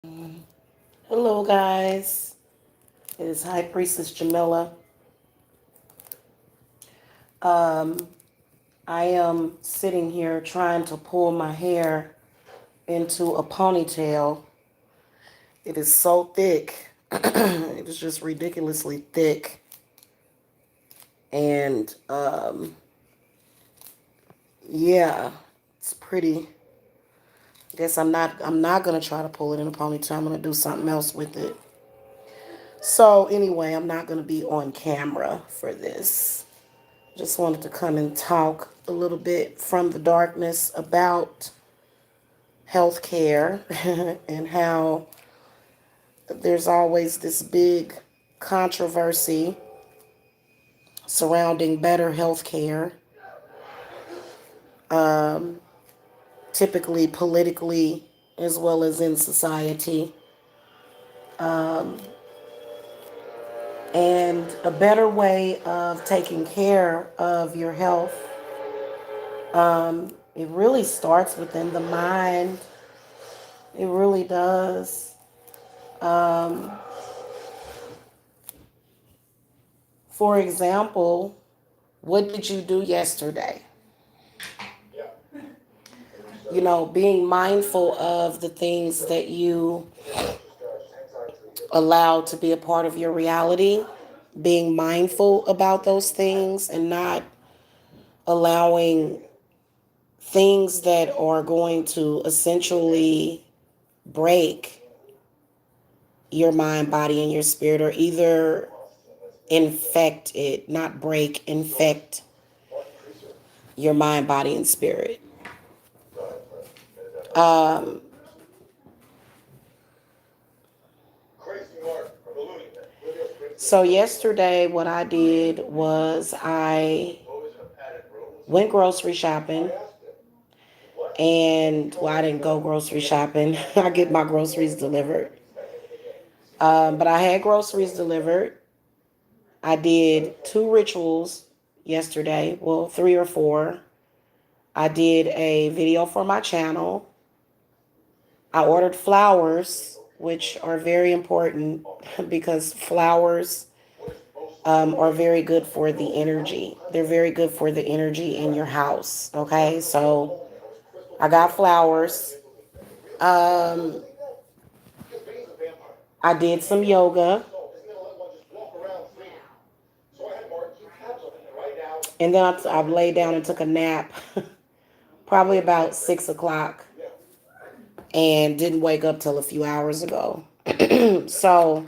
Hello, guys. It is High Priestess Jamila. Um, I am sitting here trying to pull my hair into a ponytail. It is so thick. It is just ridiculously thick. And yeah, it's pretty. I guess I'm not gonna try to pull it in a ponytail. I'm gonna do something else with it. So anyway, I'm not gonna be on camera for this. Just wanted to come and talk a little bit from the darkness about healthcare and how there's always this big controversy surrounding better healthcare, typically politically as well as in society, and a better way of taking care of your health. It really starts within the mind. It really does. For example, what did you do yesterday? Being mindful of the things that you allow to be a part of your reality, being mindful about those things and not allowing things that are going to essentially break your mind, body, and your spirit, or either infect it, not break, infect your mind, body, and spirit. Um, so yesterday, what I did was I went grocery shopping, and well, I didn't go grocery shopping. I get my groceries delivered. But I had groceries delivered. I did 2 rituals yesterday, well, 3 or 4. I did a video for my channel. I ordered flowers, which are very important because flowers are very good for the energy. They're very good for the energy in your house. Okay, so I got flowers. Um, I did some yoga, and then I laid down and took a nap, probably about 6 o'clock, and didn't wake up till a few hours ago. So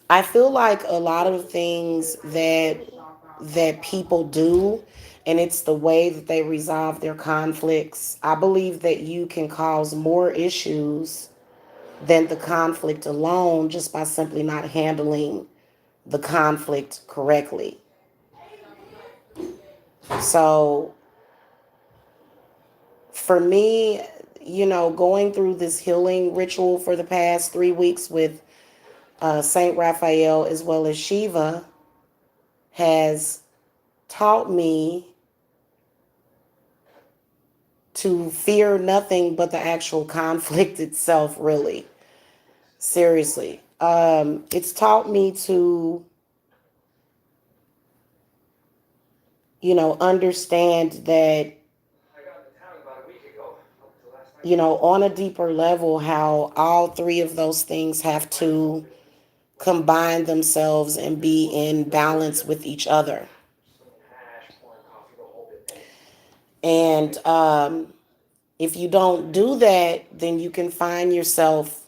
I feel like a lot of things that people do, and it's the way that they resolve their conflicts. I believe that you can cause more issues than the conflict alone just by simply not handling the conflict correctly. So for me, going through this healing ritual for the past 3 weeks with Saint Raphael as well as Shiva has taught me to fear nothing but the actual conflict itself, really. Seriously. It's taught me to, understand that, on a deeper level, how all three of those things have to combine themselves and be in balance with each other. And if you don't do that, then you can find yourself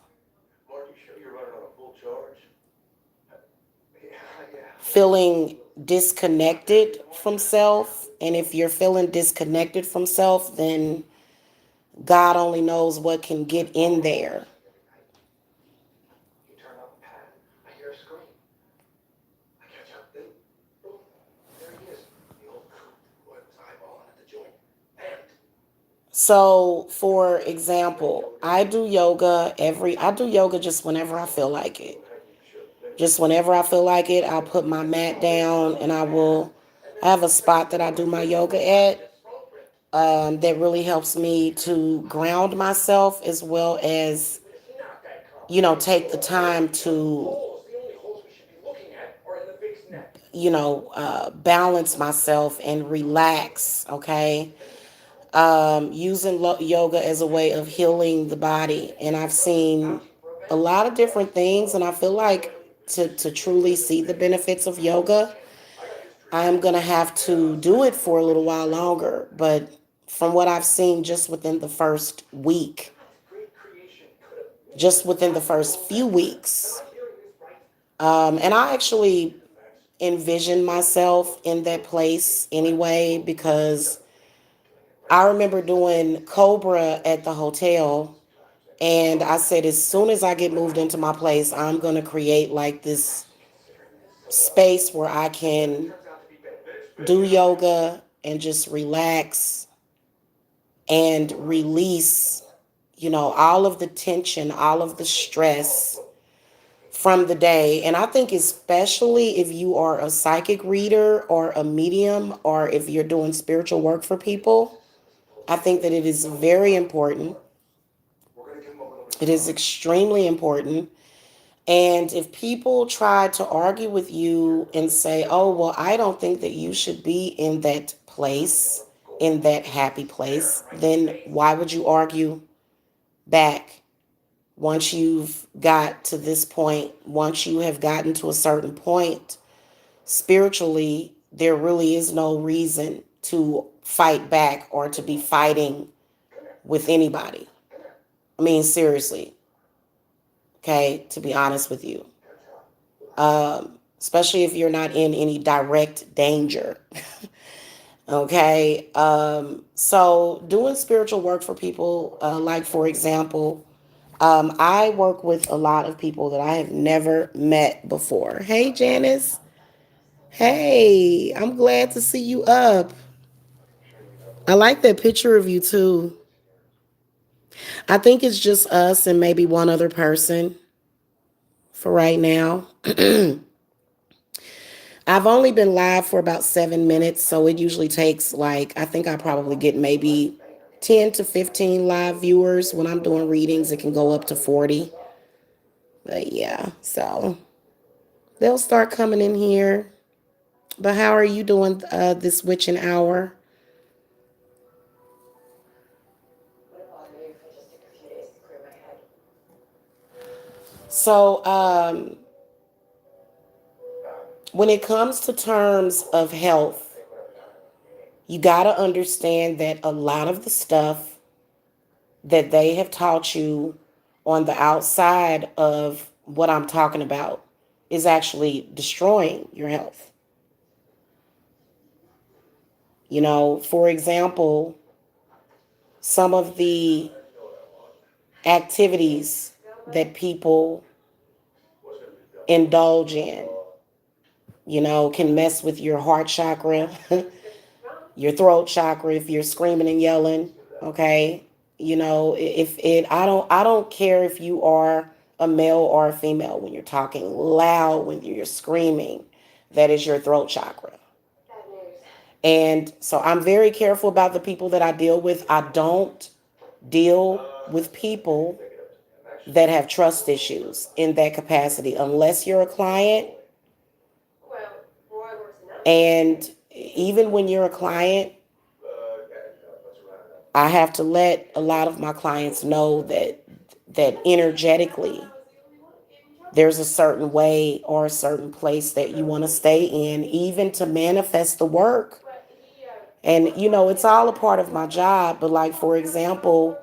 feeling disconnected from self. And if you're feeling disconnected from self, then God only knows what can get in there. So, for example, I do yoga just whenever I feel like it. Just whenever I feel like it, I'll put my mat down and I have a spot that I do my yoga at. that really helps me to ground myself as well as, take the time to, balance myself and relax, okay? Using yoga as a way of healing the body. And I've seen a lot of different things, and I feel like to truly see the benefits of yoga, I'm going to have to do it for a little while longer. But from what I've seen just within the first week, just within the first few weeks, and I actually envision myself in that place anyway, because I remember doing Cobra at the hotel, and I said, as soon as I get moved into my place, I'm going to create like this space where I can do yoga and just relax and release, all of the tension, all of the stress from the day. And I think, especially if you are a psychic reader or a medium, or if you're doing spiritual work for people, I think that it is very important. It is extremely important. And if people try to argue with you and say, oh, well, I don't think that you should be in that place, in that happy place, then why would you argue back? Once you've got to this point, once you have gotten to a certain point spiritually, there really is no reason to fight back or to be fighting with anybody. I mean, seriously, okay, to be honest with you. Especially if you're not in any direct danger. Okay. So doing spiritual work for people, like for example, I work with a lot of people that I have never met before. Hey, Janice. Hey, I'm glad to see you up. I like that picture of you too. I think it's just us and maybe one other person for right now. I've only been live for about 7 minutes, so it usually takes like, I think I probably get maybe 10 to 15 live viewers. When I'm doing readings, it can go up to 40. But yeah, so they'll start coming in here. But how are you doing this witching hour? So, when it comes to terms of health, you got to understand that a lot of the stuff that they have taught you on the outside of what I'm talking about is actually destroying your health. For example, some of the activities that people indulge in, can mess with your heart chakra, your throat chakra if you're screaming and yelling, okay? If it I don't care if you are a male or a female, when you're talking loud, when you're screaming, that is your throat chakra. And so I'm very careful about the people that I deal with. I don't deal with people that have trust issues in that capacity unless you're a client. And even when you're a client, I have to let a lot of my clients know that energetically there's a certain way or a certain place that you want to stay in, even to manifest the work. And it's all a part of my job. But like for example,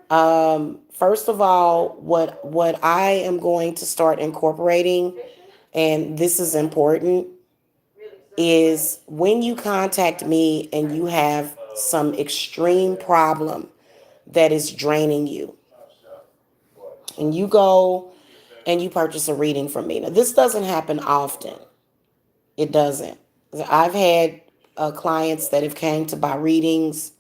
first of all, what I am going to start incorporating, and this is important, is when you contact me and you have some extreme problem that is draining you, and you go and you purchase a reading from me. Now, this doesn't happen often. It doesn't. I've had clients that have came to buy readings,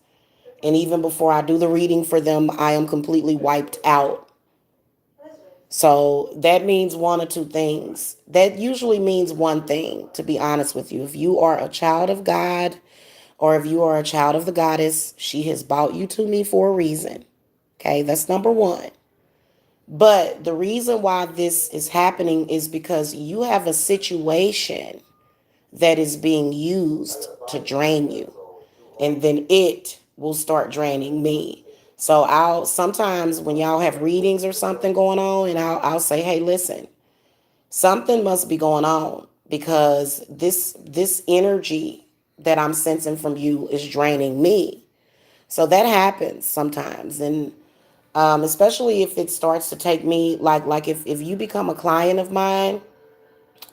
and even before I do the reading for them, I am completely wiped out. So that means one or two things. That usually means one thing, to be honest with you. If you are a child of God, Or if you are a child of the goddess, she has brought you to me for a reason. Okay, that's number one. But the reason why this is happening is because you have a situation that is being used to drain you. And then it will start draining me. So I'll sometimes when y'all have readings or something going on, and I'll say, hey, listen, something must be going on because this energy that I'm sensing from you is draining me. So that happens sometimes, and especially if it starts to take me like if you become a client of mine,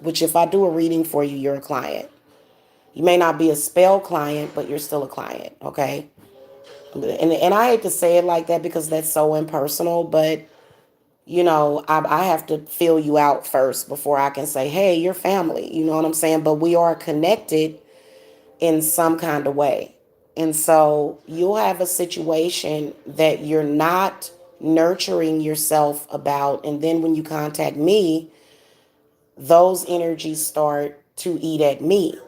which if I do a reading for you, you're a client. You may not be a spell client, but you're still a client, okay? And I hate to say it like that because that's so impersonal, but I have to feel you out first before I can say, hey, you're family. You know what I'm saying? But we are connected in some kind of way. And so you'll have a situation that you're not nurturing yourself about. And then when you contact me, those energies start to eat at me.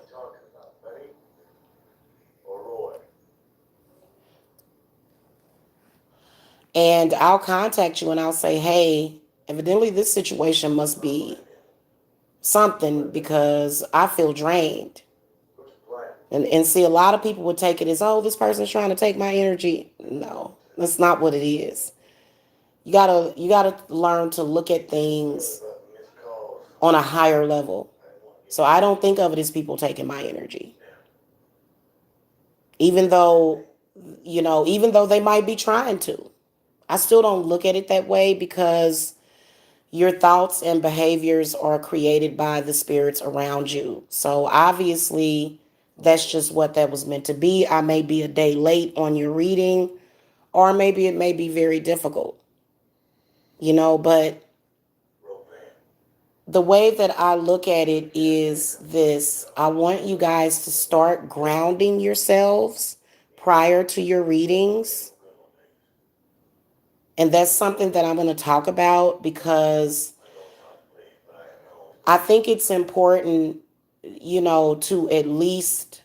And I'll contact you and I'll say, hey, evidently this situation must be something because I feel drained. And see, a lot of people would take it as, oh, this person's trying to take my energy. No, that's not what it is. You gotta learn to look at things on a higher level. So I don't think of it as people taking my energy. Even though, even though they might be trying to. I still don't look at it that way because your thoughts and behaviors are created by the spirits around you. So obviously, that's just what that was meant to be. I may be a day late on your reading, or maybe it may be very difficult, but the way that I look at it is this: I want you guys to start grounding yourselves prior to your readings. And that's something that I'm going to talk about because I think it's important, to at least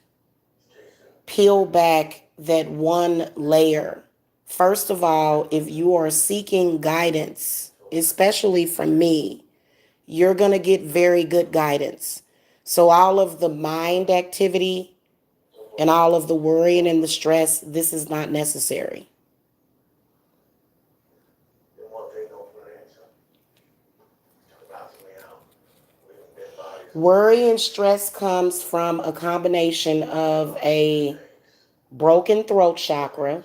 peel back that one layer. First of all, if you are seeking guidance, especially from me, you're going to get very good guidance. So, all of the mind activity and all of the worrying and the stress, this is not necessary. Worry and stress comes from a combination of a broken throat chakra,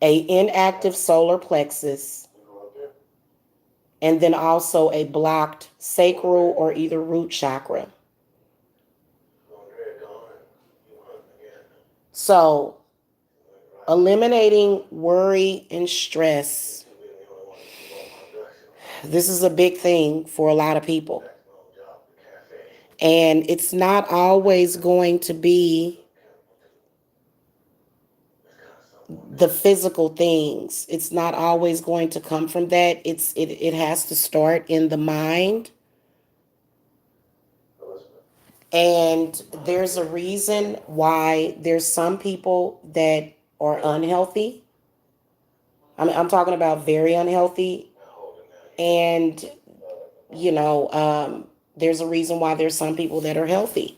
a inactive solar plexus, and then also a blocked sacral or either root chakra. So, eliminating worry and stress, this is a big thing for a lot of people. And it's not always going to be the physical things. It's not always going to come from that. It has to start in the mind. And there's a reason why there's some people that are unhealthy. I'm talking about very unhealthy. And, there's a reason why there's some people that are healthy.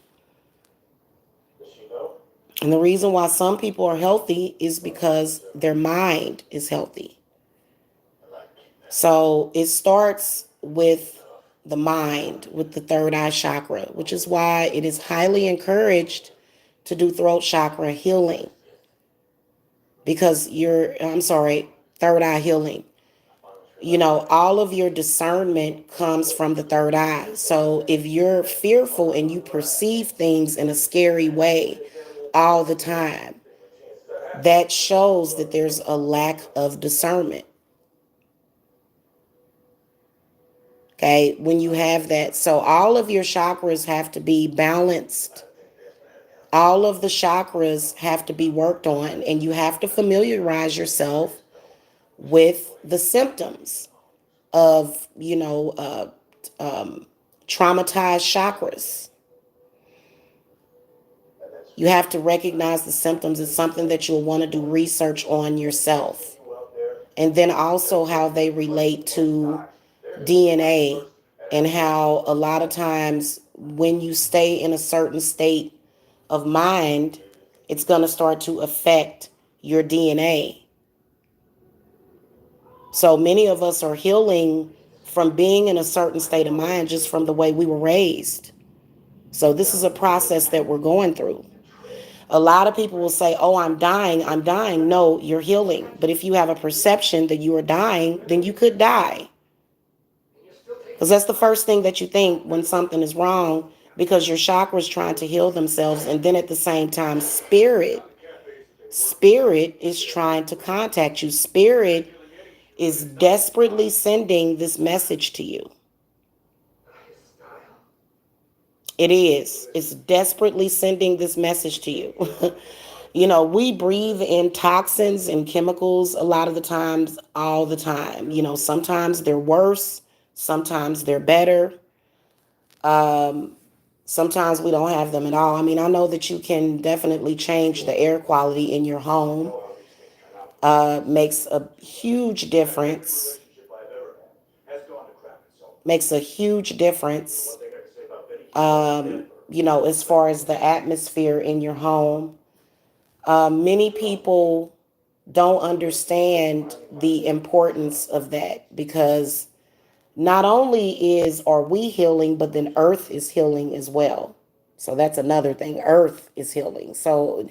And the reason why some people are healthy is because their mind is healthy. So it starts with the mind, with the third eye chakra, which is why it is highly encouraged to do throat chakra healing. Because third eye healing. All of your discernment comes from the third eye. So if you're fearful and you perceive things in a scary way all the time, that shows that there's a lack of discernment. Okay, when you have that. So all of your chakras have to be balanced. All of the chakras have to be worked on, and you have to familiarize yourself with the symptoms of, traumatized chakras. You have to recognize the symptoms. It's something that you'll want to do research on yourself. And then also how they relate to DNA, and how a lot of times when you stay in a certain state of mind, it's going to start to affect your DNA. So many of us are healing from being in a certain state of mind just from the way we were raised. So this is a process that we're going through. A lot of people will say, oh, I'm dying, I'm dying. No, you're healing. But if you have a perception that you are dying, then you could die. Because that's the first thing that you think when something is wrong, because your chakras trying to heal themselves. And then at the same time, spirit is trying to contact you. Spirit is desperately sending this message to you. It is. It's desperately sending this message to you. We breathe in toxins and chemicals a lot of the times, all the time. Sometimes they're worse, sometimes they're better. Sometimes we don't have them at all. I mean, I know that you can definitely change the air quality in your home. Makes a huge difference. Makes a huge difference. As far as the atmosphere in your home. Many people don't understand the importance of that, because not only are we healing, but then earth is healing as well. So that's another thing. Earth is healing. So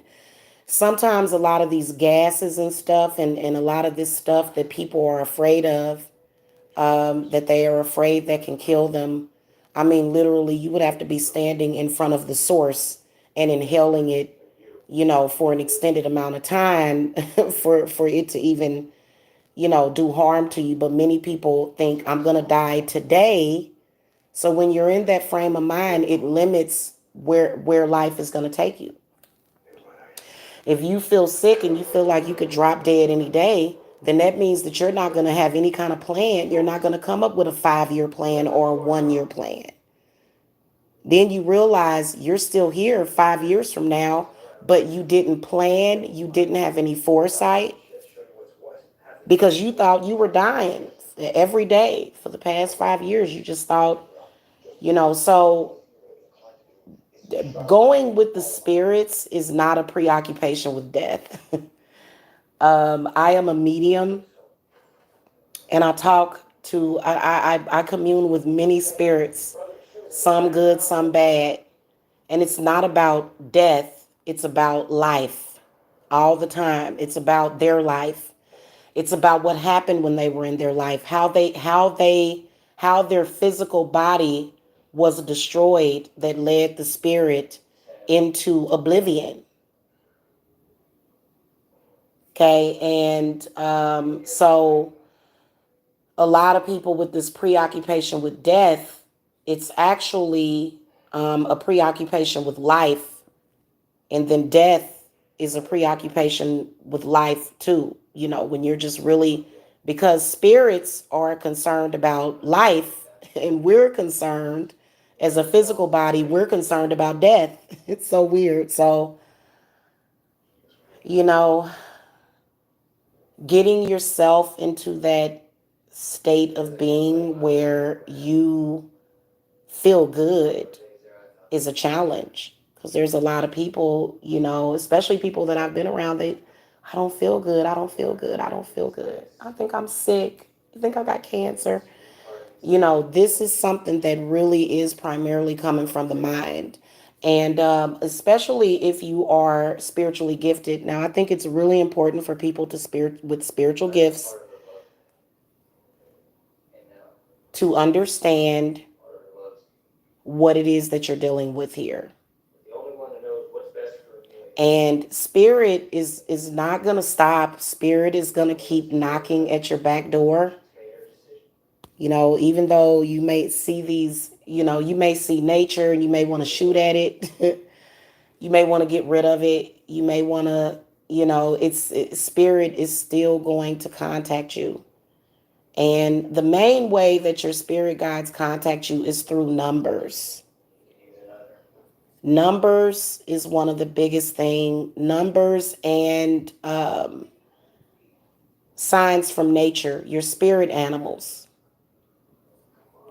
sometimes a lot of these gases and stuff, and a lot of this stuff that people are afraid of, that they are afraid that can kill them. I mean, literally, you would have to be standing in front of the source and inhaling it, for an extended amount of time for it to even, do harm to you. But many people think, I'm going to die today. So when you're in that frame of mind, it limits where life is going to take you. If you feel sick and you feel like you could drop dead any day, then that means that you're not going to have any kind of plan. You're not going to come up with a 5-year plan or a 1-year plan. Then you realize you're still here 5 years from now, but you didn't plan. You didn't have any foresight, because you thought you were dying every day for the past 5 years. You just thought, so going with the spirits is not a preoccupation with death. I am a medium, and I commune with many spirits, some good, some bad. And it's not about death. It's about life all the time. It's about their life. It's about what happened when they were in their life, how their physical body was destroyed that led the spirit into oblivion. Okay. And so a lot of people with this preoccupation with death, it's actually a preoccupation with life. And then death is a preoccupation with life too. When you're just really, because spirits are concerned about life, and we're concerned as a physical body, we're concerned about death. It's so weird. So, you know, getting yourself into that state of being where you feel good is a challenge, because there's a lot of people, especially people that I've been around, I don't feel good. I don't feel good. I don't feel good. I think I'm sick. I think I got cancer. This is something that really is primarily coming from the mind. And especially if you are spiritually gifted. Now, I think it's really important for people with spiritual gifts to understand what it is that you're dealing with here. And spirit is not going to stop. Spirit is going to keep knocking at your back door. Even though you may see these, you may see nature and you may want to shoot at it. You may want to get rid of it. You may want to, spirit is still going to contact you. And the main way that your spirit guides contact you is through numbers. Numbers is one of the biggest thing. Numbers and signs from nature, your spirit animals.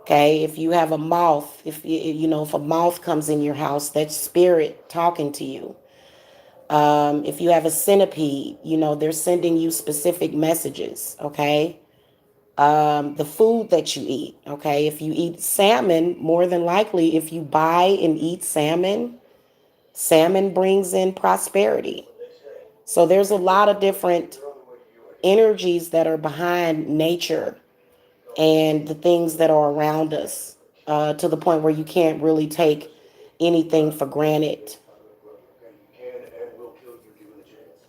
Okay, if you have a moth, if a moth comes in your house, that's spirit talking to you. If you have a centipede, they're sending you specific messages. Okay, the food that you eat. Okay, if you eat salmon, more than likely, if you buy and eat salmon, salmon brings in prosperity. So there's a lot of different energies that are behind nature and the things that are around us, to the point where you can't really take anything for granted.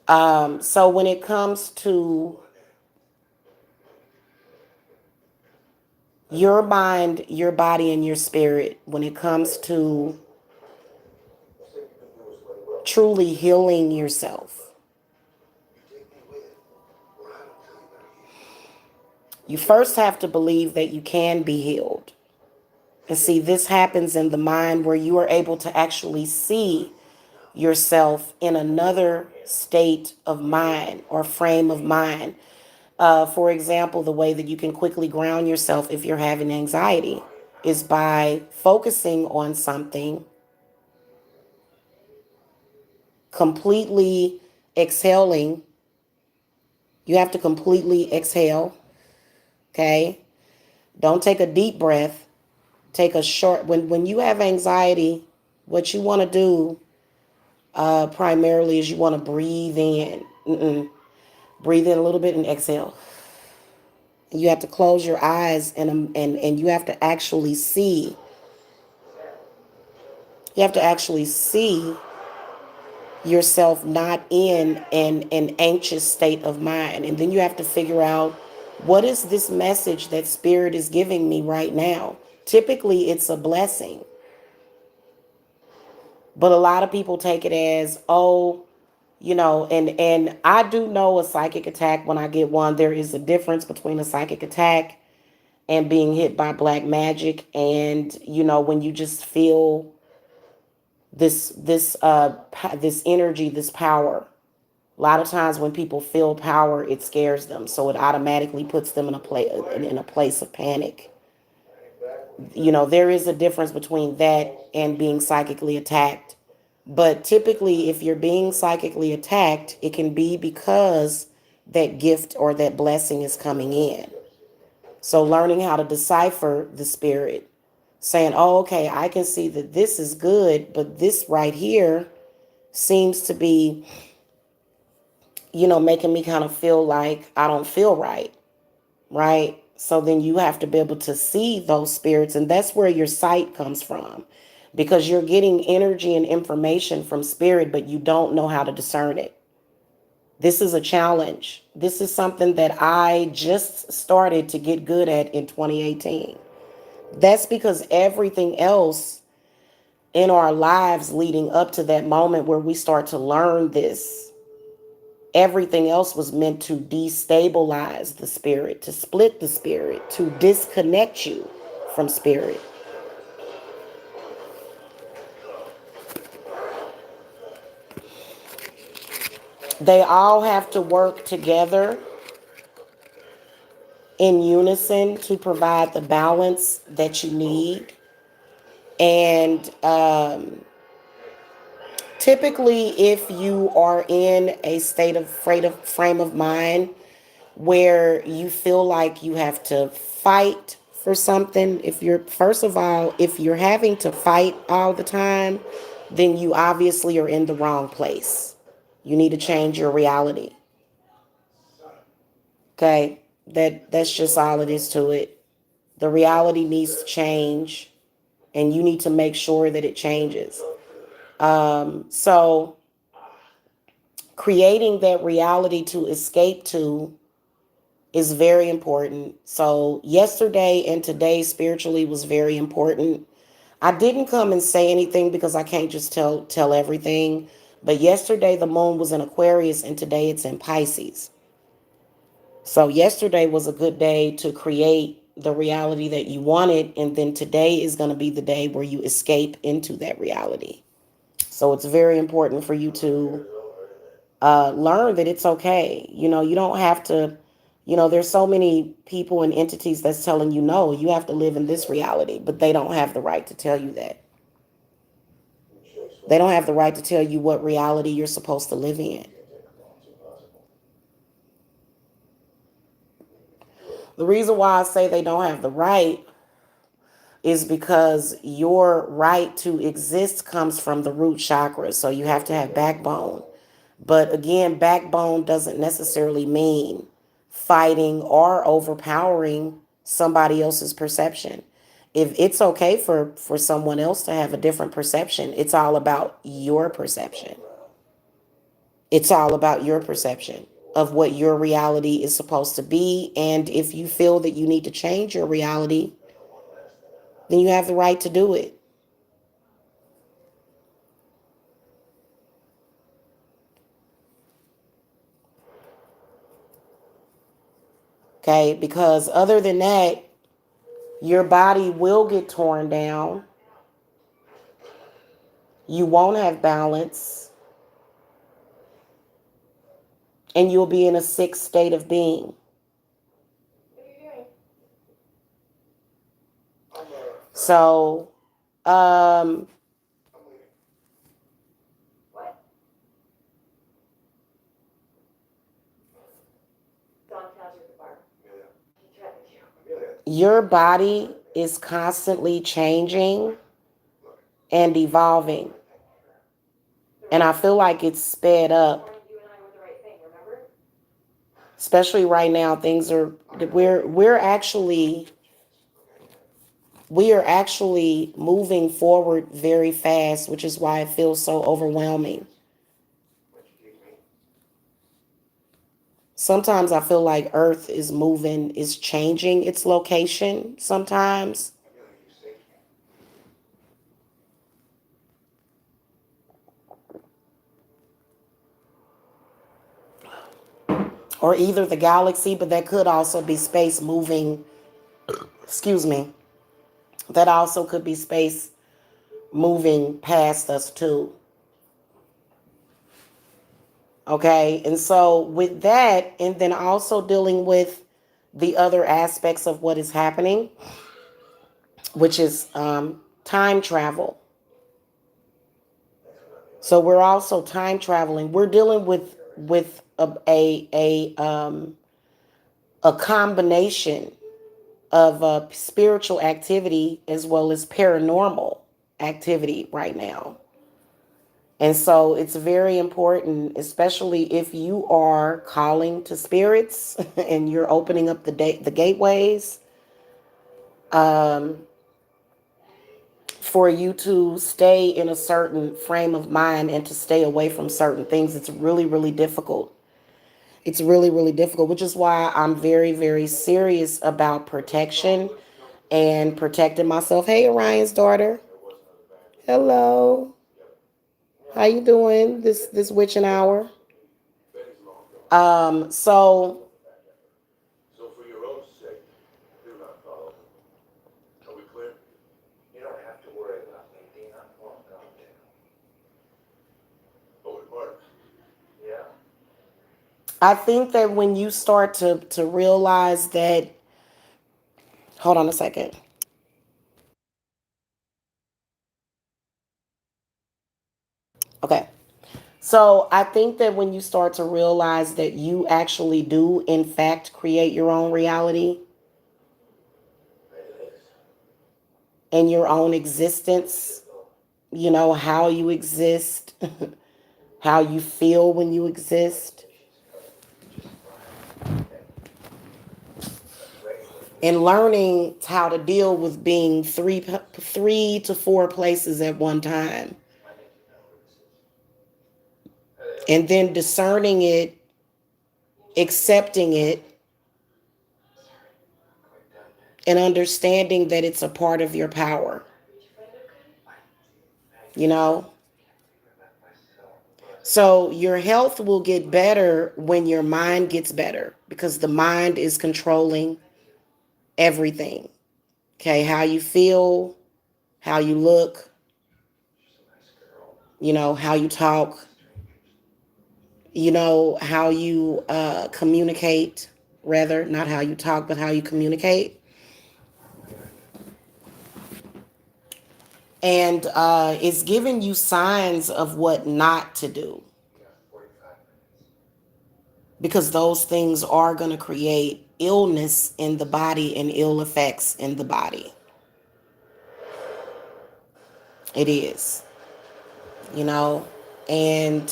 So when it comes to your mind, your body, and your spirit, when it comes to truly healing yourself, you first have to believe that you can be healed. And see, this happens in the mind where you are able to actually see yourself in another state of mind or frame of mind. For example, the way that you can quickly ground yourself if you're having anxiety is by focusing on something, completely exhaling. You have to completely exhale. Okay. Don't take a deep breath. Take a short, when you have anxiety, what you want to do primarily is you want to breathe in. Breathe in a little bit and exhale. You have to close your eyes and you have to actually see. You have to actually see yourself not in an anxious state of mind. And then you have to figure out, what is this message that spirit is giving me right now? Typically, it's a blessing. But a lot of people take it as, oh, and I do know a psychic attack when I get one. There is a difference between a psychic attack and being hit by black magic. And, when you just feel this energy, this power. A lot of times when people feel power, it scares them. So it automatically puts them in a place of panic. There is a difference between that and being psychically attacked. But typically, if you're being psychically attacked, it can be because that gift or that blessing is coming in. So learning how to decipher the spirit, saying, oh, okay, I can see that this is good, but this right here seems to be, making me kind of feel like I don't feel right. Right. So then you have to be able to see those spirits. And that's where your sight comes from, because you're getting energy and information from spirit, but you don't know how to discern it. This is a challenge. This is something that I just started to get good at in 2018. That's because everything else in our lives leading up to that moment where we start to learn this, everything else was meant to destabilize the spirit, to split the spirit, to disconnect you from spirit. They all have to work together in unison to provide the balance that you need. And typically, if you are in a state of frame of mind where you feel like you have to fight for something, if you're having to fight all the time, then you obviously are in the wrong place. You need to change your reality. Okay? That's just all it is to it. The reality needs to change, and you need to make sure that it changes. So creating that reality to escape to is very important. So yesterday and today spiritually was very important. I didn't come and say anything because I can't just tell everything. But yesterday the moon was in Aquarius and today it's in Pisces. So yesterday was a good day to create the reality that you wanted, and then today is going to be the day where you escape into that reality. So it's very important for you to learn that it's okay. You don't have to, there's so many people and entities that's telling you, no, you have to live in this reality, but they don't have the right to tell you that. They don't have the right to tell you what reality you're supposed to live in. The reason why I say they don't have the right is because your right to exist comes from the root chakra. So you have to have backbone. But again, backbone doesn't necessarily mean fighting or overpowering somebody else's perception. If it's okay for someone else to have a different perception, it's all about your perception. It's all about your perception of what your reality is supposed to be. And if you feel that you need to change your reality, then you have the right to do it. Okay? Because other than that, your body will get torn down. You won't have balance, and you'll be in a sick state of being. So, um, your body is constantly changing and evolving. And I feel like it's sped up. Especially right now, things are we are actually moving forward very fast, which is why it feels so overwhelming. Sometimes I feel like Earth is changing its location sometimes. Or either the galaxy, but that could also be space moving, excuse me, that also could be space moving past us too. Okay, and so with that, and then also dealing with the other aspects of what is happening, which is time travel. So we're also time traveling. We're dealing with a combination of spiritual activity as well as paranormal activity right now. And so it's very important, especially if you are calling to spirits and you're opening up the gateways, um, for you to stay in a certain frame of mind and to stay away from certain things. It's really, really difficult. It's really, really difficult, which is why I'm very, very serious about protection and protecting myself. Hey, Orion's daughter. Hello. How you doing this witching hour? So I think that when you start to realize that, hold on a second. Okay. So I think that when you start to realize that you actually do, in fact, create your own reality and your own existence, how you exist, how you feel when you exist, and learning how to deal with being three to four places at one time, and then discerning it, accepting it, and understanding that it's a part of your power, you know? So your health will get better when your mind gets better because the mind is controlling everything. Okay, how you feel, how you look, How you talk, how you communicate, rather, not how you talk, but how you communicate. And it's giving you signs of what not to do, because those things are going to create illness in the body and ill effects in the body. It is, you know, and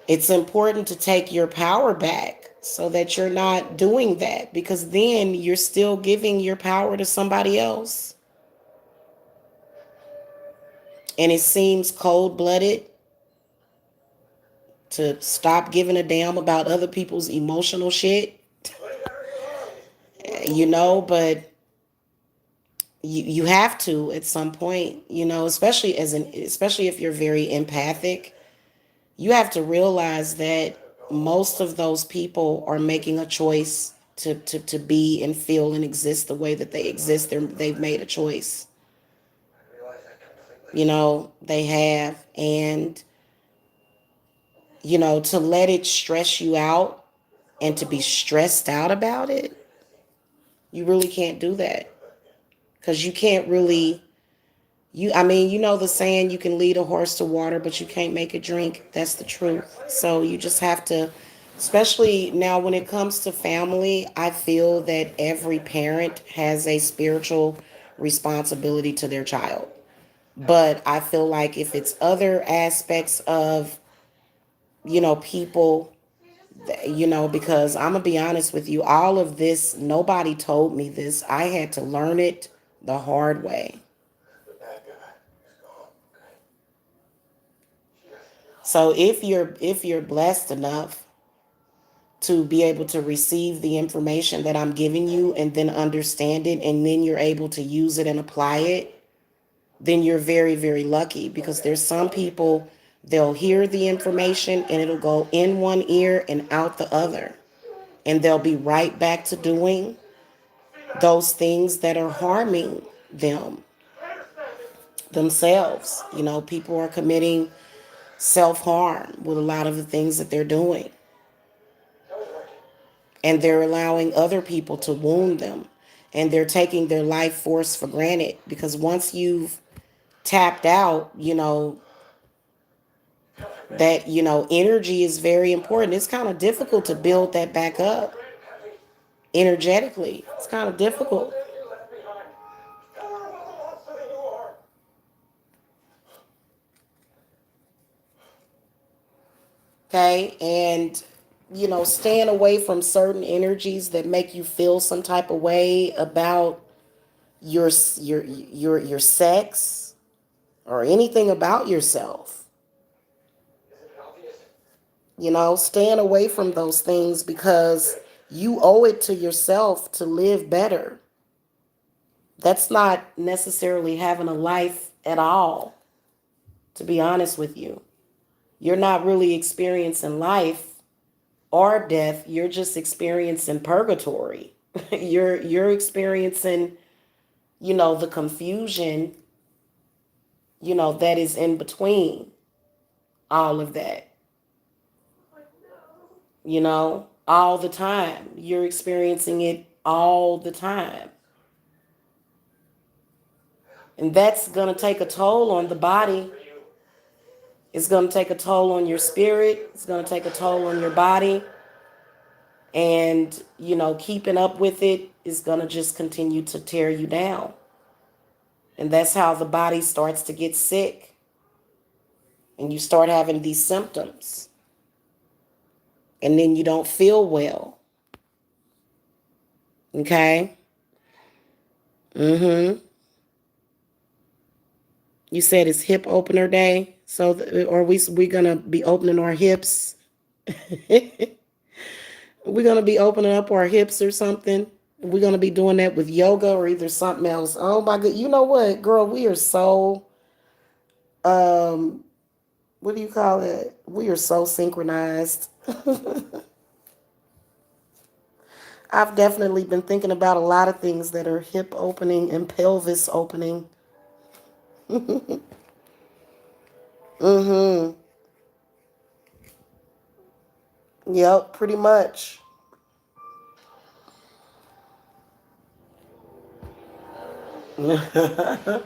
it's important to take your power back so that you're not doing that, because then you're still giving your power to somebody else. And it seems cold blooded to stop giving a damn about other people's emotional shit, but you have to at some point, especially if you're very empathic. You have to realize that most of those people are making a choice to be and feel and exist the way that they exist. They've made a choice. They have. And, to let it stress you out and to be stressed out about it, you really can't do that. Because you can't really, the saying, you can lead a horse to water, but you can't make it drink. That's the truth. So you just have to, especially now when it comes to family, I feel that every parent has a spiritual responsibility to their child. But I feel like if it's other aspects of, people, because I'm going to be honest with you, all of this, nobody told me this. I had to learn it the hard way. So if you're blessed enough to be able to receive the information that I'm giving you and then understand it, and then you're able to use it and apply it, then you're very, very lucky, because there's some people, they'll hear the information and it'll go in one ear and out the other. And they'll be right back to doing those things that are harming themselves. People are committing self-harm with a lot of the things that they're doing. And they're allowing other people to wound them. And they're taking their life force for granted, because once you've tapped out, that, energy is very important. It's kind of difficult to build that back up energetically. It's kind of difficult. Okay. And, staying away from certain energies that make you feel some type of way about your sex or anything about yourself. Staying away from those things, because you owe it to yourself to live better. That's not necessarily having a life at all, to be honest with you. You're not really experiencing life or death. You're just experiencing purgatory. You're experiencing, the confusion, that is in between all of that. All the time. You're experiencing it all the time. And that's going to take a toll on the body. It's going to take a toll on your spirit. It's going to take a toll on your body. And, keeping up with it is going to just continue to tear you down. And that's how the body starts to get sick. And you start having these symptoms. And then you don't feel well. Okay? Mm-hmm. You said it's hip opener day. So, are we going to be opening our hips? We're going to be opening up our hips or something. We're going to be doing that with yoga or either something else. Oh my God. You know what, girl? We are so, what do you call it? We are so synchronized. I've definitely been thinking about a lot of things that are hip opening and pelvis opening. Mm-hmm. Yep, pretty much. Well,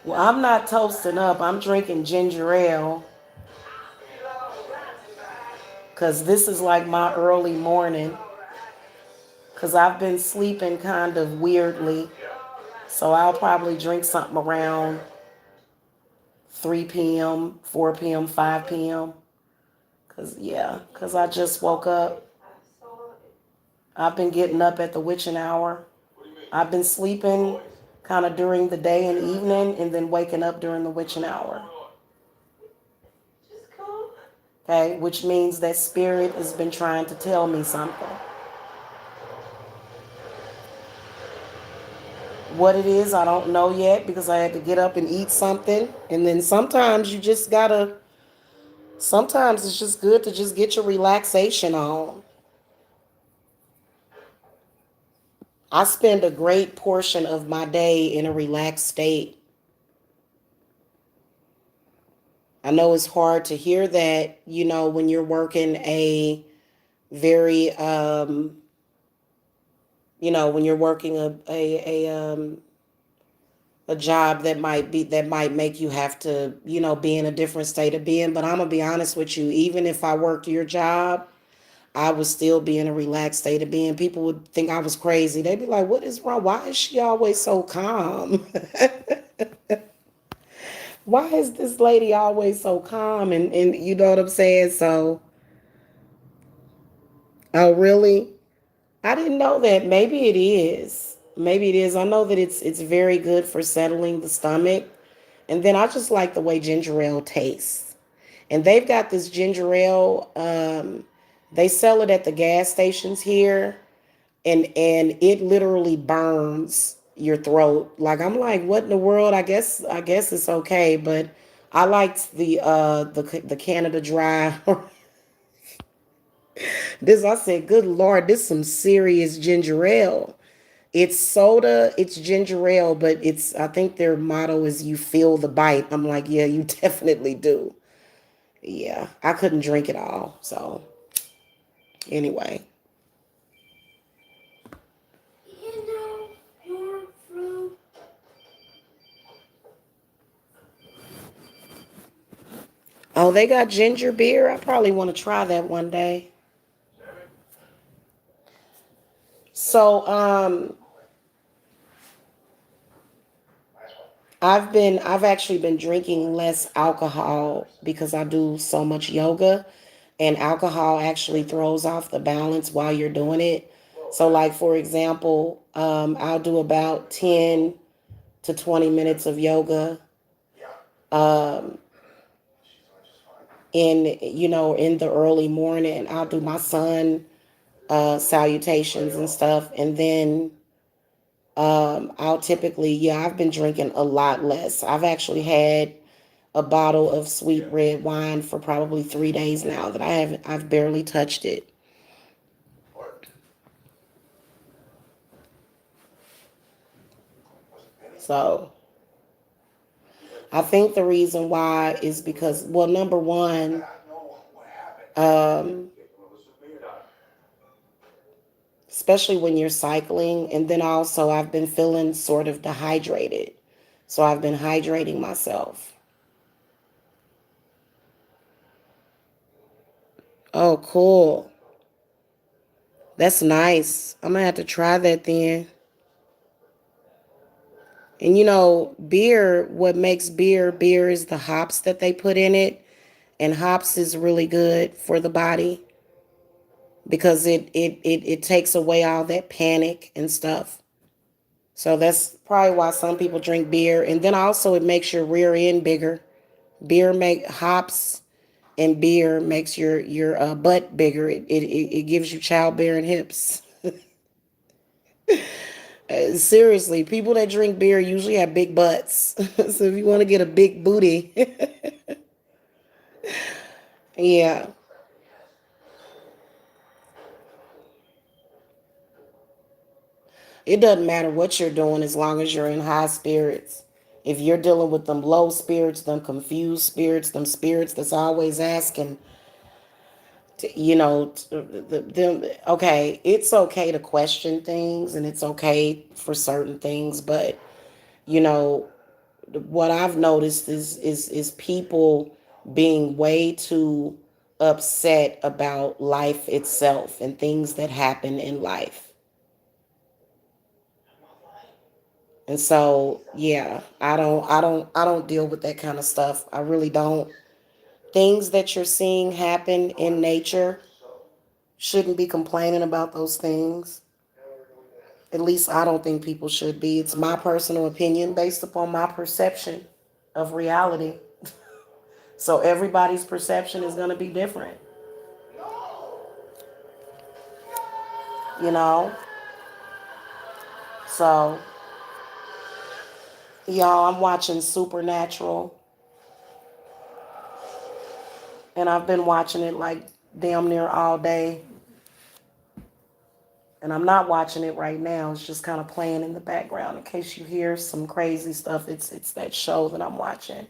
I'm not toasting up. I'm drinking ginger ale because this is like my early morning because I've been sleeping kind of weirdly. So I'll probably drink something around 3 p.m., 4 p.m., 5 p.m. Because I just woke up. I've been getting up at the witching hour. I've been sleeping kind of during the day and evening and then waking up during the witching hour. Okay, which means that spirit has been trying to tell me something. What it is, I don't know yet because I had to get up and eat something. And then sometimes you just gotta, sometimes it's just good to just get your relaxation on. I spend a great portion of my day in a relaxed state. I know it's hard to hear that, when you're working a very, when you're working a job that might make you have to, be in a different state of being. But I'm gonna be honest with you, even if I worked your job, I would still be in a relaxed state of being. People would think I was crazy. They'd be like, "What is wrong? Why is she always so calm? Why is this lady always so calm?" And you know what I'm saying? So, oh really? I didn't know that. Maybe it is. Maybe it is. I know that it's very good for settling the stomach. And then I just like the way ginger ale tastes. And they've got this ginger ale. They sell it at the gas stations here, and it literally burns your throat. Like I'm like, what in the world? I guess it's okay, but I liked the Canada Dry. This I said, good Lord, this some serious ginger ale. It's soda, it's ginger ale, but it's I think their motto is you feel the bite. I'm like, yeah, you definitely do. Yeah, I couldn't drink it all. So anyway. Oh, they got ginger beer. I probably want to try that one day. So, I've actually been drinking less alcohol because I do so much yoga, and alcohol actually throws off the balance while you're doing it. So, like for example, I'll do about 10 to 20 minutes of yoga, um, in the early morning. I'll do my sun salutations and stuff, and then I'll typically, yeah, I've been drinking a lot less. I've actually had a bottle of sweet red wine for probably 3 days now that I've barely touched it. So I think the reason why is because, well, number one, um, especially when you're cycling, and then also I've been feeling sort of dehydrated. So I've been hydrating myself. Oh, cool. That's nice. I'm gonna have to try that then. And beer, what makes beer is the hops that they put in it. And hops is really good for the body because it takes away all that panic and stuff. So that's probably why some people drink beer. And then also it makes your rear end bigger. Beer make hops and beer makes your butt bigger. It gives you childbearing hips. Seriously, people that drink beer usually have big butts. So if you want to get a big booty, yeah, it doesn't matter what you're doing as long as you're in high spirits. If you're dealing with them low spirits, them confused spirits, them spirits that's always asking, them, okay, it's okay to question things and it's okay for certain things, but you know, what I've noticed is people being way too upset about life itself and things that happen in life. And so, yeah, I don't deal with that kind of stuff. I really don't. Things that you're seeing happen in nature, shouldn't be complaining about those things. At least I don't think people should be. It's my personal opinion based upon my perception of reality. So everybody's perception is going to be different, you know? So, y'all, I'm watching Supernatural, and I've been watching it like damn near all day. And I'm not watching it right now. It's just kind of playing in the background in case you hear some crazy stuff. It's that show that I'm watching.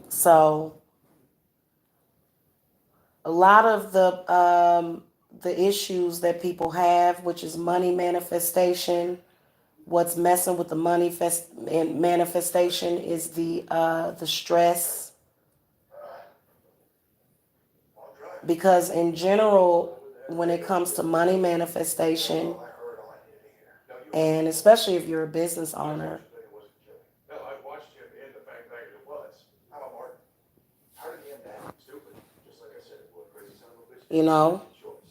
So a lot of the issues that people have, which is money manifestation, what's messing with the money manifestation is the stress, because in general, when it comes to money manifestation, and especially if you're a business owner, you know,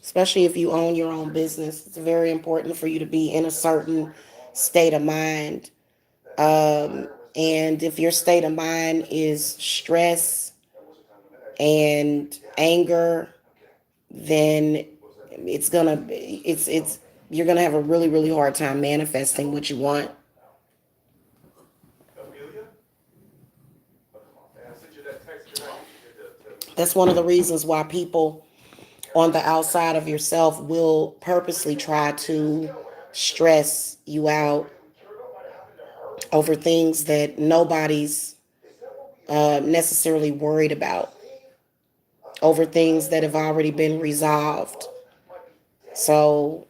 especially if you own your own business, it's very important for you to be in a certain state of mind. And if your state of mind is stress and anger, then it's you're gonna have a really really hard time manifesting what you want. That's one of the reasons why people on the outside of yourself will purposely try to stress you out over things that nobody's necessarily worried about, over things that have already been resolved. So,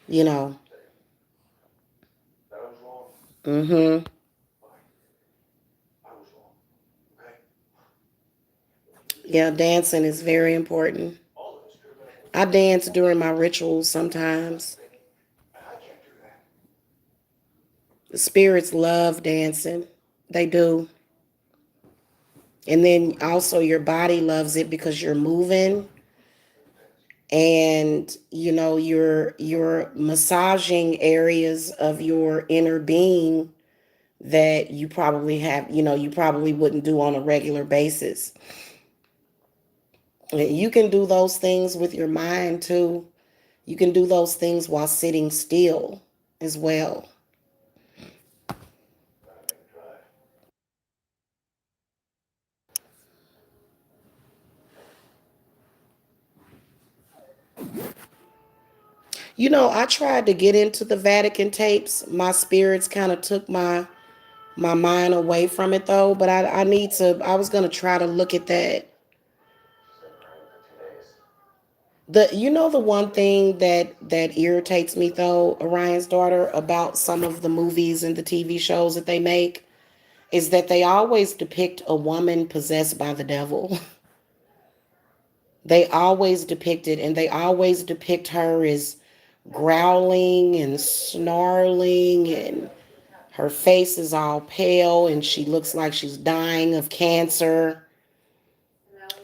you know, mm-hmm. Yeah, dancing is very important. I dance during my rituals sometimes. The spirits love dancing. They do. And then also your body loves it because you're moving, and you're massaging areas of your inner being that you probably wouldn't do on a regular basis. You can do those things with your mind too. You can do those things while sitting still as well. I tried to get into the Vatican tapes. My spirits kind of took my mind away from it though, but I was going to try to look at that. The one thing that irritates me though, Orion's daughter, about some of the movies and the TV shows that they make is that they always depict a woman possessed by the devil. They always depict it, and they always depict her as growling and snarling, and her face is all pale and she looks like she's dying of cancer.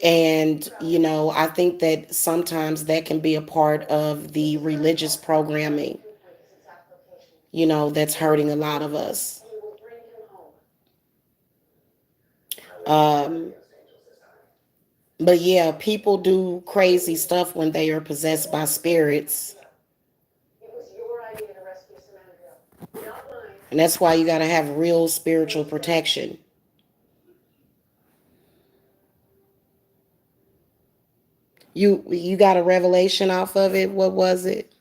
And, I think that sometimes that can be a part of the religious programming, that's hurting a lot of us. Um, but yeah, people do crazy stuff when they are possessed by spirits. And that's why you got to have real spiritual protection. You got a revelation off of it? What was it?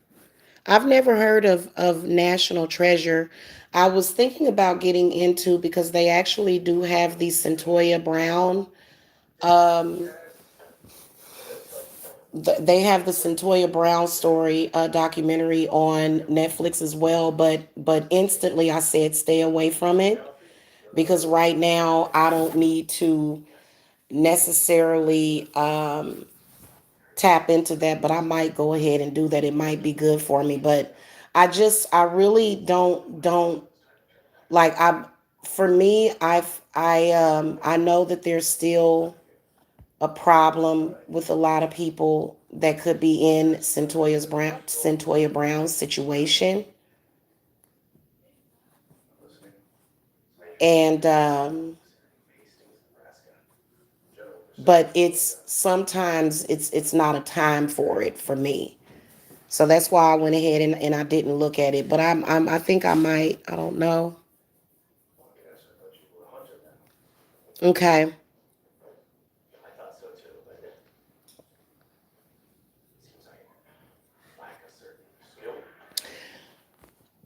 I've never heard of National Treasure. I was thinking about getting into because they actually do have the Centoya Brown. Um, they have the Centoya Brown story documentary on Netflix as well. But instantly I said stay away from it because right now I don't need to necessarily tap into that, but I might go ahead and do that. It might be good for me, but I really don't like for me I know that there's still a problem with a lot of people that could be in Centoya Brown's situation, and but it's sometimes it's not a time for it for me. So that's why I went ahead and I didn't look at it. But I think I might. I don't know. Okay.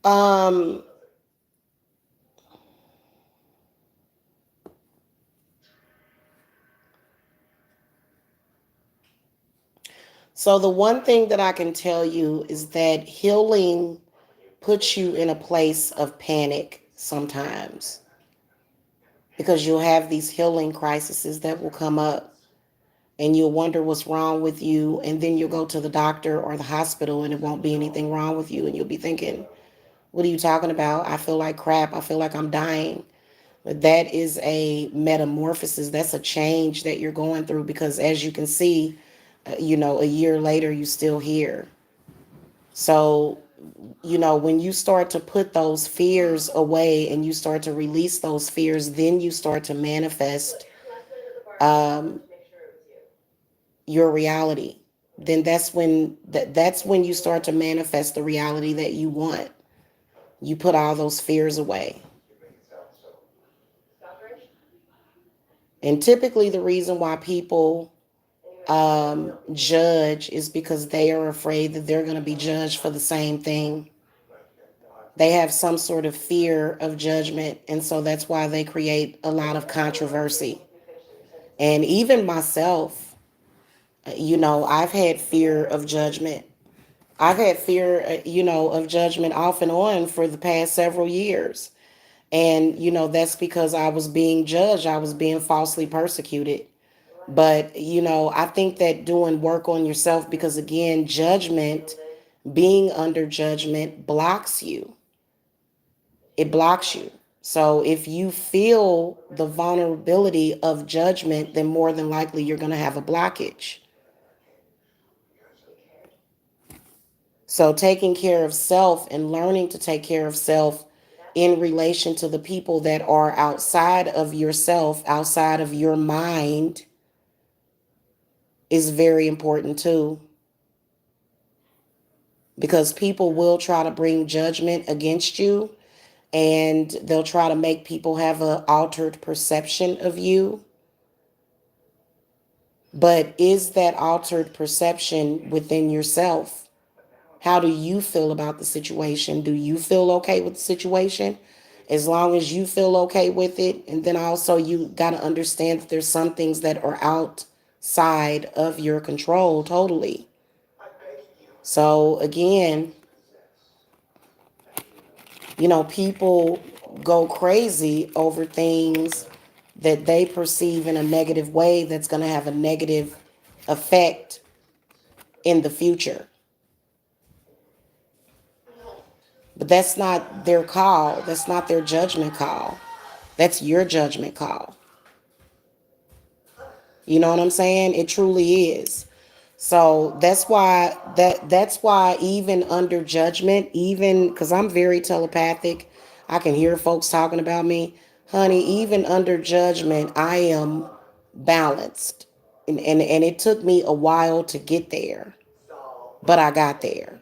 Um. So the one thing that I can tell you is that healing puts you in a place of panic sometimes because you'll have these healing crises that will come up and you'll wonder what's wrong with you, and then you'll go to the doctor or the hospital and it won't be anything wrong with you, and you'll be thinking, what are you talking about? I feel like crap. I feel like I'm dying. But that is a metamorphosis. That's a change that you're going through because, as you can see, a year later, you're still here. So, when you start to put those fears away and you start to release those fears, then you start to manifest um, your reality. Then that's when you start to manifest the reality that you want. You put all those fears away. And typically, the reason why people judge is because they are afraid that they're going to be judged for the same thing. They have some sort of fear of judgment, and so that's why they create a lot of controversy. And even myself, I've had fear of judgment. I've had fear, of judgment off and on for the past several years. And, that's because I was being judged, I was being falsely persecuted. But, I think that doing work on yourself, because again, judgment, being under judgment blocks you. It blocks you. So if you feel the vulnerability of judgment, then more than likely you're going to have a blockage. So taking care of self and learning to take care of self in relation to the people that are outside of yourself, outside of your mind, is very important too. Because people will try to bring judgment against you, and they'll try to make people have an altered perception of you. But is that altered perception within yourself? How do you feel about the situation? Do you feel okay with the situation? As long as you feel okay with it. And then also, you got to understand that there's some things that are outside of your control totally. So, again, people go crazy over things that they perceive in a negative way that's going to have a negative effect in the future. But that's not their call. That's not their judgment call. That's your judgment call. You know what I'm saying? It truly is. So that's why even under judgment, even because I'm very telepathic, I can hear folks talking about me. Honey, even under judgment, I am balanced. And it took me a while to get there, but I got there.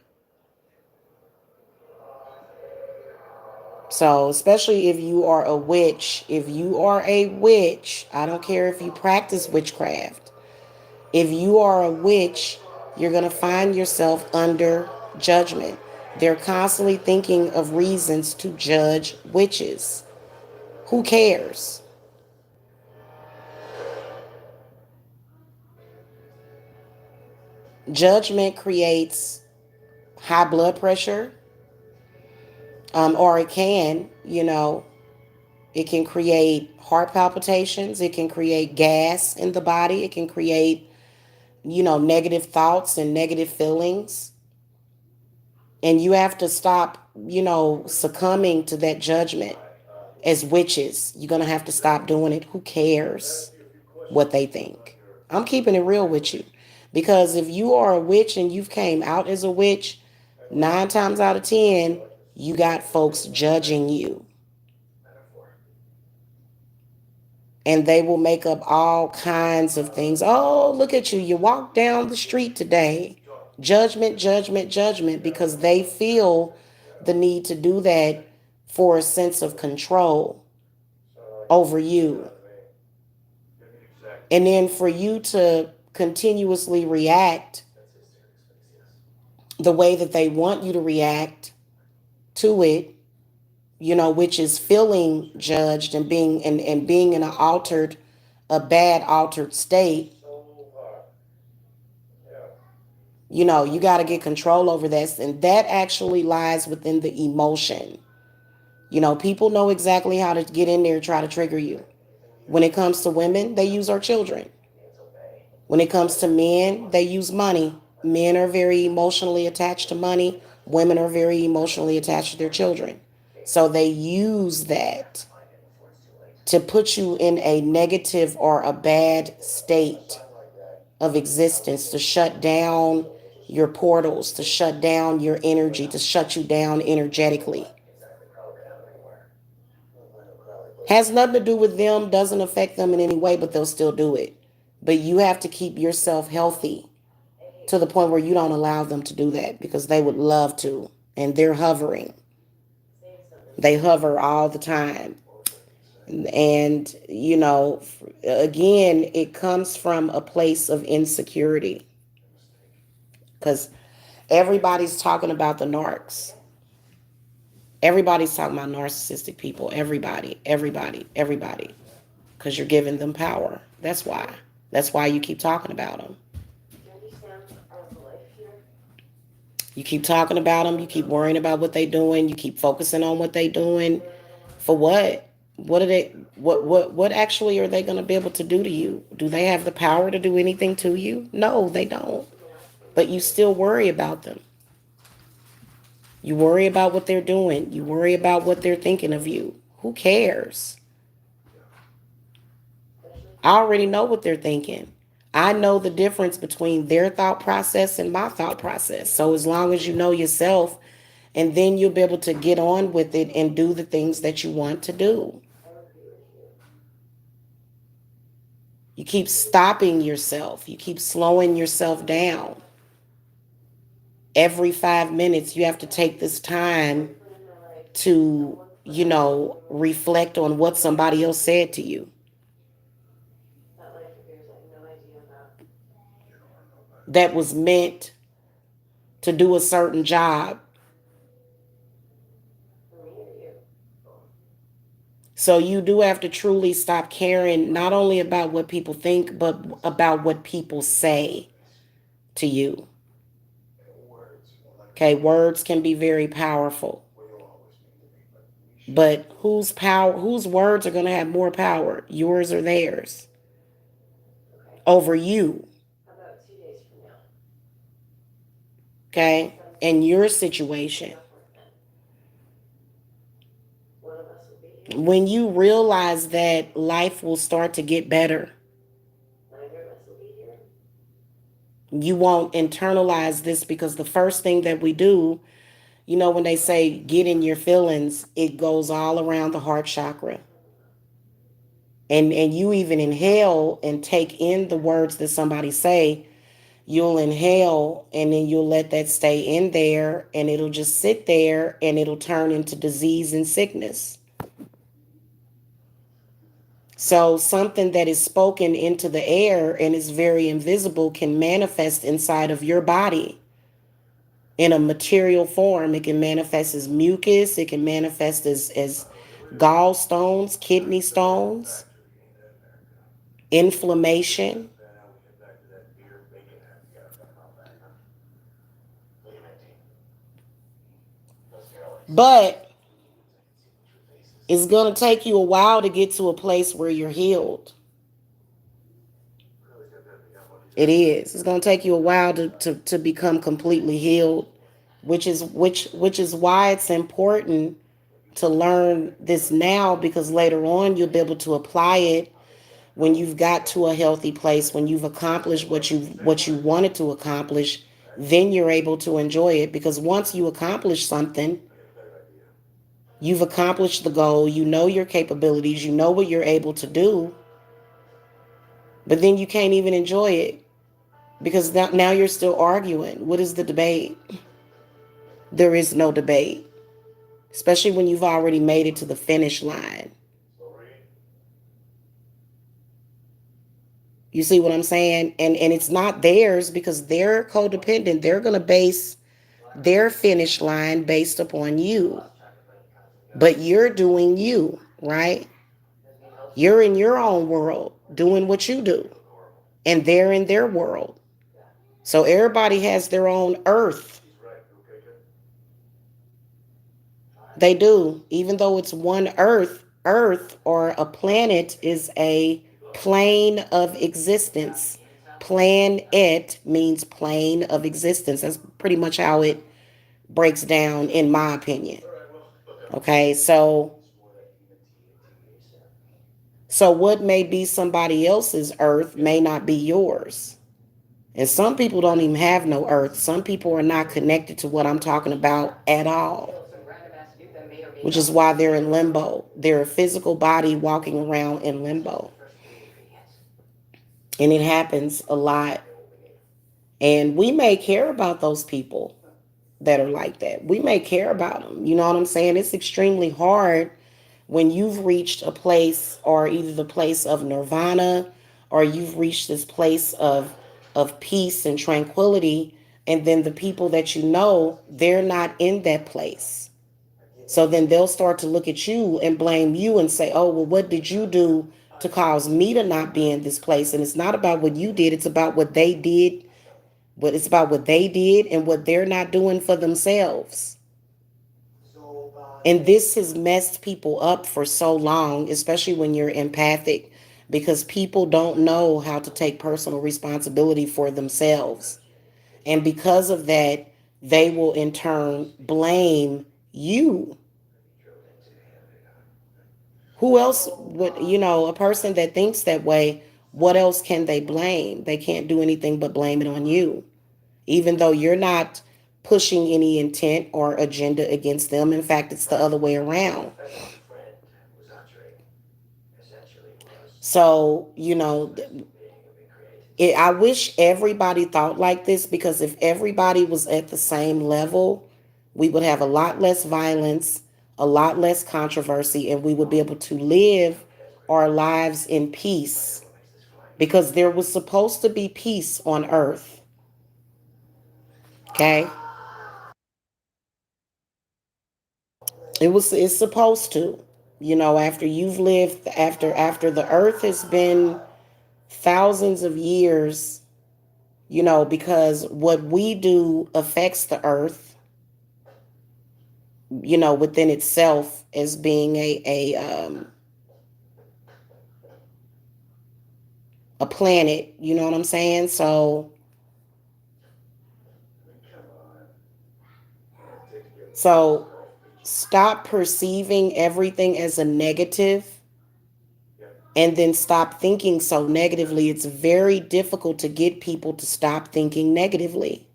So, especially if you are a witch, I don't care if you practice witchcraft. If you are a witch, you're going to find yourself under judgment. They're constantly thinking of reasons to judge witches. Who cares? Judgment creates high blood pressure, or it can, it can create heart palpitations. It can create gas in the body. It can create, negative thoughts and negative feelings. And you have to stop, succumbing to that judgment as witches. You're going to have to stop doing it. Who cares what they think? I'm keeping it real with you. Because if you are a witch and you've came out as a witch, 9 times out of 10, you got folks judging you. And they will make up all kinds of things. Oh, look at you. You walked down the street today. Judgment, judgment, judgment, because they feel the need to do that for a sense of control over you. And then for you to continuously react the way that they want you to react to it, which is feeling judged and being in a bad altered state. You got to get control over this, and that actually lies within the emotion. People know exactly how to get in there and try to trigger you. When it comes to women, they use our children. When it comes to men, they use money. Men are very emotionally attached to money. Women are very emotionally attached to their children. So they use that to put you in a negative or a bad state of existence, to shut down your portals, to shut down your energy, to shut you down energetically. Has nothing to do with them, doesn't affect them in any way, but they'll still do it. But you have to keep yourself healthy to the point where you don't allow them to do that, because they would love to. And they're hovering. They hover all the time. And, again, it comes from a place of insecurity. Because everybody's talking about the narcs. Everybody's talking about narcissistic people. Everybody, everybody, everybody. Because you're giving them power. That's why. That's why you keep talking about them. You keep talking about them. You keep worrying about what they're doing. You keep focusing on what they're doing. For what? What are they? What actually are they going to be able to do to you? Do they have the power to do anything to you? No, they don't. But you still worry about them. You worry about what they're doing. You worry about what they're thinking of you. Who cares? I already know what they're thinking. I know the difference between their thought process and my thought process. So as long as you know yourself, and then you'll be able to get on with it and do the things that you want to do. You keep stopping yourself. You keep slowing yourself down. Every 5 minutes, you have to take this time to, reflect on what somebody else said to you. That was meant to do a certain job. So you do have to truly stop caring not only about what people think, but about what people say to you. Okay, words can be very powerful. But whose words are going to have more power, yours or theirs, over you? Okay, in your situation. When you realize that life will start to get better, you won't internalize this, because the first thing that we do, when they say get in your feelings, it goes all around the heart chakra. And you even inhale and take in the words that somebody say. You'll inhale and then you'll let that stay in there, and it'll just sit there and it'll turn into disease and sickness. So something that is spoken into the air and is very invisible can manifest inside of your body in a material form. It can manifest as mucus, it can manifest as gallstones, kidney stones, inflammation. But it's going to take you a while to get to a place where you're healed. It is. It's going to take you a while to become completely healed, which is why it's important to learn this now, because later on you'll be able to apply it when you've got to a healthy place, when you've accomplished what you wanted to accomplish. Then you're able to enjoy it, because once you accomplish something, you've accomplished the goal, you know your capabilities, you know what you're able to do, but then you can't even enjoy it because now you're still arguing. What is the debate? There is no debate, especially when you've already made it to the finish line. You see what I'm saying? And it's not theirs because they're codependent. They're going to base their finish line based upon you. But you're doing you, right? You're in your own world doing what you do, and they're in their world. So everybody has their own earth. They do. Even though it's one earth, earth or a planet is a plane of existence. Planet means plane of existence. That's pretty much how it breaks down, in my opinion. Okay, so what may be somebody else's earth may not be yours. And some people don't even have no earth. Some people are not connected to what I'm talking about at all, which is why they're in limbo. They're a physical body walking around in limbo. And it happens a lot. And we may care about those people that are like that. We may care about them. You know what I'm saying? It's extremely hard when you've reached a place, or either the place of nirvana, or you've reached this place of peace and tranquility, and then the people that you know, they're not in that place. So then they'll start to look at you and blame you and say, oh, well, what did you do to cause me to not be in this place? And it's not about what you did, it's about what they did. But it's about what they did and what they're not doing for themselves. And this has messed people up for so long, especially when you're empathic, because people don't know how to take personal responsibility for themselves. And because of that, they will in turn blame you. Who else would, a person that thinks that way, what else can they blame? They can't do anything but blame it on you, even though you're not pushing any intent or agenda against them. In fact, it's the other way around. So, I wish everybody thought like this, because if everybody was at the same level, we would have a lot less violence, a lot less controversy, and we would be able to live our lives in peace, because there was supposed to be peace on earth. Okay? It's supposed to. After you've lived, after the earth has been thousands of years, because what we do affects the earth, within itself, as being a planet, you know what I'm saying? So stop perceiving everything as a negative, and then stop thinking so negatively. It's very difficult to get people to stop thinking negatively.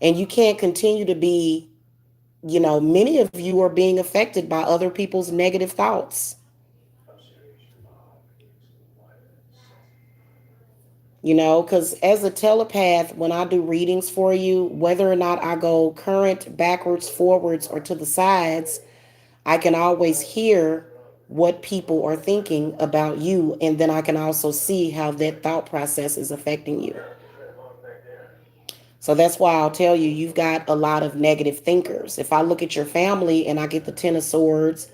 And you can't continue to be, many of you are being affected by other people's negative thoughts. Because as a telepath, when I do readings for you, whether or not I go current, backwards, forwards, or to the sides, I can always hear what people are thinking about you, and then I can also see how that thought process is affecting you. So that's why I'll tell you, you've got a lot of negative thinkers. If I look at your family and I get the Ten of Swords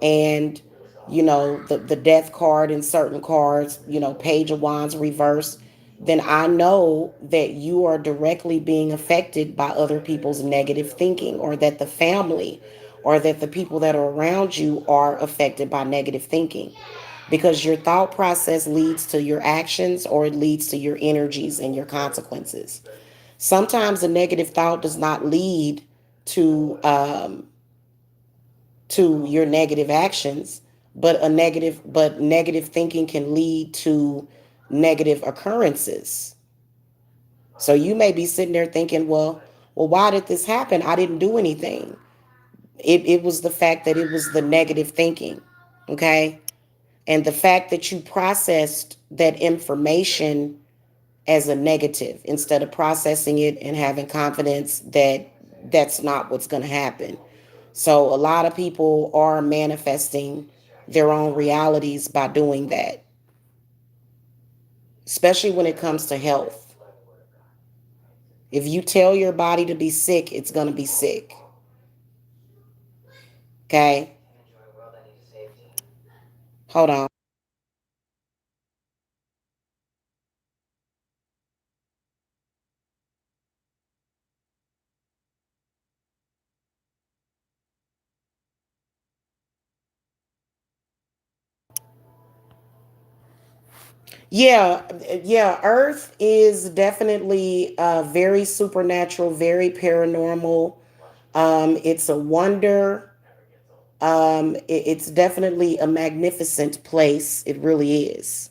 and, the death card in certain cards, Page of Wands reverse, then I know that you are directly being affected by other people's negative thinking, or that the family or that the people that are around you are affected by negative thinking, because your thought process leads to your actions, or it leads to your energies and your consequences. Sometimes a negative thought does not lead to your negative actions, but negative thinking can lead to negative occurrences. So you may be sitting there thinking, well, why did this happen? I didn't do anything. It was the fact that it was the negative thinking. Okay. And the fact that you processed that information as a negative instead of processing it and having confidence that that's not what's going to happen. So a lot of people are manifesting their own realities by doing that, especially when it comes to health. If you tell your body to be sick, it's going to be sick. Okay? Hold on. Yeah, yeah, Earth is definitely very supernatural, very paranormal. It's a wonder. It's definitely a magnificent place. It really is.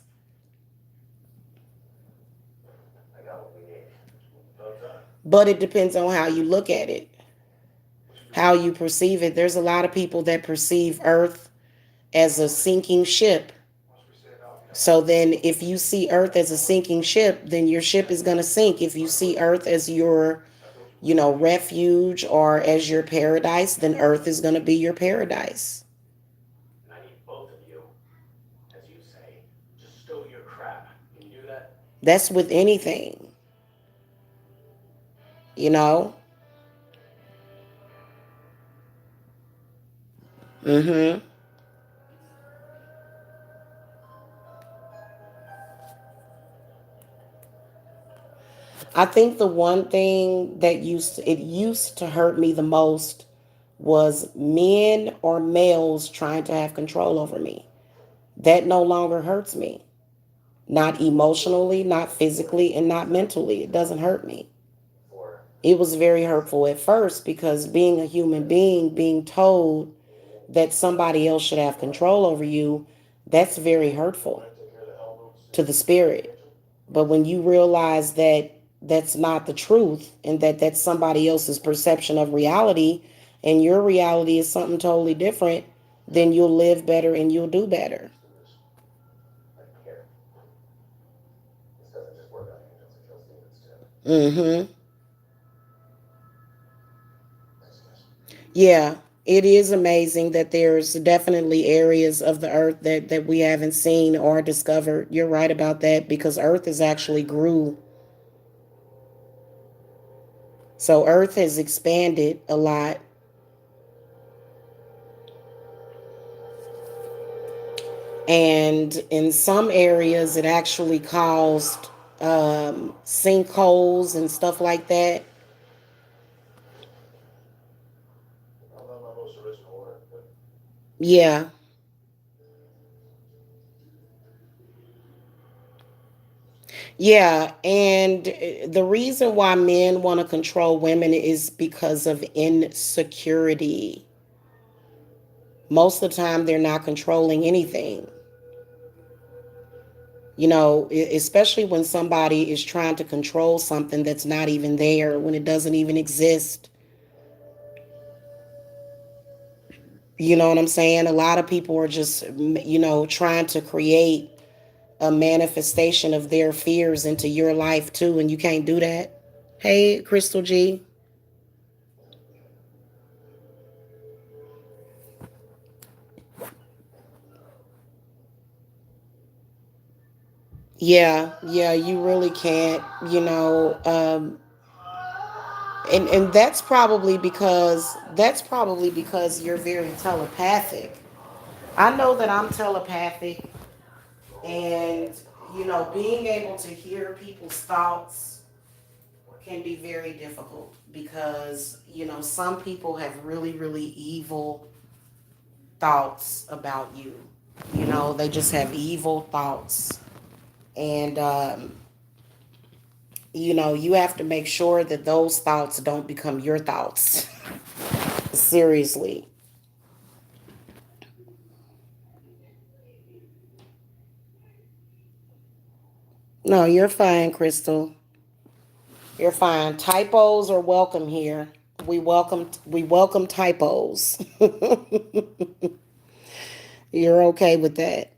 But it depends on how you look at it, how you perceive it. There's a lot of people that perceive Earth as a sinking ship. So then, if you see Earth as a sinking ship, then your ship is going to sink. If you see Earth as your, refuge or as your paradise, then Earth is going to be your paradise. That's with anything, you know? Mm-hmm. I think the one thing that used to hurt me the most was men or males trying to have control over me. That no longer hurts me. Not emotionally, not physically, and not mentally. It doesn't hurt me. It was very hurtful at first, because being a human being, being told that somebody else should have control over you, that's very hurtful to the spirit. But when you realize that that's not the truth, and that that's somebody else's perception of reality, and your reality is something totally different, then you'll live better and you'll do better. Mm-hmm. Yeah, it is amazing that there's definitely areas of the earth that we haven't seen or discovered. You're right about that, because earth is actually grew. So earth has expanded a lot. And in some areas, it actually caused sinkholes and stuff like that. Yeah. Yeah. And the reason why men want to control women is because of insecurity. Most of the time, they're not controlling anything. Especially when somebody is trying to control something that's not even there, when it doesn't even exist. You know what I'm saying? A lot of people are just, trying to create a manifestation of their fears into your life too, and you can't do that. Hey, Crystal G. Yeah, yeah, you really can't, and that's probably because you're very telepathic. I know that I'm telepathic, and being able to hear people's thoughts can be very difficult because some people have really really evil thoughts about you. They just have evil thoughts, and you have to make sure that those thoughts don't become your thoughts. Seriously. No, you're fine, Crystal. You're fine. Typos are welcome here. We welcome typos. You're okay with that.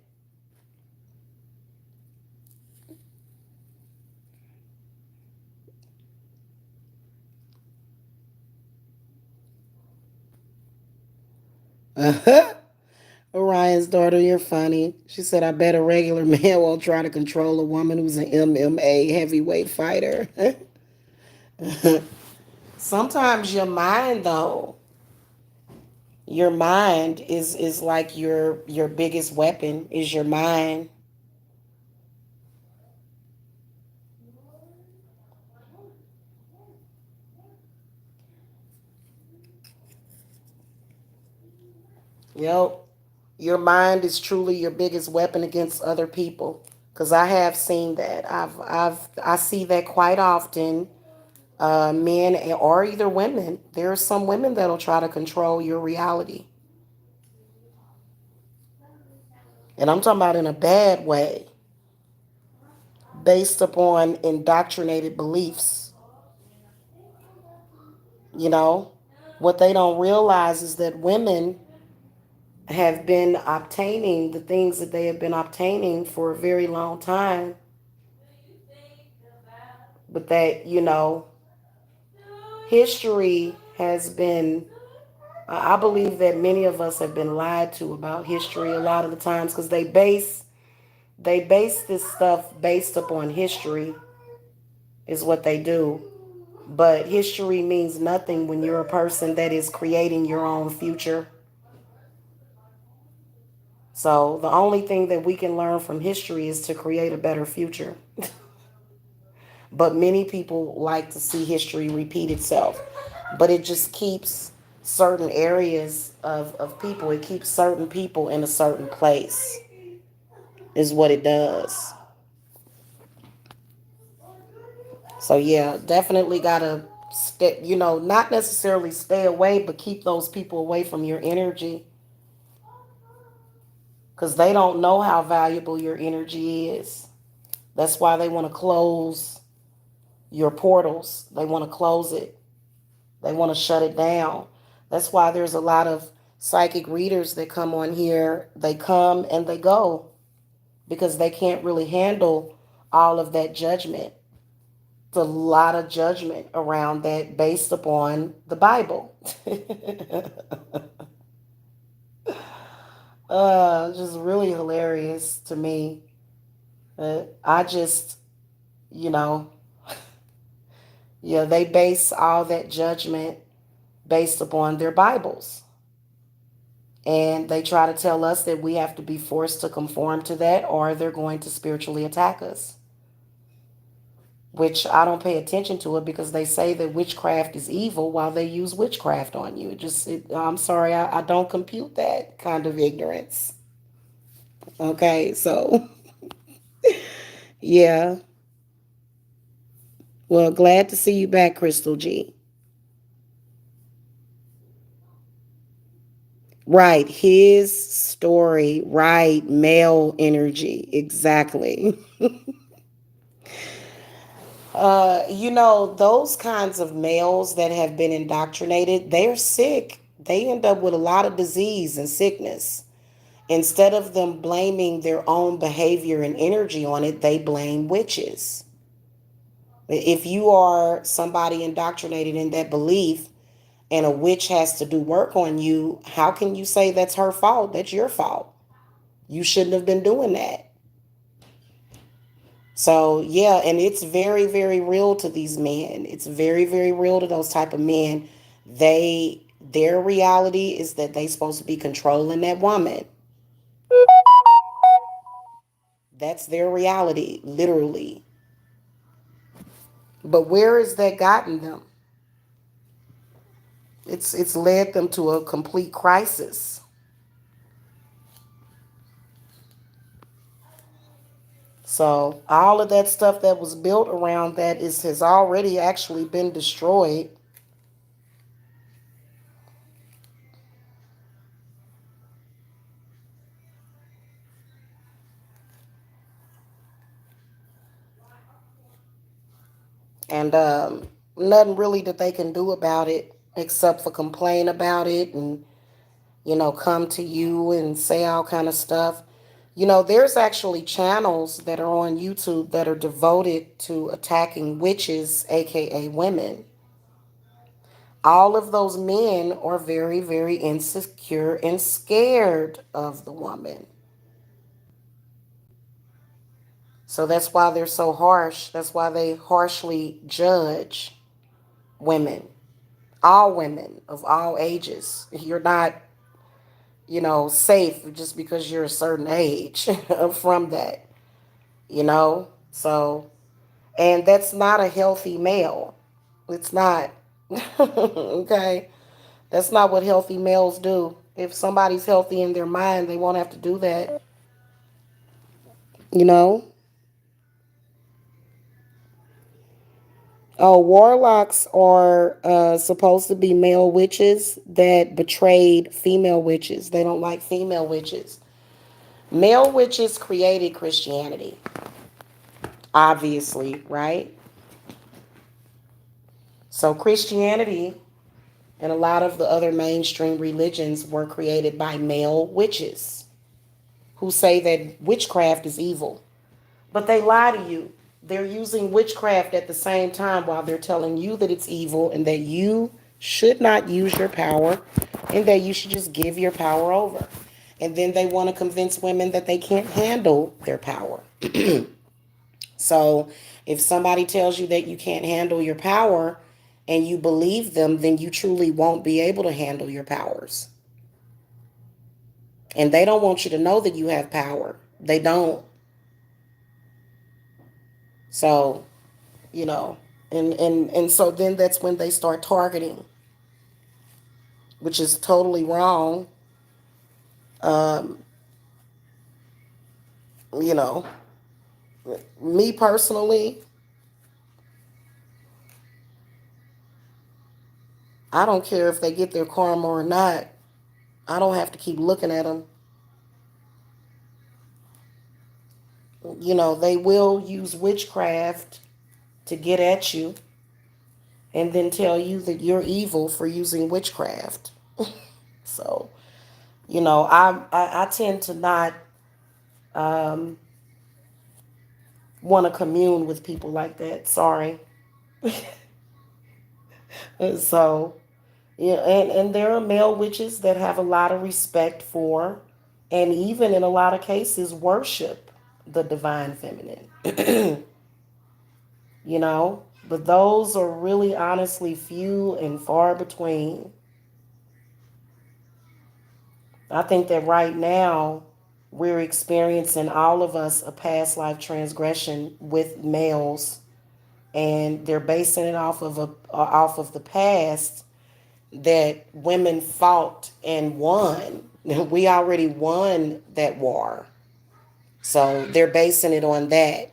Orion's daughter, you're funny. She said, I bet a regular man won't try to control a woman who's an MMA heavyweight fighter. Sometimes your mind is like your biggest weapon is your mind. Yep. Your mind is truly your biggest weapon against other people. Cause I have seen that. I see that quite often. Men or either women. There are some women that'll try to control your reality, and I'm talking about in a bad way, based upon indoctrinated beliefs. You know, what they don't realize is that women have been obtaining the things that they have been obtaining for a very long time, but that history has been. I believe that many of us have been lied to about history a lot of the times because they base this stuff based upon history is what they do. But history means nothing when you're a person that is creating your own future. So the only thing that we can learn from history is to create a better future. But many people like to see history repeat itself. But it just keeps certain areas of people, it keeps certain people in a certain place, is what it does. So yeah, definitely gotta stay, not necessarily stay away, but keep those people away from your energy because they don't know how valuable your energy is. That's why they want to close your portals. They want to close it. They want to shut it down. That's why there's a lot of psychic readers that come on here. They come and they go because they can't really handle all of that judgment. A lot of judgment around that based upon the Bible. Just really hilarious to me. I just, you know, yeah, they base all that judgment based upon their Bibles. And they try to tell us that we have to be forced to conform to that or they're going to spiritually attack us, which I don't pay attention to it because they say that witchcraft is evil while they use witchcraft on you. I'm sorry, I don't compute that kind of ignorance. Okay, so yeah. Well, glad to see you back, Crystal G. Right, his story, right, male energy, exactly. Those kinds of males that have been indoctrinated, they're sick. They end up with a lot of disease and sickness. Instead of them blaming their own behavior and energy on it, they blame witches. If you are somebody indoctrinated in that belief and a witch has to do work on you, how can you say that's her fault? That's your fault. You shouldn't have been doing that. So yeah, and it's very, very real to these men. It's very, very real to those type of men. Their reality is that they supposed to be controlling that woman. That's their reality, literally. But where has that gotten them? It's led them to a complete crisis. So all of that stuff that was built around that is has already actually been destroyed. And nothing really that they can do about it except for complain about it and come to you and say all kind of stuff. There's actually channels that are on YouTube that are devoted to attacking witches, aka women. All of those men are very, very insecure and scared of the woman. So that's why they're so harsh. That's why they harshly judge women, all women of all ages. You're not, safe just because you're a certain age from that, you know? So, and that's not a healthy male. It's not. Okay? That's not what healthy males do. If somebody's healthy in their mind, they won't have to do that, you know? Oh, warlocks are supposed to be male witches that betrayed female witches. They don't like female witches. Male witches created Christianity, obviously, right? So Christianity and a lot of the other mainstream religions were created by male witches who say that witchcraft is evil. But they lie to you. They're using witchcraft at the same time while they're telling you that it's evil and that you should not use your power and that you should just give your power over. And then they want to convince women that they can't handle their power. So if somebody tells you that you can't handle your power and you believe them, then you truly won't be able to handle your powers. And they don't want you to know that you have power. They don't. So, you know, and so then that's when they start targeting, which is totally wrong. Um, you know, me personally, I don't care if they get their karma or not. I don't have to keep looking at them. They will use witchcraft to get at you and then tell you that you're evil for using witchcraft. So, I tend to not um, want to commune with people like that. Sorry. So, yeah, and there are male witches that have a lot of respect for, and even in a lot of cases, worship the divine feminine. But those are really honestly few and far between. I think that right now we're experiencing all of us a past life transgression with males, and they're basing it off of the past that women fought and won. We already won that war. So they're basing it on that.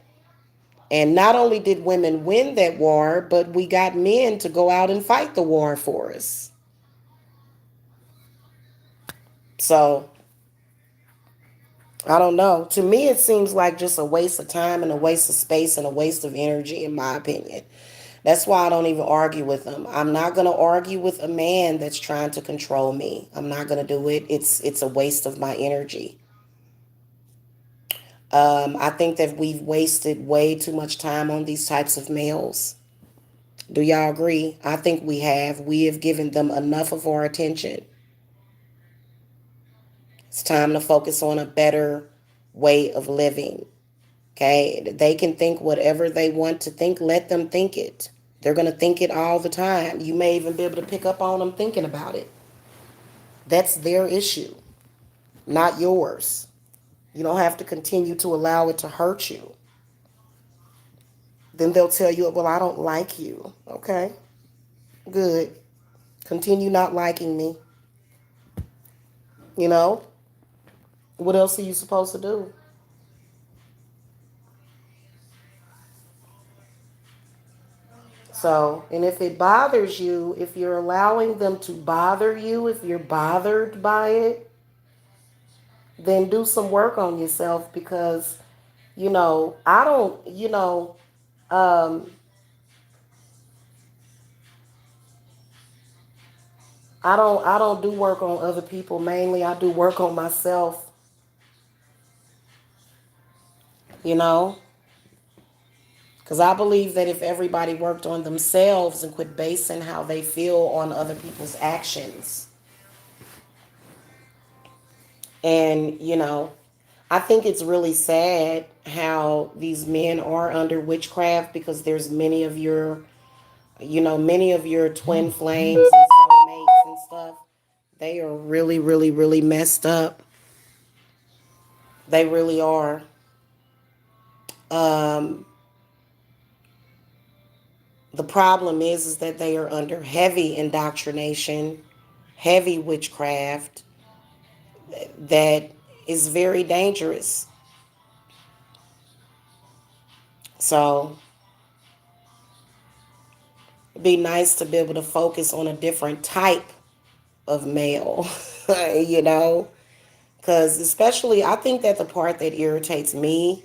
And not only did women win that war, but we got men to go out and fight the war for us. So I don't know. To me, it seems like just a waste of time and a waste of space and a waste of energy, in my opinion. That's why I don't even argue with them. I'm not going to argue with a man that's trying to control me. I'm not going to do it. It's a waste of my energy. I think that we've wasted way too much time on these types of males. Do y'all agree? I think we have. We have given them enough of our attention. It's time to focus on a better way of living. Okay, they can think whatever they want to think. Let them think it. They're going to think it all the time. You may even be able to pick up on them thinking about it. That's their issue, not yours. You don't have to continue to allow it to hurt you. Then they'll tell you, well, I don't like you. Okay, good. Continue not liking me. You know, what else are you supposed to do? So, and if it bothers you, if you're allowing them to bother you, if you're bothered by it, then do some work on yourself because, I don't, um, I don't do work on other people. Mainly, I do work on myself, you know, because I believe that if everybody worked on themselves and quit basing how they feel on other people's actions, and, I think it's really sad how these men are under witchcraft because there's many of your twin flames and soulmates and stuff. They are really, really, really messed up. They really are. Um, the problem is that they are under heavy indoctrination, heavy witchcraft that is very dangerous. So it'd be nice to be able to focus on a different type of male, you know? Because especially, I think that the part that irritates me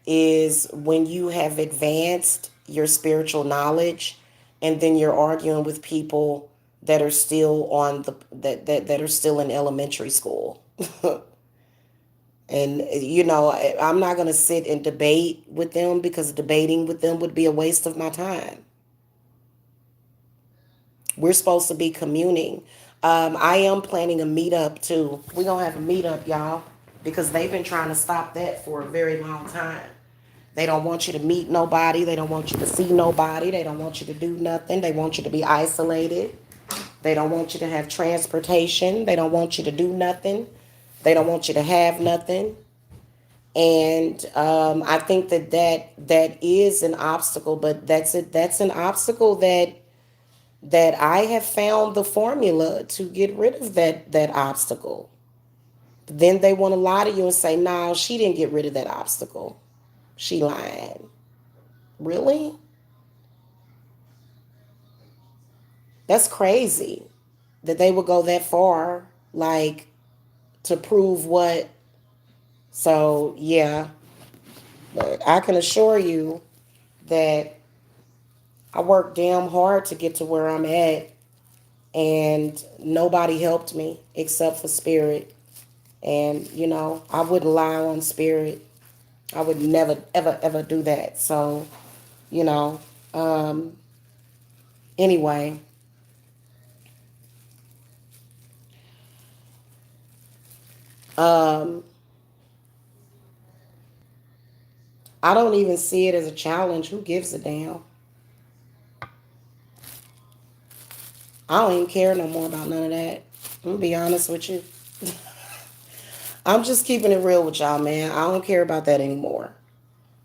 is when you have advanced your spiritual knowledge and then you're arguing with people that are still on that are still in elementary school. And I'm not going to sit and debate with them because debating with them would be a waste of my time. We're supposed to be communing. I am planning a meetup too. We're going to have a meetup, y'all, because they've been trying to stop that for a very long time. They don't want you to meet nobody. They don't want you to see nobody. They don't want you to do nothing. They want you to be isolated. They don't want you to have transportation. They don't want you to do nothing. They don't want you to have nothing. And I think that is an obstacle, but that's it. That's an obstacle that I have found the formula to get rid of that obstacle. Then they want to lie to you and say, "No, she didn't get rid of that obstacle. She lied." Really? That's crazy that they would go that far, like to prove what. So, yeah, but I can assure you that I worked damn hard to get to where I'm at, and nobody helped me except for spirit. And, I wouldn't lie on spirit. I would never, ever, ever do that. So, you know, um, anyway, um, I don't even see it as a challenge. Who gives a damn? I don't even care no more about none of that. I'm gonna be honest with you. I'm just keeping it real with y'all, man. I don't care about that anymore.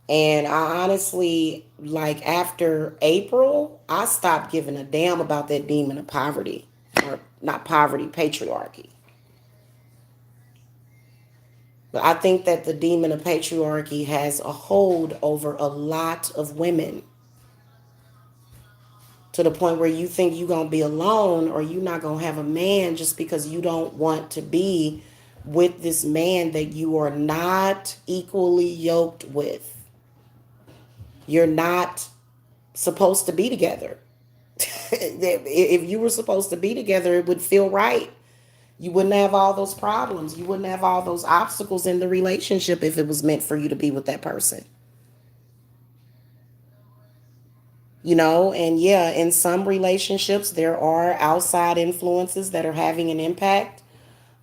And I honestly, like after April, I stopped giving a damn about that demon of poverty. Or not poverty, patriarchy. But I think that the demon of patriarchy has a hold over a lot of women to the point where you think you're going to be alone or you're not going to have a man just because you don't want to be with this man that you are not equally yoked with. You're not supposed to be together. If you were supposed to be together, it would feel right. You wouldn't have all those problems. You wouldn't have all those obstacles in the relationship if it was meant for you to be with that person. And yeah, in some relationships, there are outside influences that are having an impact.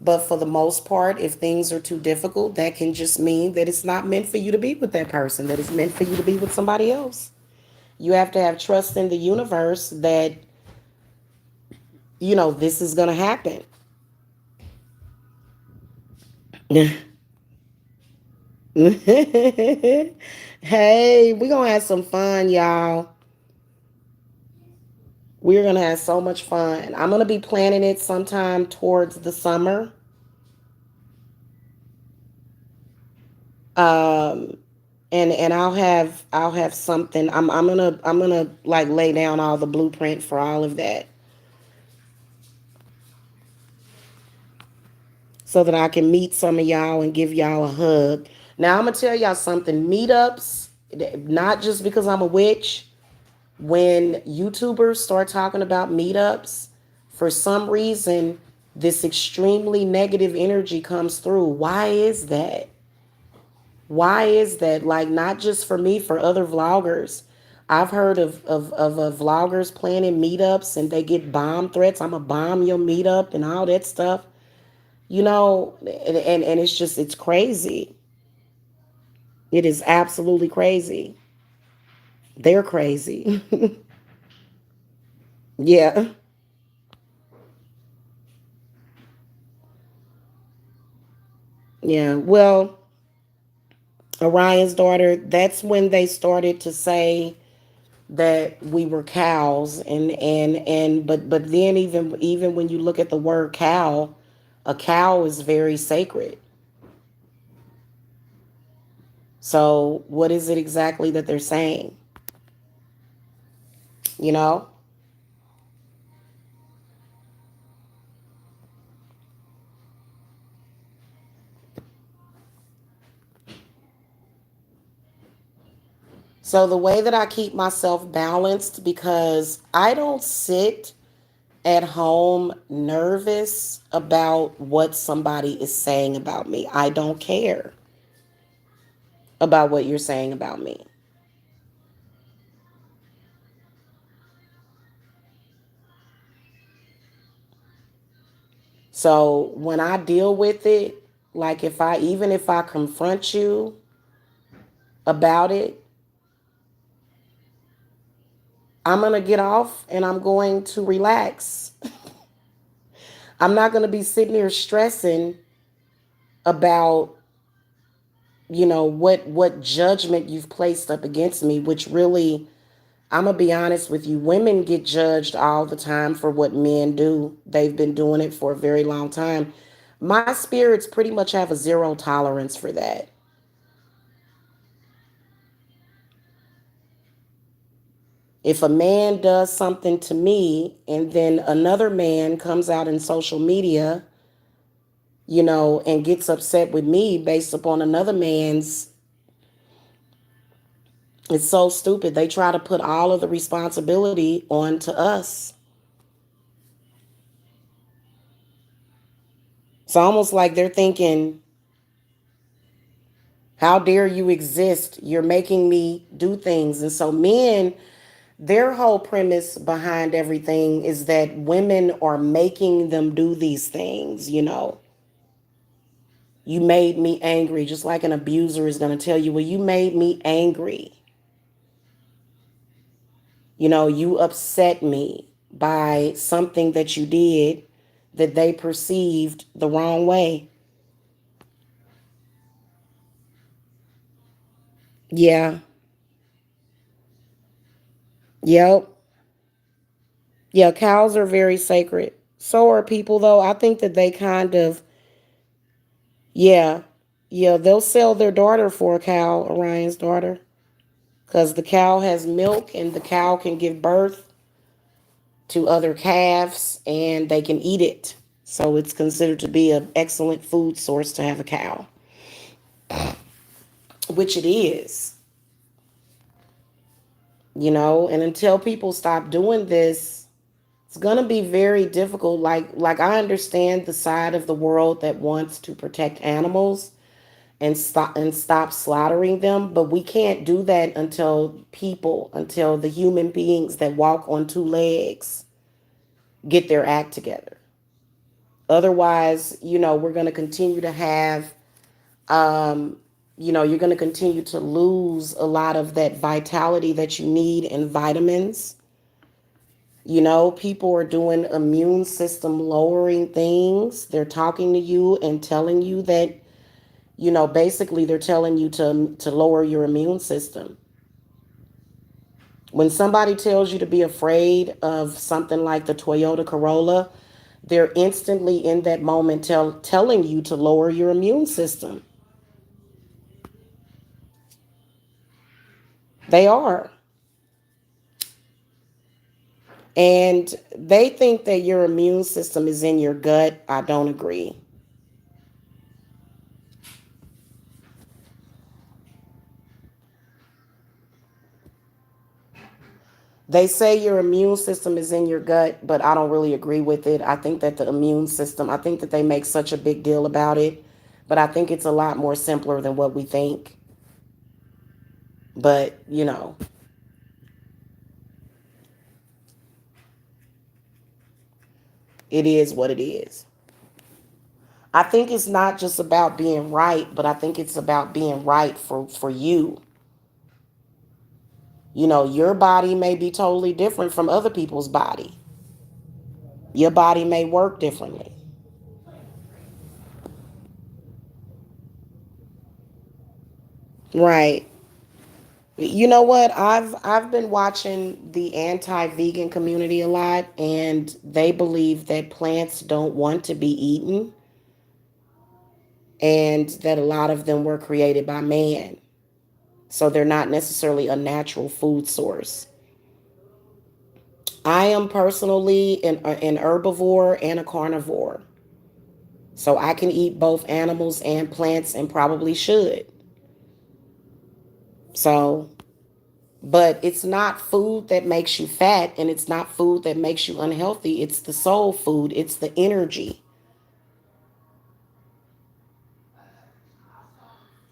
But for the most part, if things are too difficult, that can just mean that it's not meant for you to be with that person, that it's meant for you to be with somebody else. You have to have trust in the universe that, this is going to happen. Hey, we're going to have some fun, y'all. We're going to have so much fun. I'm going to be planning it sometime towards the summer. Um and I'll have something. I'm gonna like lay down all the blueprint for all of that so that I can meet some of y'all and give y'all a hug. Now I'm gonna tell y'all something. Meetups, not just because I'm a witch. When YouTubers start talking about meetups, for some reason, this extremely negative energy comes through. Why is that? Why is that? Like, not just for me, for other vloggers. I've heard of vloggers planning meetups and they get bomb threats. I'm going to bomb your meetup and all that stuff. And it's just, it's crazy. It is absolutely crazy. They're crazy. Yeah. Yeah. Well, Orion's daughter, that's when they started to say that we were cows, but then even when you look at the word cow, a cow is very sacred. So what is it exactly that they're saying? You know? So the way that I keep myself balanced, because I don't sit at home nervous about what somebody is saying about me. I don't care about what you're saying about me. So when I deal with it, like if I confront you about it, I'm going to get off and I'm going to relax. I'm not going to be sitting here stressing about, what judgment you've placed up against me, which really, I'm going to be honest with you, women get judged all the time for what men do. They've been doing it for a very long time. My spirits pretty much have a zero tolerance for that. If a man does something to me and then another man comes out in social media, and gets upset with me based upon another man's, it's so stupid. They try to put all of the responsibility onto us. It's almost like they're thinking, how dare you exist? You're making me do things. And so men, their whole premise behind everything is that women are making them do these things. You made me angry, just like an abuser is going to tell you, well, you made me angry. You upset me by something that you did that they perceived the wrong way. Yeah. Yep. Yeah, cows are very sacred. So are people, though. I think that they kind of, yeah. Yeah, they'll sell their daughter for a cow, Orion's daughter, because the cow has milk and the cow can give birth to other calves and they can eat it. So it's considered to be an excellent food source to have a cow, which it is. And until people stop doing this, it's going to be very difficult. Like I understand the side of the world that wants to protect animals and stop slaughtering them, but we can't do that until the human beings that walk on two legs get their act together. Otherwise, we're going to continue to have, um, you're going to continue to lose a lot of that vitality that you need in vitamins. People are doing immune system lowering things. They're talking to you and telling you that, basically they're telling you to lower your immune system. When somebody tells you to be afraid of something like the Toyota Corolla, they're instantly in that moment telling you to lower your immune system. They are. And they think that your immune system is in your gut. I don't agree. They say your immune system is in your gut, but I don't really agree with it. I think that the immune system, I think that they make such a big deal about it, but I think it's a lot more simpler than what we think. But, it is what it is. I think it's not just about being right, but I think it's about being right for you. Your body may be totally different from other people's body. Your body may work differently. Right. You know what? I've been watching the anti-vegan community a lot, and they believe that plants don't want to be eaten and that a lot of them were created by man. So they're not necessarily a natural food source. I am personally an herbivore and a carnivore. So I can eat both animals and plants and probably should. So, but it's not food that makes you fat and it's not food that makes you unhealthy. It's the soul food, it's the energy.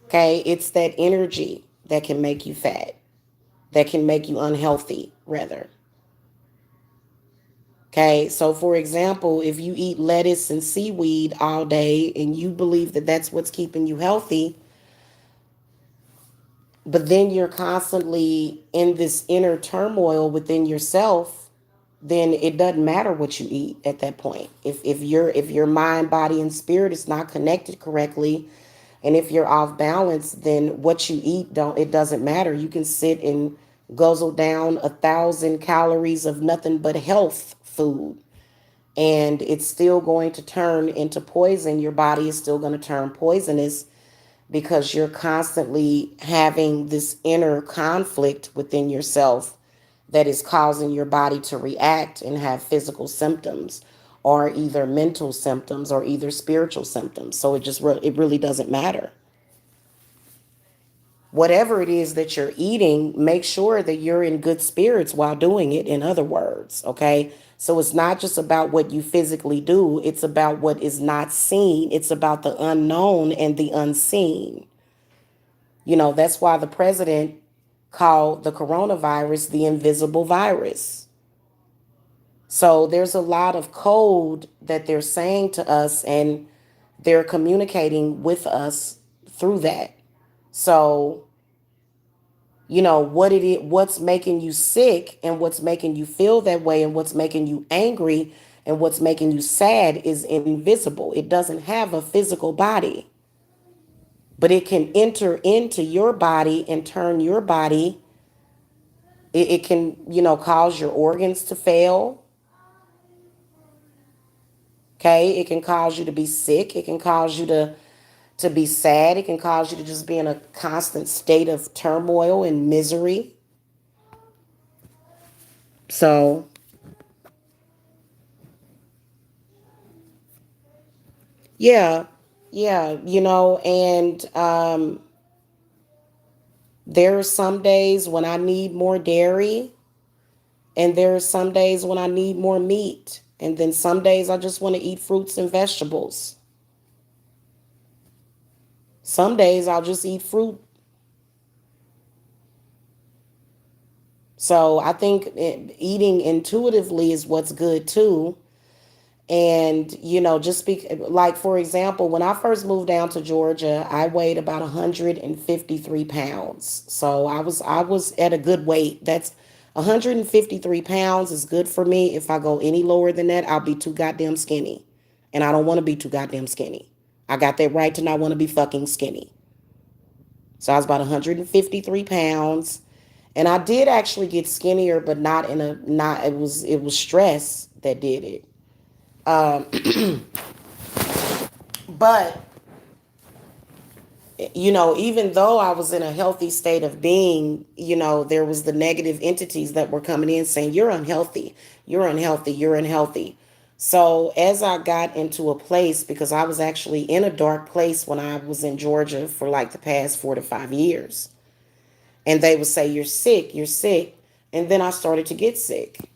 Okay, it's that energy that can make you fat, that can make you unhealthy, rather. Okay, so for example, if you eat lettuce and seaweed all day and you believe that that's what's keeping you healthy, but then you're constantly in this inner turmoil within yourself, then it doesn't matter what you eat at that point. If your mind, body, and spirit is not connected correctly, and if you're off balance, then what you eat don't it doesn't matter. You can sit and guzzle down 1,000 calories of nothing but health food, and it's still going to turn into poison. Your body is still going to turn poisonous because you're constantly having this inner conflict within yourself that is causing your body to react and have physical symptoms or either mental symptoms or either spiritual symptoms. So it really doesn't matter. Whatever it is that you're eating, make sure that you're in good spirits while doing it, in other words, okay? So it's not just about what you physically do, it's about what is not seen. It's about the unknown and the unseen. That's why the president called the coronavirus the invisible virus. So there's a lot of code that they're saying to us, and they're communicating with us through that. So, what's making you sick and what's making you feel that way and what's making you angry and what's making you sad is invisible. It doesn't have a physical body, but it can enter into your body and turn your body. It can, cause your organs to fail. Okay. It can cause you to be sick. It can cause you to be sad. It can cause you to just be in a constant state of turmoil and misery. So, yeah, yeah, and there are some days when I need more dairy, and there are some days when I need more meat. And then some days I just want to eat fruits and vegetables. Some days I'll just eat fruit. So I think eating intuitively is what's good too. And, just speak like, for example, when I first moved down to Georgia, I weighed about 153 pounds. So I was at a good weight. That's 153 pounds is good for me. If I go any lower than that, I'll be too goddamn skinny. And I don't want to be too goddamn skinny. I got that right to not want to be fucking skinny. So I was about 153 pounds. And I did actually get skinnier, but not in a not it was stress that did it. Um, but even though I was in a healthy state of being, there was the negative entities that were coming in saying, you're unhealthy, you're unhealthy, you're unhealthy. So as I got into a place, because I was actually in a dark place when I was in Georgia for like the past 4 to 5 years, and they would say, you're sick, you're sick. And then I started to get sick.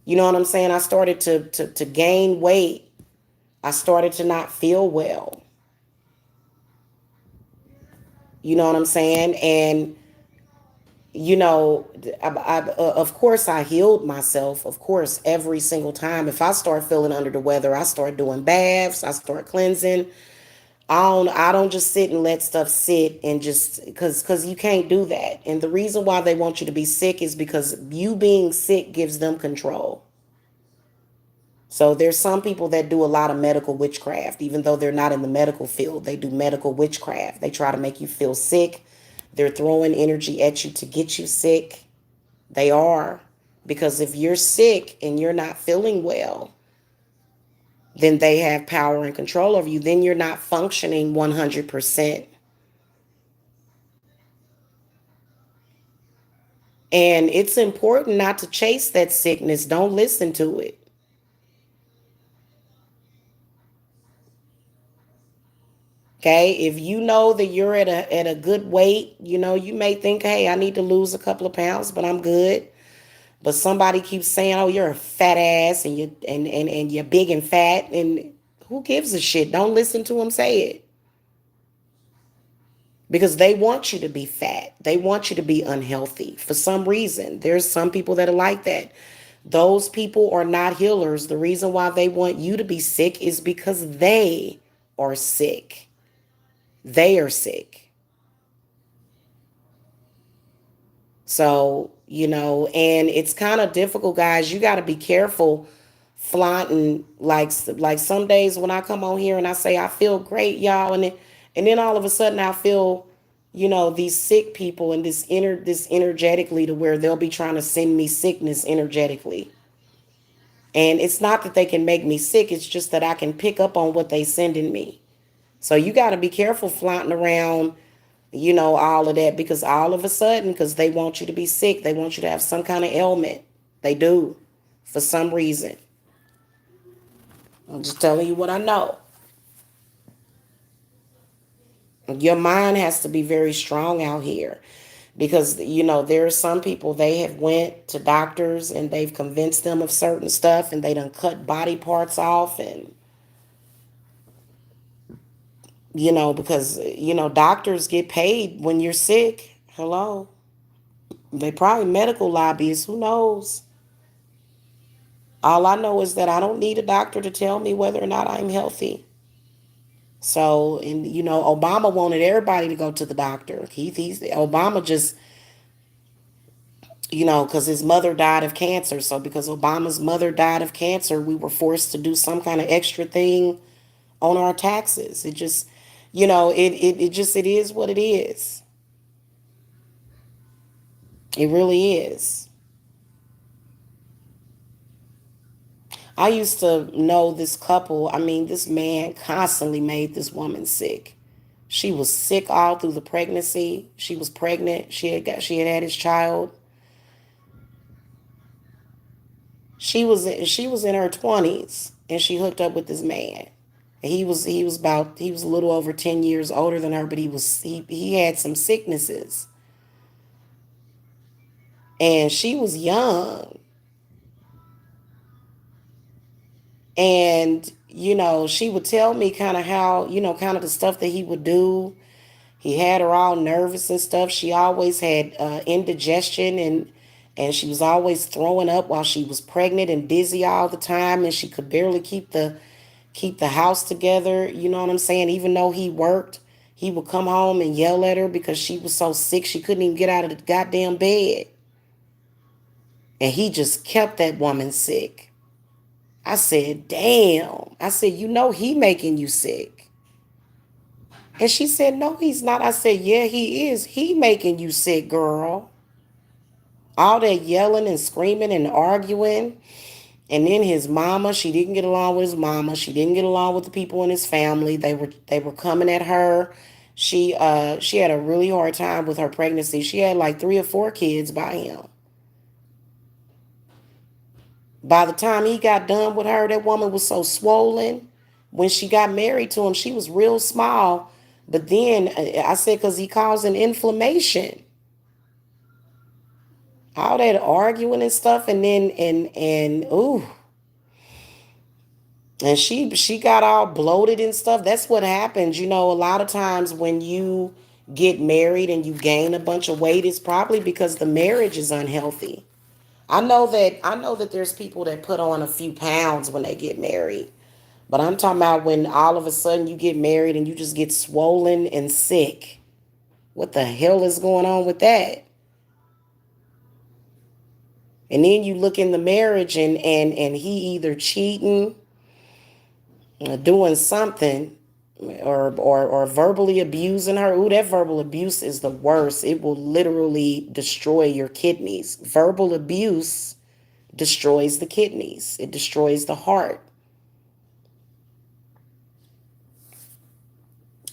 You know what I'm saying? I started to gain weight. I started to not feel well. You know what I'm saying? And you know, of course, I healed myself. Of course, every single time. If I start feeling under the weather, I start doing baths. I start cleansing. I don't just sit and let stuff sit and just because you can't do that. And the reason why they want you to be sick is because you being sick gives them control. So there's some people that do a lot of medical witchcraft, even though they're not in the medical field. They do medical witchcraft. They try to make you feel sick. They're throwing energy at you to get you sick. They are. Because if you're sick and you're not feeling well, then they have power and control over you. Then you're not functioning 100%. And it's important not to chase that sickness. Don't listen to it. Okay, if you know that you're at a good weight, you may think, hey, I need to lose a couple of pounds, but I'm good. But somebody keeps saying, oh, you're a fat ass and and you're big and fat, and who gives a shit? Don't listen to them say it. Because they want you to be fat. They want you to be unhealthy for some reason. There's some people that are like that. Those people are not healers. The reason why they want you to be sick is because they are sick. They are sick. So, and it's kind of difficult, guys. You got to be careful flaunting like some days when I come on here and I say I feel great, y'all, and then all of a sudden I feel, these sick people and this energetically to where they'll be trying to send me sickness energetically. And it's not that they can make me sick, it's just that I can pick up on what they sending me. So you got to be careful flaunting around, all of that, because all of a sudden, because they want you to be sick, they want you to have some kind of ailment. They do, for some reason. I'm just telling you what I know. Your mind has to be very strong out here because there are some people, they have went to doctors and they've convinced them of certain stuff and they done cut body parts off, and because doctors get paid when you're sick. Hello. They probably medical lobbyists, who knows. All I know is that I don't need a doctor to tell me whether or not I'm healthy. So, and Obama wanted everybody to go to the doctor. Obama just, because his mother died of cancer. So, because Obama's mother died of cancer, we were forced to do some kind of extra thing on our taxes. It just, it is what it is. It really is. I used to know this couple. I mean, this man constantly made this woman sick. She was sick all through the pregnancy. She was pregnant. She had his child. She was in her 20s and she hooked up with this man. And he was a little over 10 years older than her, but he had some sicknesses. And she was young. And she would tell me kind of how, kind of the stuff that he would do. He had her all nervous and stuff. She always had indigestion, And she was always throwing up while she was pregnant and dizzy all the time, and she could barely keep the house together. You know what I'm saying? Even though he worked, he would come home and yell at her because she was so sick she couldn't even get out of the goddamn bed. And he just kept that woman sick. I said, damn. I said, he making you sick. And she said, no, he's not. I said, yeah, he is. He making you sick, girl. All that yelling and screaming and arguing. And then his mama, she didn't get along with his mama. She didn't get along with the people in his family. They were coming at her. She had a really hard time with her pregnancy. She had like 3 or 4 kids by him. By the time he got done with her, that woman was so swollen. When she got married to him, she was real small. But then I said, because he caused an inflammation. All that arguing and stuff, and then and ooh. And she got all bloated and stuff. That's what happens. A lot of times when you get married and you gain a bunch of weight, it's probably because the marriage is unhealthy. I know that there's people that put on a few pounds when they get married. But I'm talking about when all of a sudden you get married and you just get swollen and sick. What the hell is going on with that? And then you look in the marriage and he either cheating, doing something, or verbally abusing her. Ooh, that verbal abuse is the worst. It will literally destroy your kidneys. Verbal abuse destroys the kidneys. It destroys the heart.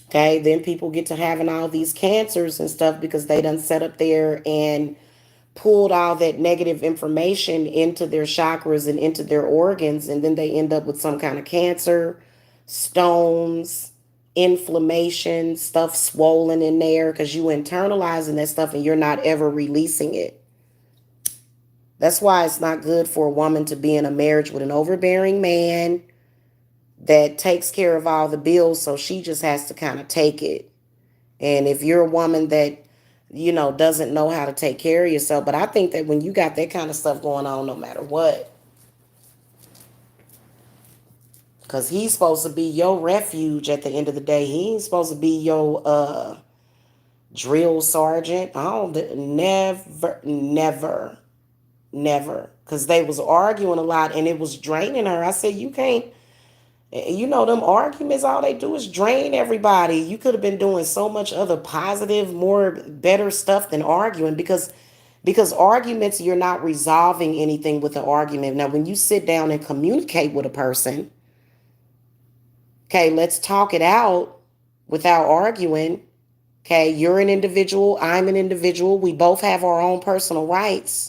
Okay, then people get to having all these cancers and stuff because they done set up there and pulled all that negative information into their chakras and into their organs, and then they end up with some kind of cancer, stones, inflammation, stuff swollen in there because you internalizing that stuff and you're not ever releasing it. That's why it's not good for a woman to be in a marriage with an overbearing man that takes care of all the bills, so she just has to kind of take it. And if you're a woman that doesn't know how to take care of yourself. But I think that when you got that kind of stuff going on, no matter what, because he's supposed to be your refuge at the end of the day. He ain't supposed to be your drill sergeant. I don't, never. Because they was arguing a lot and it was draining her. I said, you can't, them arguments, all they do is drain everybody. You could have been doing so much other positive, more better stuff than arguing because arguments, you're not resolving anything with an argument. Now, when you sit down and communicate with a person, okay, let's talk it out without arguing. Okay, you're an individual, I'm an individual. We both have our own personal rights.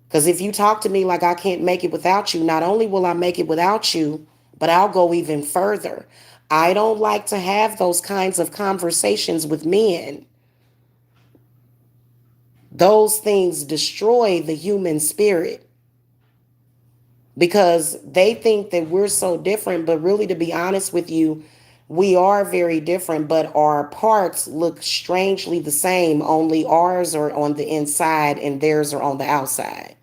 Because if you talk to me like I can't make it without you, not only will I make it without you, but I'll go even further. I don't like to have those kinds of conversations with men. Those things destroy the human spirit because they think that we're so different. But really, to be honest with you, we are very different, but our parts look strangely the same. Only ours are on the inside and theirs are on the outside.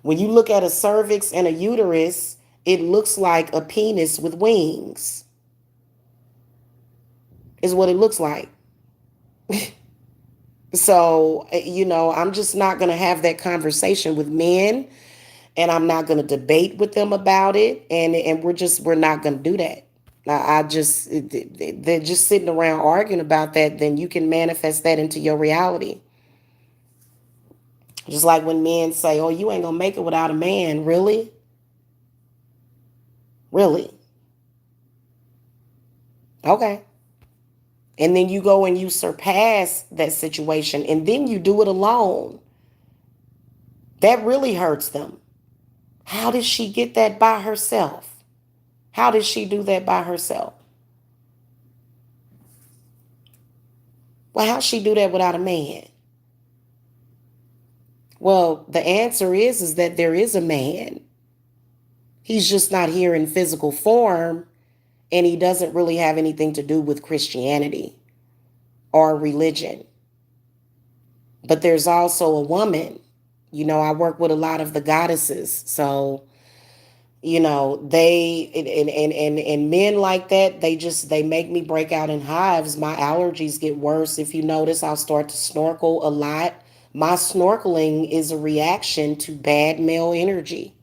When you look at a cervix and a uterus, it looks like a penis with wings, is what it looks like. So, I'm just not going to have that conversation with men, and I'm not going to debate with them about it. And we're not going to do that. They're just sitting around arguing about that. Then you can manifest that into your reality. Just like when men say, oh, you ain't going to make it without a man. Really? Really? Okay. And then you go and you surpass that situation and then you do it alone. That really hurts them. How did she get that by herself? How did she do that by herself? Well, how'd she do that without a man? Well, the answer is that there is a man. He's just not here in physical form, And he doesn't really have anything to do with Christianity or religion. But there's also a woman. I work with a lot of the goddesses. So, they and men like that, they make me break out in hives. My allergies get worse. If you notice, I'll start to snorkel a lot. My snorkeling is a reaction to bad male energy.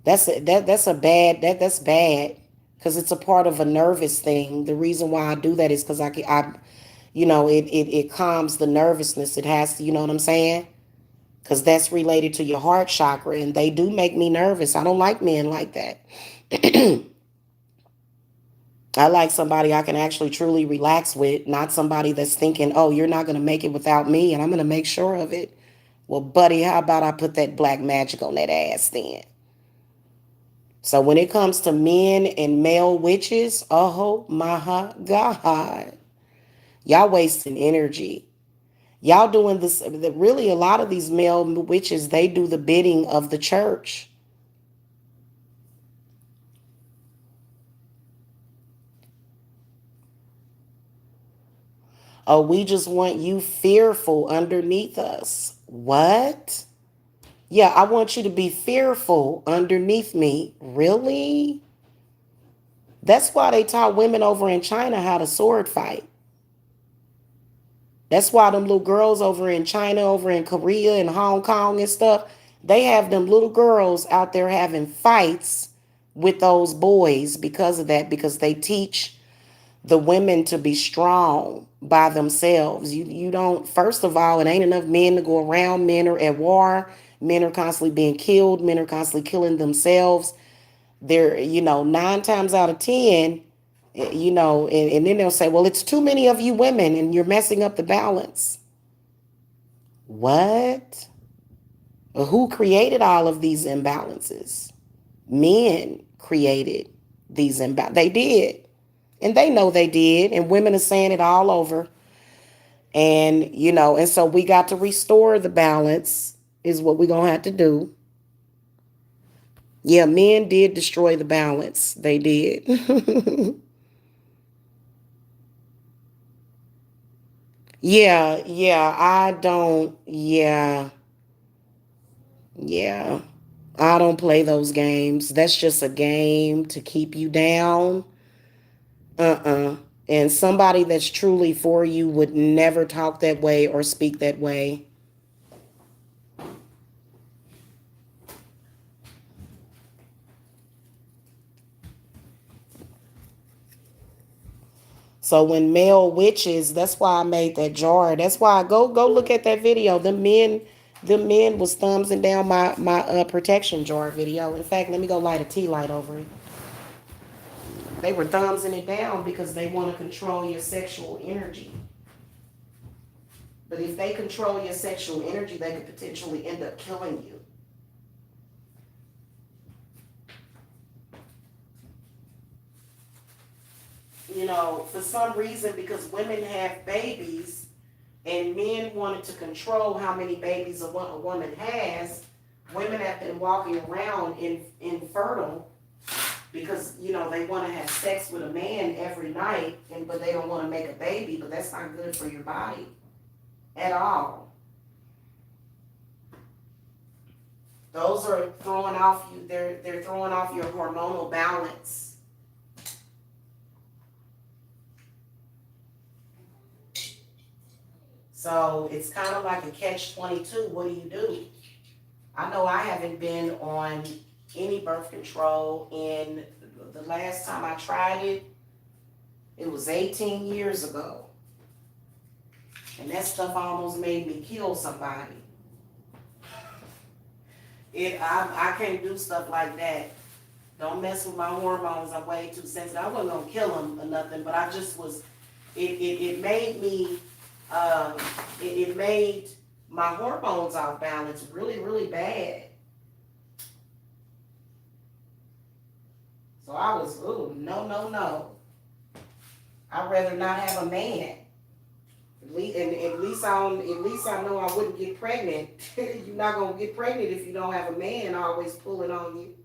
That's bad because it's a part of a nervous thing. The reason why I do that is because it calms the nervousness. It has to, you know what I'm saying? Because that's related to your heart chakra, and they do make me nervous. I don't like men like that. I like somebody I can actually truly relax with, not somebody that's thinking, oh, you're not going to make it without me, and I'm going to make sure of it. Well, buddy, how about I put that black magic on that ass then? So when it comes to men and male witches, oh my God, y'all wasting energy. Y'all doing this, really a lot of these male witches, they do the bidding of the church. Oh, we just want you fearful underneath us. What? Yeah, I want you to be fearful underneath me. Really? That's why they taught women over in China how to sword fight. That's why them little girls over in China, over in Korea and Hong Kong and stuff, they have them little girls out there having fights with those boys because of that, because they teach the women to be strong by themselves. You don't, first of all, it ain't enough men to go around. Men are at war. Men are constantly being killed. Men are constantly killing themselves. They're, 9 times out of 10, and then they'll say, well, it's too many of you women and you're messing up the balance. What? Well, who created all of these imbalances? Men created these imbalances. They did. And they know they did. And women are saying it all over. And so we got to restore the balance, is what we're going to have to do. Yeah, men did destroy the balance. They did. Yeah, I don't, yeah. I don't play those games. That's just a game to keep you down. And somebody that's truly for you would never talk that way or speak that way. So when male witches, that's why I made that jar. That's why I go look at that video. The men was thumbsing down my protection jar video. In fact, let me go light a tea light over it. They were thumbsing it down because they want to control your sexual energy. But if they control your sexual energy, they could potentially end up killing you. For some reason, because women have babies and men wanted to control how many babies a woman has, women have been walking around infertile because, they want to have sex with a man every night, but they don't want to make a baby, but that's not good for your body at all. Those are throwing off you. They're throwing off your hormonal balance. So it's kind of like a catch-22. What do you do? I know I haven't been on any birth control in the last time I tried it. It was 18 years ago. And that stuff almost made me kill somebody. I can't do stuff like that. Don't mess with my hormones. I'm way too sensitive. I wasn't gonna kill them or nothing, but I just was. It made me. It made my hormones off balance really, really bad. So I was, ooh, no, no, no. I'd rather not have a man. At least I know I wouldn't get pregnant. You're not gonna get pregnant if you don't have a man always pulling on you.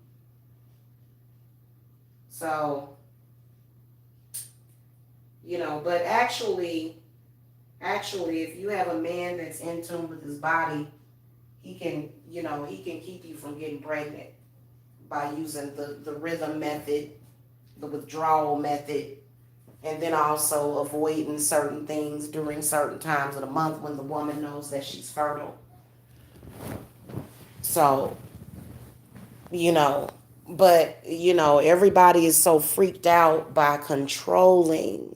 So, but actually, if you have a man that's in tune with his body, he can keep you from getting pregnant by using the rhythm method, the withdrawal method, and then also avoiding certain things during certain times of the month when the woman knows that she's fertile. So, you know, but, everybody is so freaked out by controlling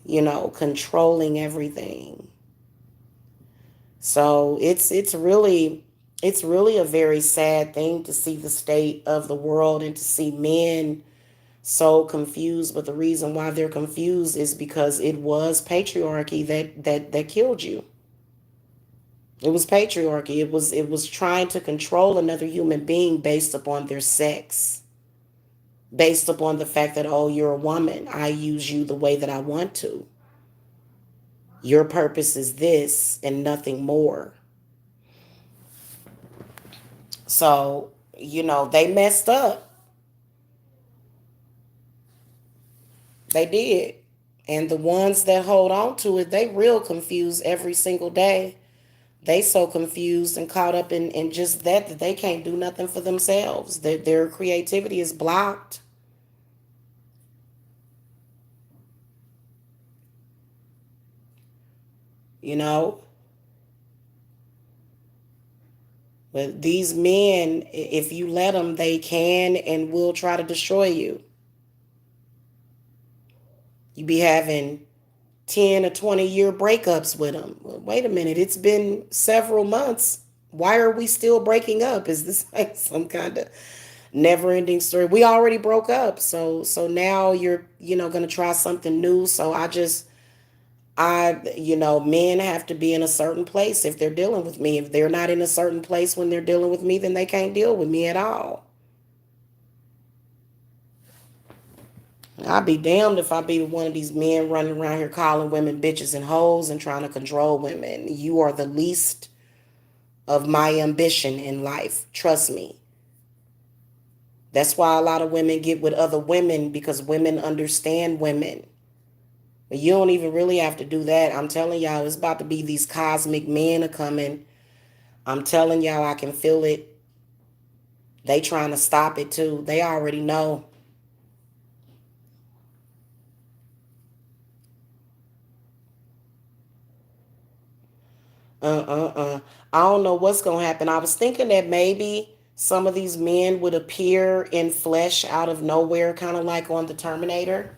everything. So it's really a very sad thing to see the state of the world and to see men so confused. But the reason why they're confused is because it was patriarchy that killed you. It was patriarchy. It was trying to control another human being based upon their sex, based upon the fact that, oh, you're a woman, I use you the way that I want to. Your purpose is this and nothing more. So, they messed up. They did. And the ones that hold on to it, they real confused every single day. They so confused and caught up in just that they can't do nothing for themselves. Their creativity is blocked. You know, but these men, if you let them, they can and will try to destroy you. You be having 10 or 20-year breakups with them. Well, wait a minute, it's been several months. Why are we still breaking up? Is this like some kind of never-ending story? We already broke up, so now you're gonna try something new. So men have to be in a certain place if they're dealing with me. If they're not in a certain place when they're dealing with me, then they can't deal with me at all. I'd be damned if I be one of these men running around here calling women bitches and hoes and trying to control women. You are the least of my ambition in life. Trust me. That's why a lot of women get with other women, because women understand women. But you don't even really have to do that. I'm telling y'all, it's about to be these cosmic men are coming. I'm telling y'all, I can feel it. They trying to stop it too. They already know. I don't know what's gonna happen. I was thinking that maybe some of these men would appear in flesh out of nowhere, kind of like on the Terminator,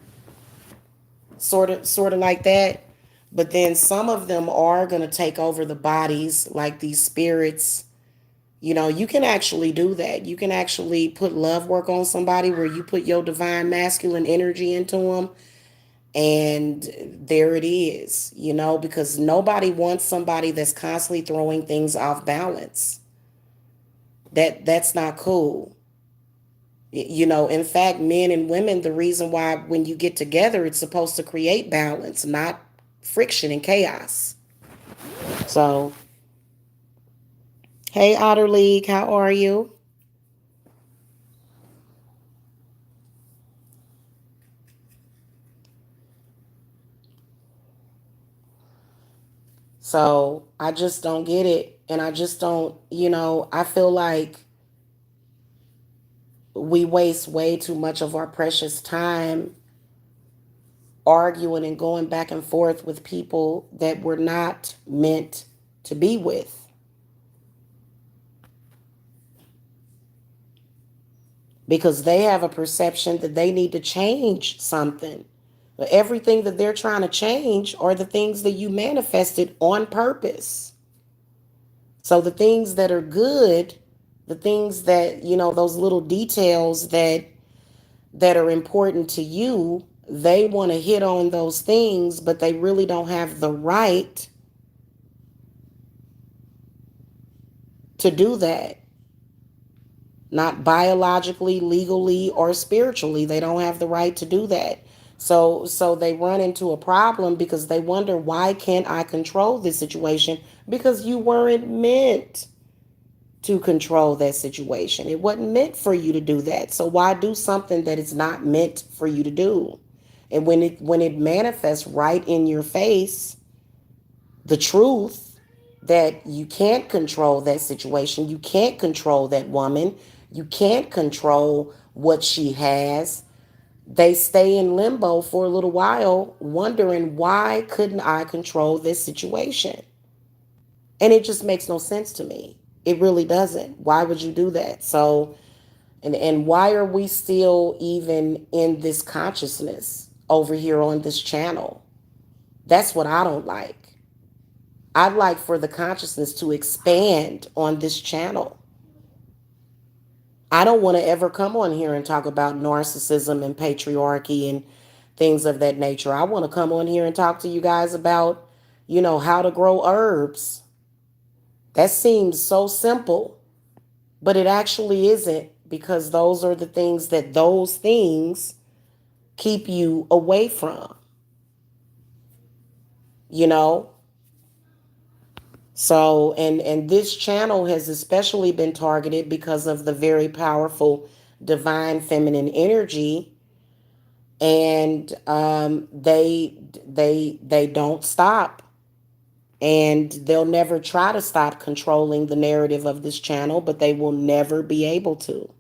sort of like that. But then some of them are gonna take over the bodies, like these spirits. You can actually do that. You can actually put love work on somebody where you put your divine masculine energy into them, and there it is, because nobody wants somebody that's constantly throwing things off balance. That's not cool. In fact, men and women, the reason why when you get together, it's supposed to create balance, not friction and chaos. So, hey, Otter League, how are you? So I just don't get it. And I just don't, I feel like we waste way too much of our precious time arguing and going back and forth with people that we're not meant to be with, because they have a perception that they need to change something. But everything that they're trying to change are the things that you manifested on purpose. So the things that are good, the things that, those little details that are important to you, they want to hit on those things, but they really don't have the right to do that. Not biologically, legally, or spiritually. They don't have the right to do that. So they run into a problem because they wonder, why can't I control this situation? Because you weren't meant to control that situation. It wasn't meant for you to do that. So why do something that it's not meant for you to do? And when it manifests right in your face, the truth that you can't control that situation, you can't control that woman, you can't control what she has. They stay in limbo for a little while, wondering why couldn't I control this situation? And it just makes no sense to me. It really doesn't. Why would you do that? So, and why are we still even in this consciousness over here on this channel? That's what I don't like. I'd like for the consciousness to expand on this channel. I don't want to ever come on here and talk about narcissism and patriarchy and things of that nature. I want to come on here and talk to you guys about, how to grow herbs. That seems so simple, but it actually isn't, because those things keep you away from, you know? So, and this channel has especially been targeted because of the very powerful divine feminine energy, and they don't stop, and they'll never try to stop controlling the narrative of this channel, but they will never be able to.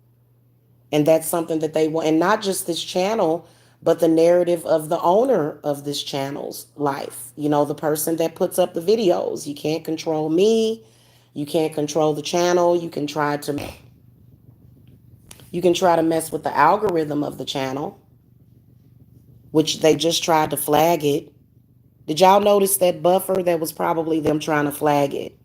And that's something that they want, and not just this channel, but the narrative of the owner of this channel's life. The person that puts up the videos. You can't control me. You can't control the channel. You can try to mess with the algorithm of the channel, which they just tried to flag it. Did y'all notice that buffer? That was probably them trying to flag it.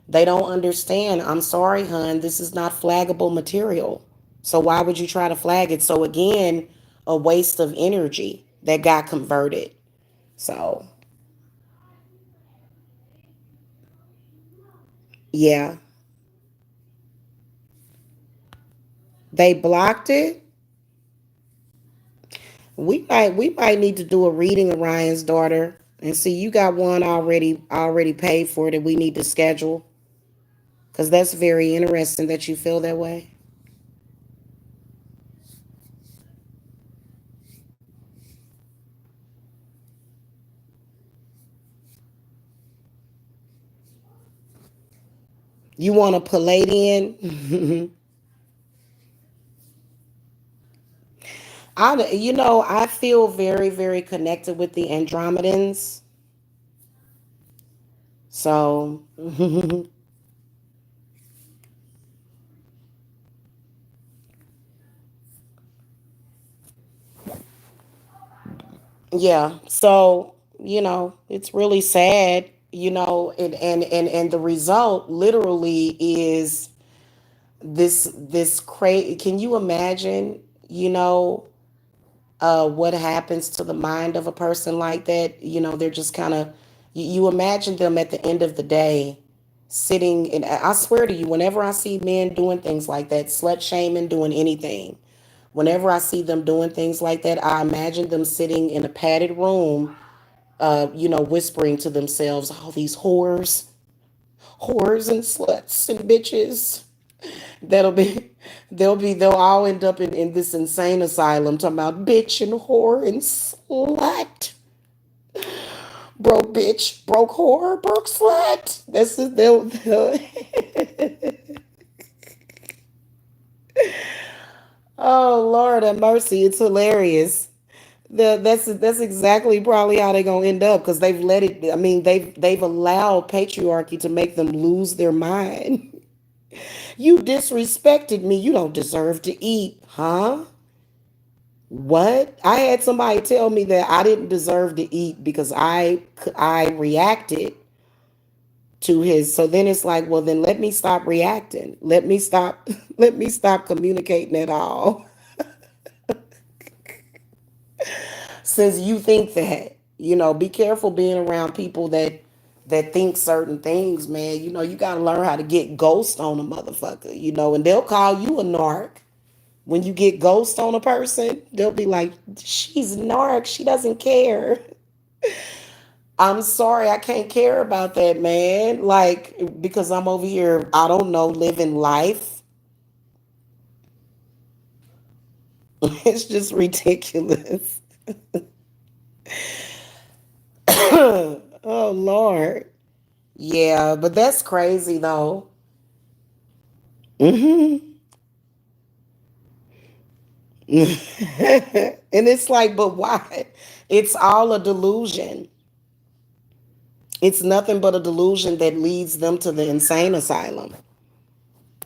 They don't understand. I'm sorry, hun, this is not flaggable material. So why would you try to flag it? So again, a waste of energy that got converted. So yeah, they blocked it. We might need to do a reading of Ryan's daughter and see. You got one already paid for that we need to schedule, because that's very interesting that you feel that way. You want a Palladian? I feel very, very connected with the Andromedans. So, yeah. So, it's really sad, and the result literally is this crazy. Can you imagine, what happens to the mind of a person like that? They're just kind of, you imagine them at the end of the day sitting, and I swear to you, whenever I see men doing things like that, slut shaming, doing anything, whenever I see them doing things like that, I imagine them sitting in a padded room, whispering to themselves, all these whores and sluts and bitches. That'll be, they'll all end up in this insane asylum talking about bitch and whore and slut. Broke bitch, broke whore, broke slut. That's it. They'll oh Lord have mercy. It's hilarious. That's exactly probably how they're gonna end up, because they've let it. I mean, they've allowed patriarchy to make them lose their mind. You disrespected me. You don't deserve to eat, huh? What? I had somebody tell me that I didn't deserve to eat because I reacted to his. So then it's like, well, then let me stop reacting. Let me stop let me stop communicating at all. Since you think that, be careful being around people that think certain things, man. You got to learn how to get ghost on a motherfucker, and they'll call you a narc. When you get ghost on a person, they'll be like, she's narc, she doesn't care. I'm sorry, I can't care about that, man. Like, because I'm over here, I don't know, living life. It's just ridiculous. Oh, Lord. Yeah, but that's crazy, though. Hmm. And it's like, but why? It's all a delusion. It's nothing but a delusion that leads them to the insane asylum.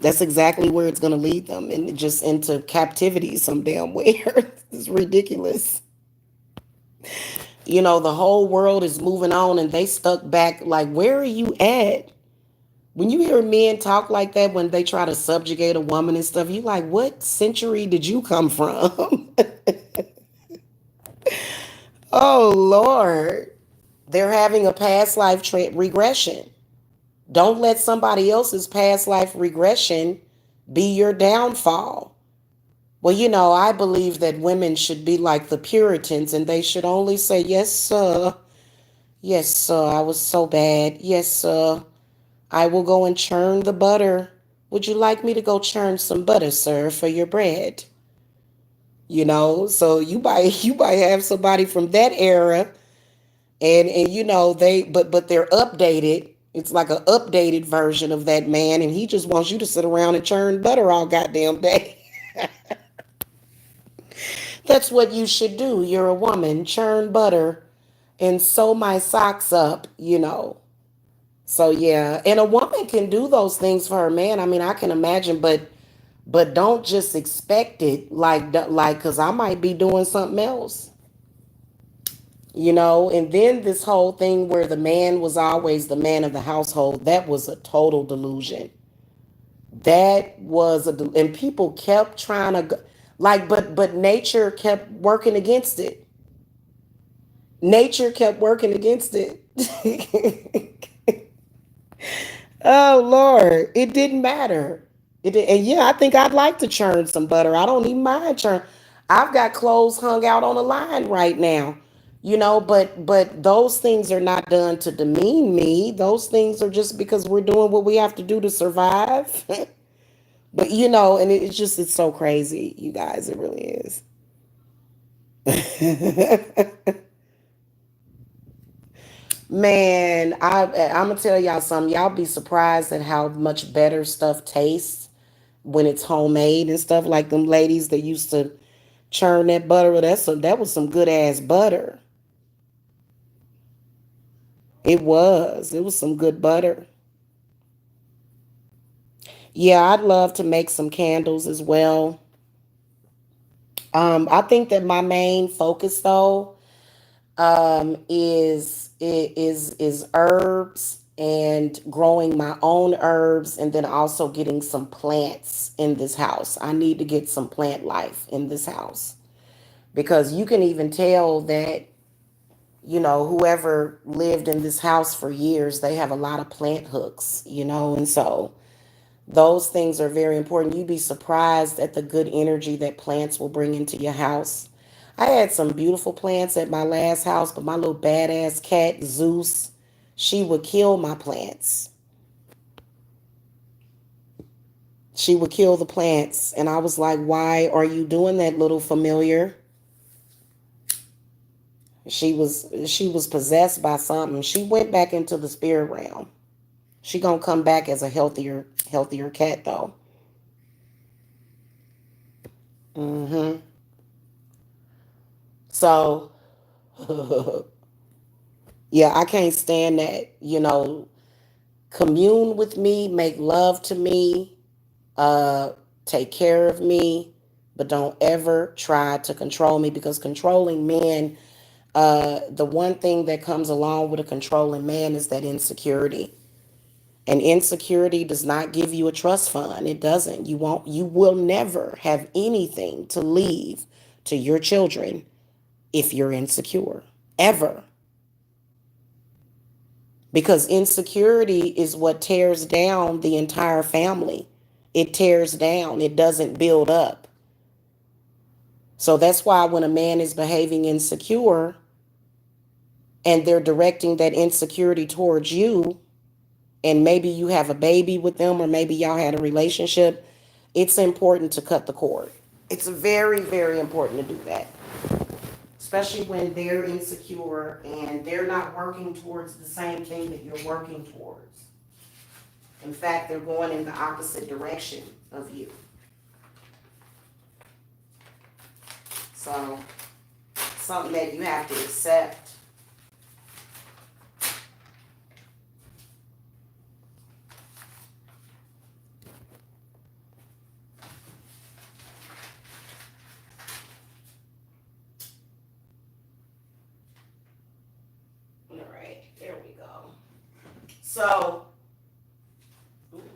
That's exactly where it's going to lead them, and just into captivity some damn where. It's ridiculous. The whole world is moving on and they stuck back. Like, where are you at? When you hear men talk like that, when they try to subjugate a woman and stuff, you like, what century did you come from? Oh, Lord. They're having a past life regression. Don't let somebody else's past life regression be your downfall. Well, I believe that women should be like the Puritans and they should only say, yes, sir. Yes, sir. I was so bad. Yes, sir. I will go and churn the butter. Would you like me to go churn some butter, sir, for your bread? So you might have somebody from that era, and they but they're updated. It's like an updated version of that man, and he just wants you to sit around and churn butter all goddamn day. That's what you should do. You're a woman, churn butter and sew my socks up. So yeah, and a woman can do those things for her man. I mean, I can imagine, but don't just expect it like cuz I might be doing something else. And then this whole thing where the man was always the man of the household, that was a total delusion. That was and people kept trying to like, but nature kept working against it. Nature kept working against it. Oh, Lord, it didn't matter. And yeah, I think I'd like to churn some butter. I don't even mind churn. I've got clothes hung out on the line right now. But those things are not done to demean me. Those things are just because we're doing what we have to do to survive. But and it's so crazy, you guys. It really is. Man, I'm gonna tell y'all something. Y'all be surprised at how much better stuff tastes when it's homemade and stuff. Like them ladies that used to churn that butter. Well, that was some good ass butter. It was. It was some good butter. Yeah, I'd love to make some candles as well. I think that my main focus though is herbs and growing my own herbs, and then also getting some plants in this house. I need to get some plant life in this house because you can even tell that whoever lived in this house for years, they have a lot of plant hooks, and so those things are very important. You'd be surprised at the good energy that plants will bring into your house. I had some beautiful plants at my last house, but my little badass cat, Zeus, she would kill my plants. She would kill the plants. And I was like, why are you doing that, little familiar? She was possessed by something. She went back into the spirit realm. She gonna come back as a healthier cat though. Hmm. So yeah, I can't stand that. Commune with me, make love to me, uh, take care of me, but don't ever try to control me, because controlling men, the one thing that comes along with a controlling man is that insecurity. And insecurity does not give you a trust fund. It doesn't. You will never have anything to leave to your children if you're insecure. Ever. Because insecurity is what tears down the entire family. It tears down, it doesn't build up. So that's why when a man is behaving insecure, and they're directing that insecurity towards you, and maybe you have a baby with them, or maybe y'all had a relationship, it's important to cut the cord. It's very, very important to do that, especially when they're insecure and they're not working towards the same thing that you're working towards. In fact, they're going in the opposite direction of you. So, something that you have to accept. All right, there we go. So,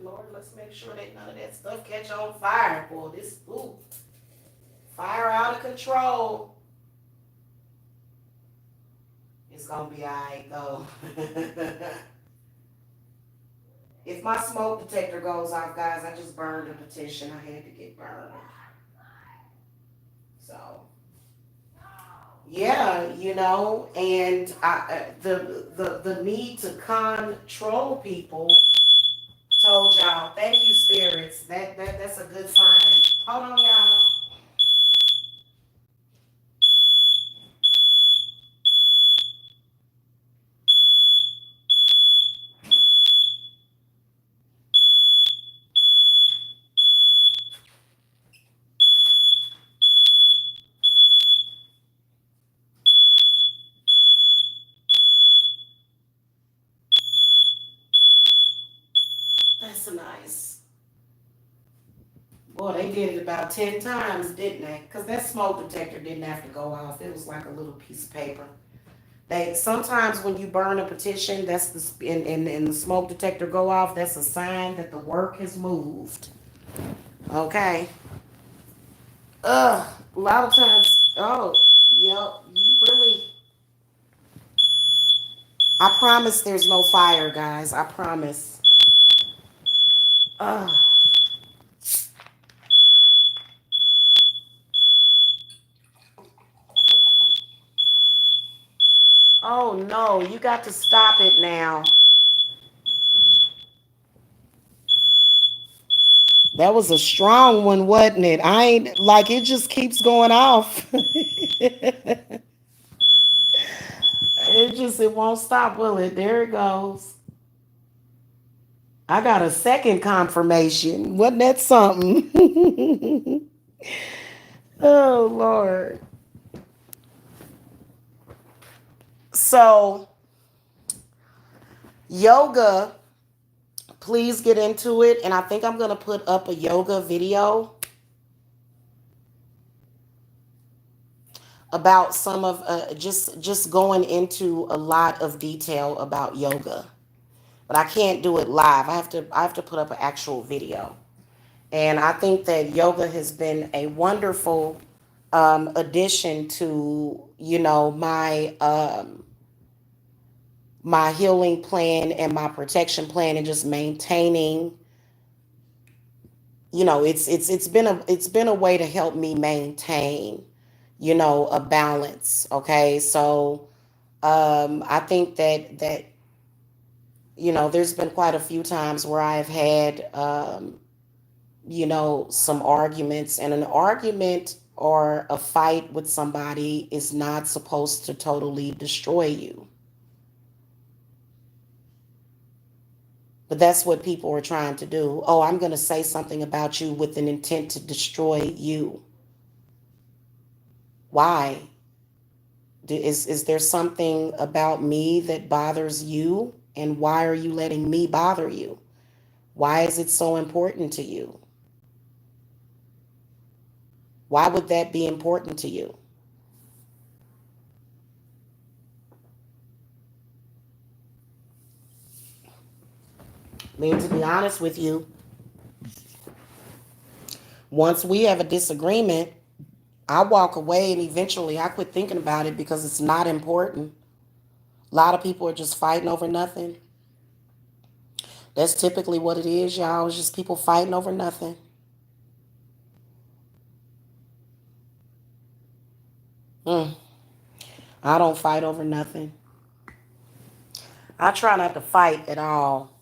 Lord, let's make sure that none of that stuff catch on fire. Boy, this, fire out of control. It's gonna be alright though. If my smoke detector goes off, guys, I just burned a petition. I had to get burned. So, yeah, and the need to control people. Told y'all, thank you, spirits. That's a good sign. Hold on, y'all. That's nice. Boy, they did it about 10 times, didn't they? Because that smoke detector didn't have to go off. It was like a little piece of paper. They sometimes when you burn a petition, that's and the smoke detector go off, that's a sign that the work has moved. Okay. A lot of times, yep, you really. I promise there's no fire, guys. I promise. Ugh. Oh no, you got to stop it now. That was a strong one, wasn't it? I ain't like it just keeps going off. It won't stop, will it? There it goes. I got a second confirmation. Wasn't that something? Oh Lord. So yoga, please get into it. And I think I'm gonna put up a yoga video about some of just going into a lot of detail about yoga. But I can't do it live. I have to put up an actual video. And I think that yoga has been a wonderful addition to my healing plan and my protection plan, and just maintaining. It's been a way to help me maintain a balance. Okay, so I think that there's been quite a few times where I've had some arguments, and an argument or a fight with somebody is not supposed to totally destroy you. But that's what people are trying to do. Oh, I'm going to say something about you with an intent to destroy you. Why? Is there something about me that bothers you? And why are you letting me bother you? Why is it so important to you? Why would that be important to you? I mean, to be honest with you, once we have a disagreement, I walk away and eventually I quit thinking about it because it's not important. A lot of people are just fighting over nothing. That's typically what it is, y'all. It's just people fighting over nothing. Mm, I don't fight over nothing. I try not to fight at all.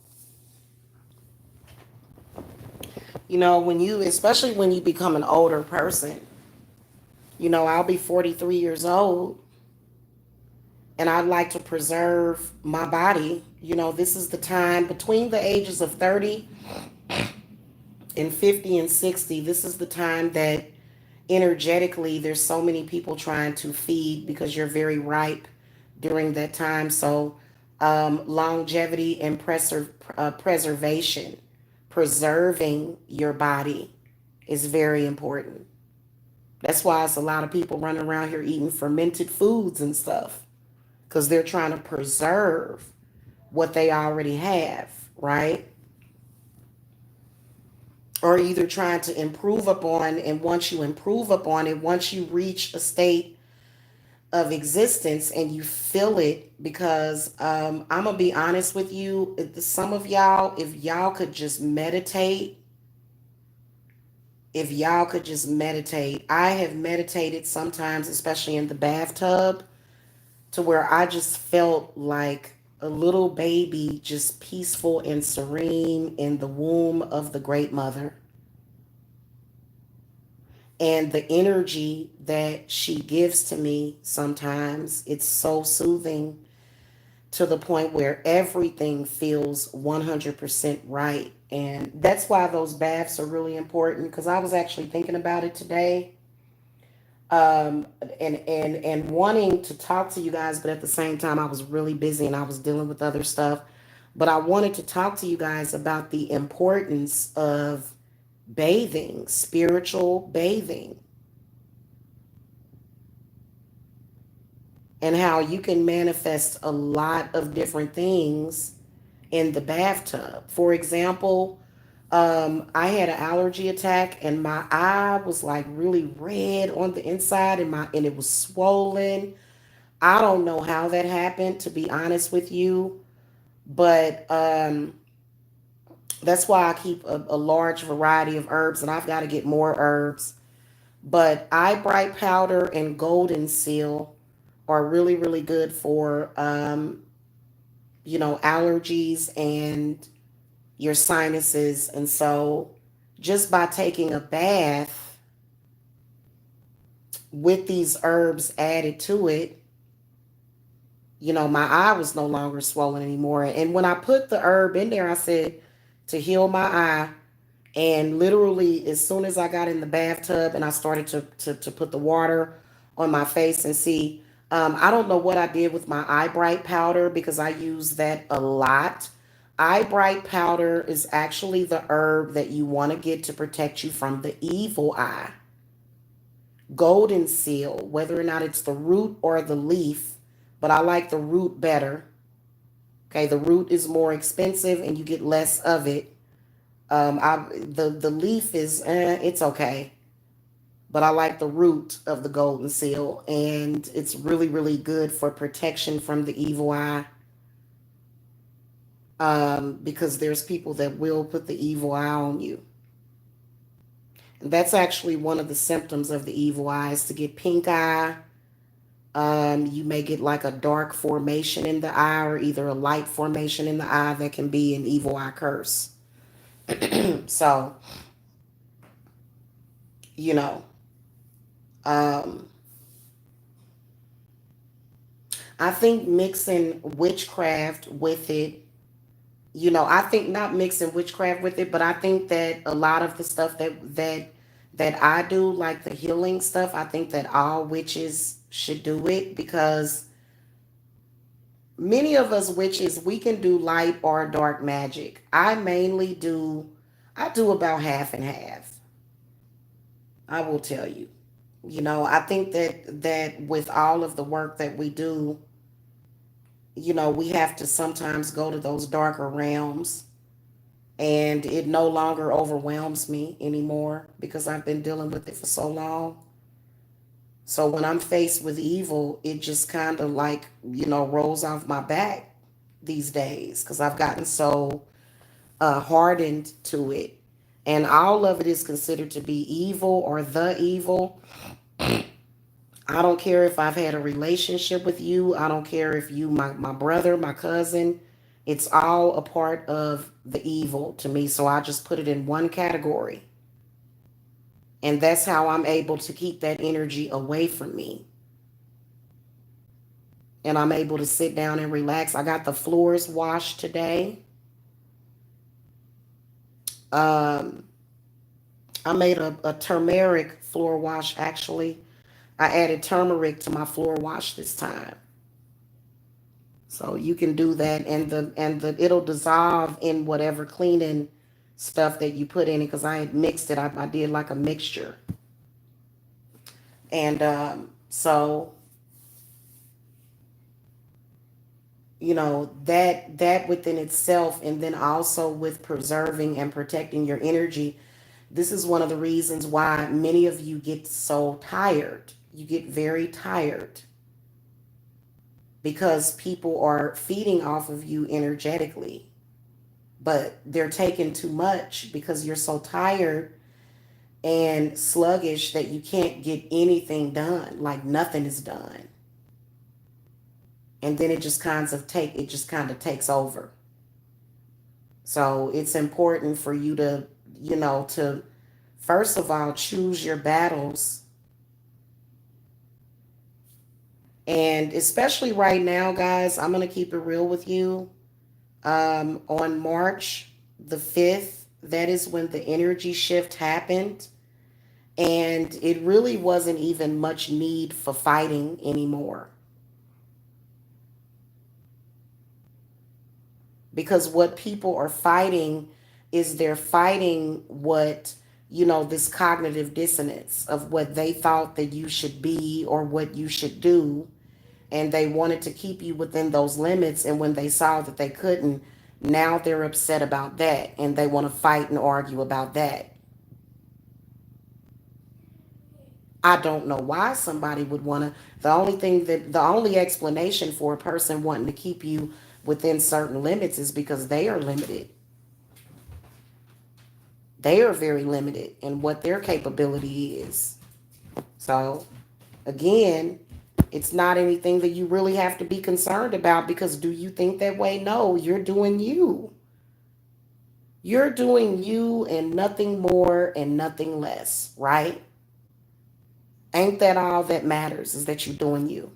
When you, especially when you become an older person, I'll be 43 years old and I'd like to preserve my body. This is the time between the ages of 30 and 50 and 60. This is the time that energetically there's so many people trying to feed because you're very ripe during that time. So longevity and preservation, preserving your body is very important. That's why it's a lot of people running around here eating fermented foods and stuff because they're trying to preserve what they already have, right? Or either trying to improve upon, and once you improve upon it, once you reach a state of existence and you feel it, because I'm gonna be honest with you, some of y'all, if y'all could just meditate. I have meditated sometimes, especially in the bathtub, to where I just felt like a little baby, just peaceful and serene in the womb of the great mother. And the energy that she gives to me sometimes, it's so soothing to the point where everything feels 100% right. And that's why those baths are really important, because I was actually thinking about it today, and wanting to talk to you guys, but at the same time I was really busy and I was dealing with other stuff. But I wanted to talk to you guys about the importance of bathing, spiritual bathing, and how you can manifest a lot of different things in the bathtub. For example, I had an allergy attack and my eye was like really red on the inside, and it was swollen. I don't know how that happened, to be honest with you, but that's why I keep a large variety of herbs, and I've got to get more herbs. But eye bright powder and golden seal are really, really good for allergies and your sinuses. And so just by taking a bath with these herbs added to it, my eye was no longer swollen anymore. And when I put the herb in there, I said to heal my eye. And literally, as soon as I got in the bathtub and I started to put the water on my face and see, I don't know what I did with my eye bright powder because I use that a lot. Eye bright powder is actually the herb that you want to get to protect you from the evil eye. Golden seal, whether or not it's the root or the leaf, but I like the root better. Okay, the root is more expensive and you get less of it. The leaf is it's okay, but I like the root of the golden seal, and it's really, really good for protection from the evil eye. Because there's people that will put the evil eye on you. And that's actually one of the symptoms of the evil eye, is to get pink eye. You may get like a dark formation in the eye or either a light formation in the eye that can be an evil eye curse. So, you know, um, I think mixing witchcraft with it, I think not mixing witchcraft with it, but I think that a lot of the stuff that I do, like the healing stuff, I think that all witches should do it, because many of us witches, we can do light or dark magic. I do about half and half. I will tell you. I think that with all of the work that we do, we have to sometimes go to those darker realms, and it no longer overwhelms me anymore because I've been dealing with it for so long. So when I'm faced with evil, it just kind of like, rolls off my back these days because I've gotten so hardened to it. And all of it is considered to be evil or the evil. I don't care if I've had a relationship with you. I don't care if you my brother, my cousin. It's all a part of the evil to me. So I just put it in one category. And that's how I'm able to keep that energy away from me. And I'm able to sit down and relax. I got the floors washed today. Um, I made a turmeric floor wash actually. I added turmeric to my floor wash this time. So you can do that, and the it'll dissolve in whatever cleaning stuff that you put in it, because I had mixed it. I did like a mixture. And so that within itself, and then also with preserving and protecting your energy, this is one of the reasons why many of you get so tired. You get very tired because people are feeding off of you energetically, but they're taking too much because you're so tired and sluggish that you can't get anything done. Like nothing is done. And then it just kind of takes over. So it's important for you to, to first of all choose your battles. And especially right now, guys, I'm going to keep it real with you. On March the 5th, that is when the energy shift happened. And it really wasn't even much need for fighting anymore. Because what people are fighting is they're fighting this cognitive dissonance of what they thought that you should be or what you should do. And they wanted to keep you within those limits. And when they saw that they couldn't, now they're upset about that. And they want to fight and argue about that. I don't know why somebody would want to. The only explanation for a person wanting to keep you within certain limits is because they are limited. They are very limited in what their capability is. So, again, it's not anything that you really have to be concerned about, because do you think that way? No, you're doing you. You're doing you and nothing more and nothing less, right? Ain't that all that matters, is that you're doing you?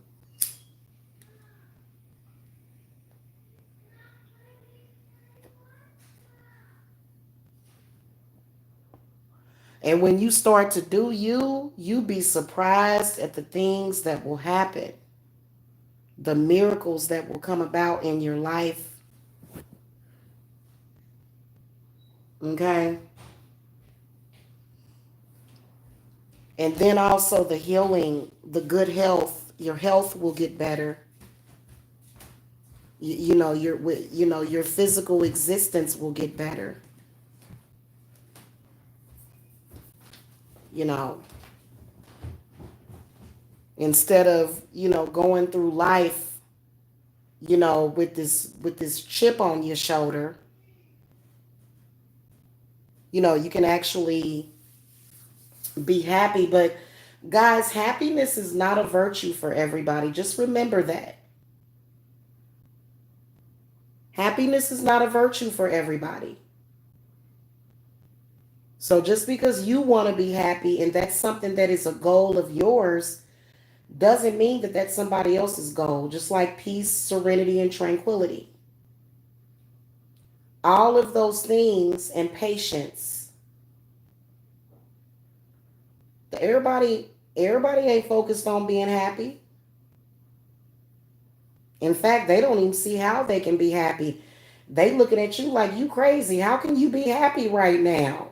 And when you start to do you, you be surprised at the things that will happen, the miracles that will come about in your life. Okay? And then also the healing, the good health. Your health will get better. Your physical existence will get better. You know, instead of going through life, with this chip on your shoulder, you can actually be happy. But guys, happiness is not a virtue for everybody. Just remember that. Happiness is not a virtue for everybody. So just because you want to be happy and that's something that is a goal of yours, doesn't mean that that's somebody else's goal. Just like peace, serenity, and tranquility. All of those things, and patience. Everybody ain't focused on being happy. In fact, they don't even see how they can be happy. They looking at you like you crazy. How can you be happy right now?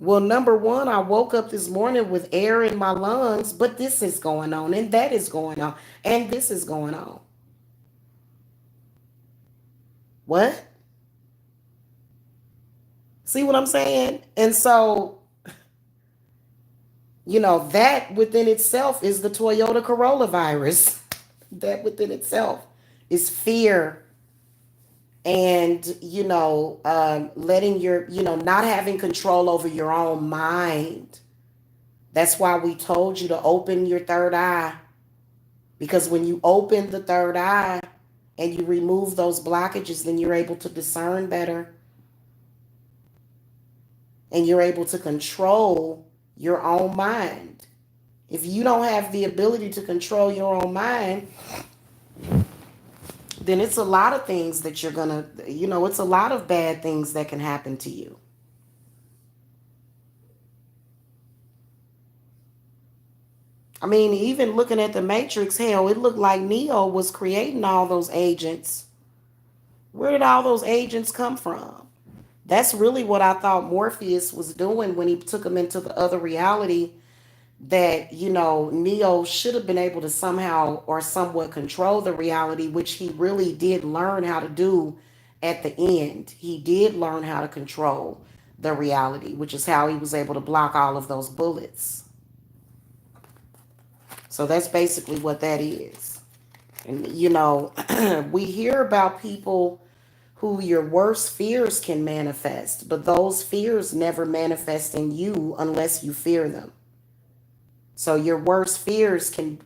Well, number one, I woke up this morning with air in my lungs, but this is going on, and that is going on, and this is going on. What? See what I'm saying? And so, that within itself is the Toyota Corolla virus. That within itself is fear, and letting not having control over your own mind. That's why we told you to open your third eye, because when you open the third eye and you remove those blockages, then you're able to discern better, and you're able to control your own mind. If you don't have the ability to control your own mind, then it's a lot of things that you're gonna, it's a lot of bad things that can happen to you. I mean, even looking at the Matrix, hell, it looked like Neo was creating all those agents. Where did all those agents come from? That's really what I thought Morpheus was doing when he took him into the other reality. That, Neo should have been able to somehow or somewhat control the reality, which he really did learn how to do at the end. He did learn how to control the reality, which is how he was able to block all of those bullets. So that's basically what that is. And, we hear about people who your worst fears can manifest, but those fears never manifest in you unless you fear them. So your worst fears can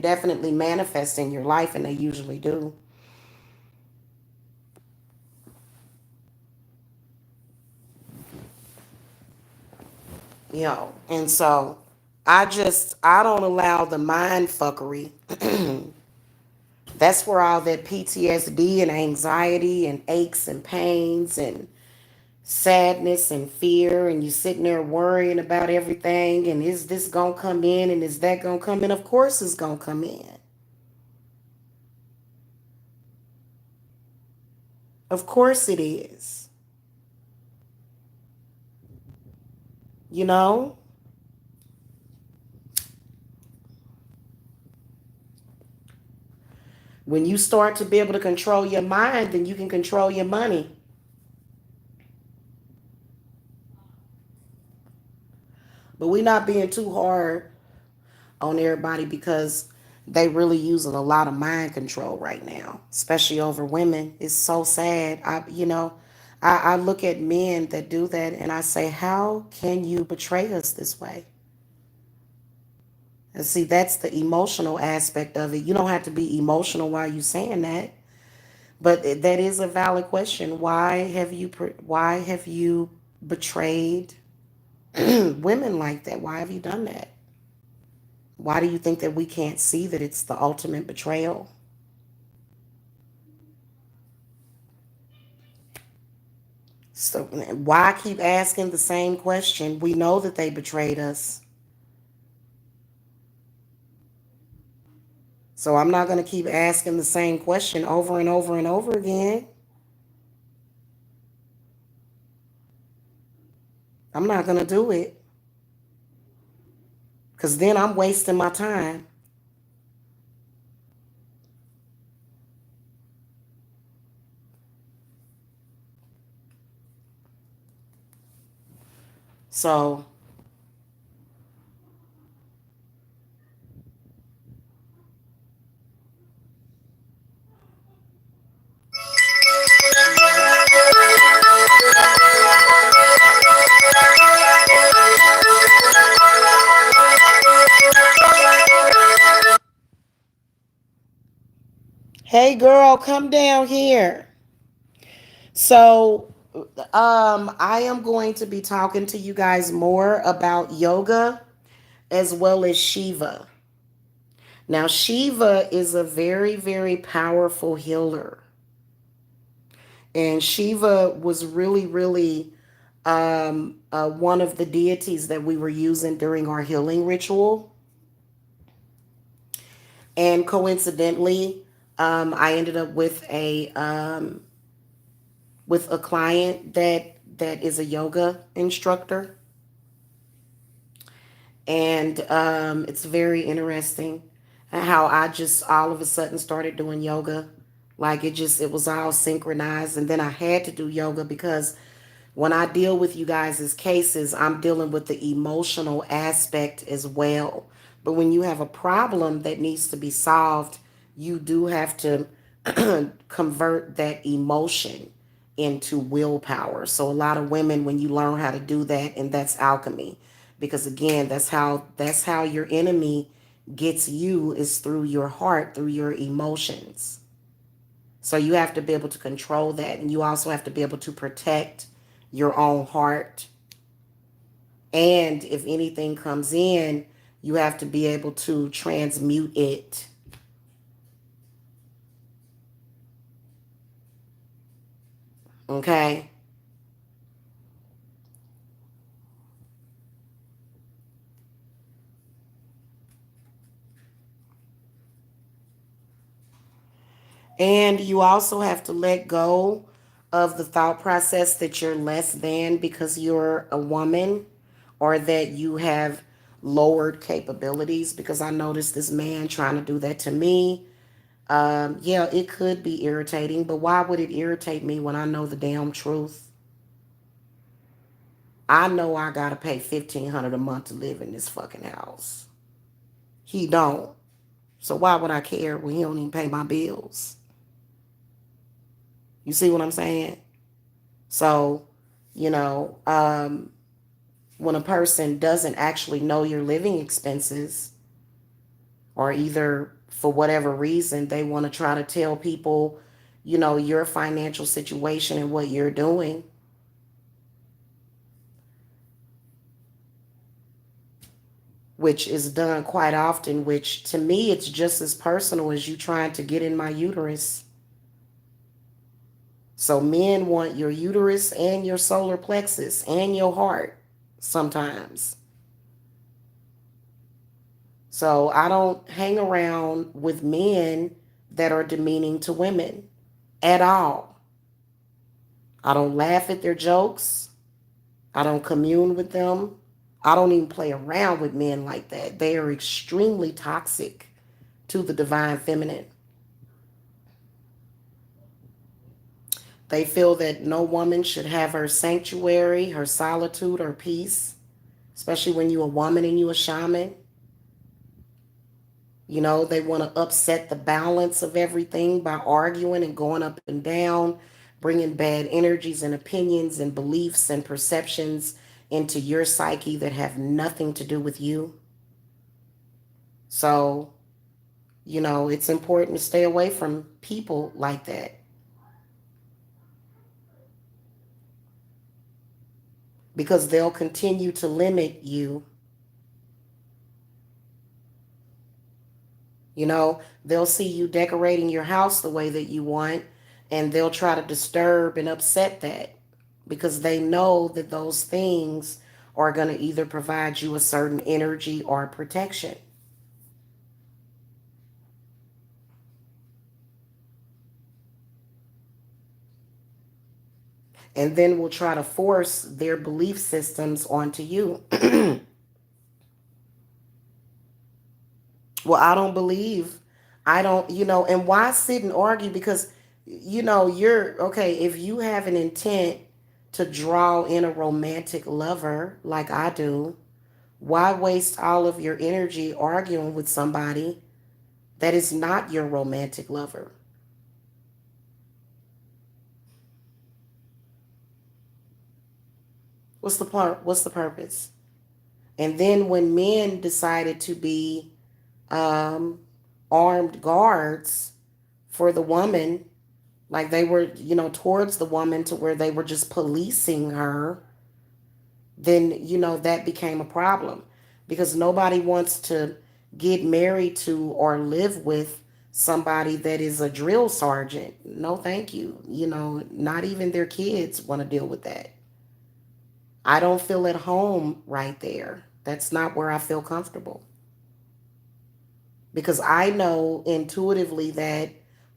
definitely manifest in your life, and they usually do. And so I don't allow the mind fuckery. That's where all that PTSD and anxiety and aches and pains and sadness and fear, and you sitting there worrying about everything, and is this gonna come in and is that gonna come in? Of course it's gonna come in. Of course it is. You know? When you start to be able to control your mind, then you can control your money. But we're not being too hard on everybody because they really using a lot of mind control right now, especially over women. It's so sad. I look at men that do that and I say, how can you betray us this way? And see, that's the emotional aspect of it. You don't have to be emotional while you're saying that, but that is a valid question. Why have you betrayed women like that? Why have you done that? Why do you think that we can't see that it's the ultimate betrayal? So why keep asking the same question? We know that they betrayed us. So I'm not going to keep asking the same question over and over and over again. I'm not going to do it because then I'm wasting my time. So, hey girl, come down here. So, I am going to be talking to you guys more about yoga as well as Shiva. Now, Shiva is a very, very powerful healer. And Shiva was really, really one of the deities that we were using during our healing ritual. And coincidentally, I ended up with a client that is a yoga instructor, and it's very interesting how I just all of a sudden started doing yoga. Like it was all synchronized, and then I had to do yoga because when I deal with you guys' cases, I'm dealing with the emotional aspect as well. But when you have a problem that needs to be solved, you do have to convert that emotion into willpower. So a lot of women, when you learn how to do that, and that's alchemy, because again, that's how your enemy gets you, is through your heart, through your emotions. So you have to be able to control that. And you also have to be able to protect your own heart. And if anything comes in, you have to be able to transmute it. Okay? And you also have to let go of the thought process that you're less than because you're a woman, or that you have lowered capabilities. Because I noticed this man trying to do that to me. Yeah, it could be irritating, but why would it irritate me when I know the damn truth? I know I gotta pay $1,500 a month to live in this fucking house. He don't. So why would I care when he don't even pay my bills? You see what I'm saying? So, you know, when a person doesn't actually know your living expenses, or either for whatever reason they want to try to tell people, your financial situation and what you're doing, which is done quite often, which to me it's just as personal as you trying to get in my uterus. So men want your uterus and your solar plexus and your heart sometimes. So I don't hang around with men that are demeaning to women at all. I don't laugh at their jokes. I don't commune with them. I don't even play around with men like that. They are extremely toxic to the divine feminine. They feel that no woman should have her sanctuary, her solitude, or peace, especially when you're a woman and you're a shaman. They want to upset the balance of everything by arguing and going up and down, bringing bad energies and opinions and beliefs and perceptions into your psyche that have nothing to do with you. So, it's important to stay away from people like that because they'll continue to limit you. They'll see you decorating your house the way that you want, and they'll try to disturb and upset that because they know that those things are going to either provide you a certain energy or protection. And then will try to force their belief systems onto you. Well, I don't believe. I don't, and why sit and argue? Because, you're okay. If you have an intent to draw in a romantic lover like I do, why waste all of your energy arguing with somebody that is not your romantic lover? What's the part? What's the purpose? And then when men decided to be um, armed guards for the woman, like they were, towards the woman to where they were just policing her, then, that became a problem because nobody wants to get married to or live with somebody that is a drill sergeant. No, thank you. Not even their kids want to deal with that. I don't feel at home right there. That's not where I feel comfortable because I know intuitively that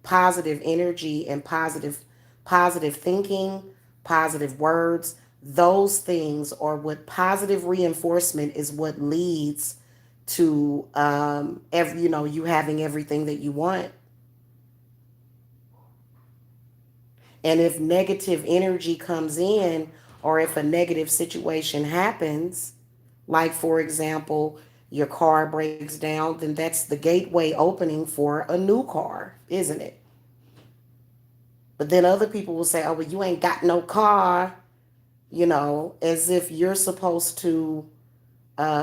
positive energy and positive thinking, positive words, those things are what positive reinforcement is what leads to you having everything that you want. And if negative energy comes in, or if a negative situation happens, like for example, your car breaks down, then that's the gateway opening for a new car, isn't it? But then other people will say, oh, well, you ain't got no car, as if you're supposed to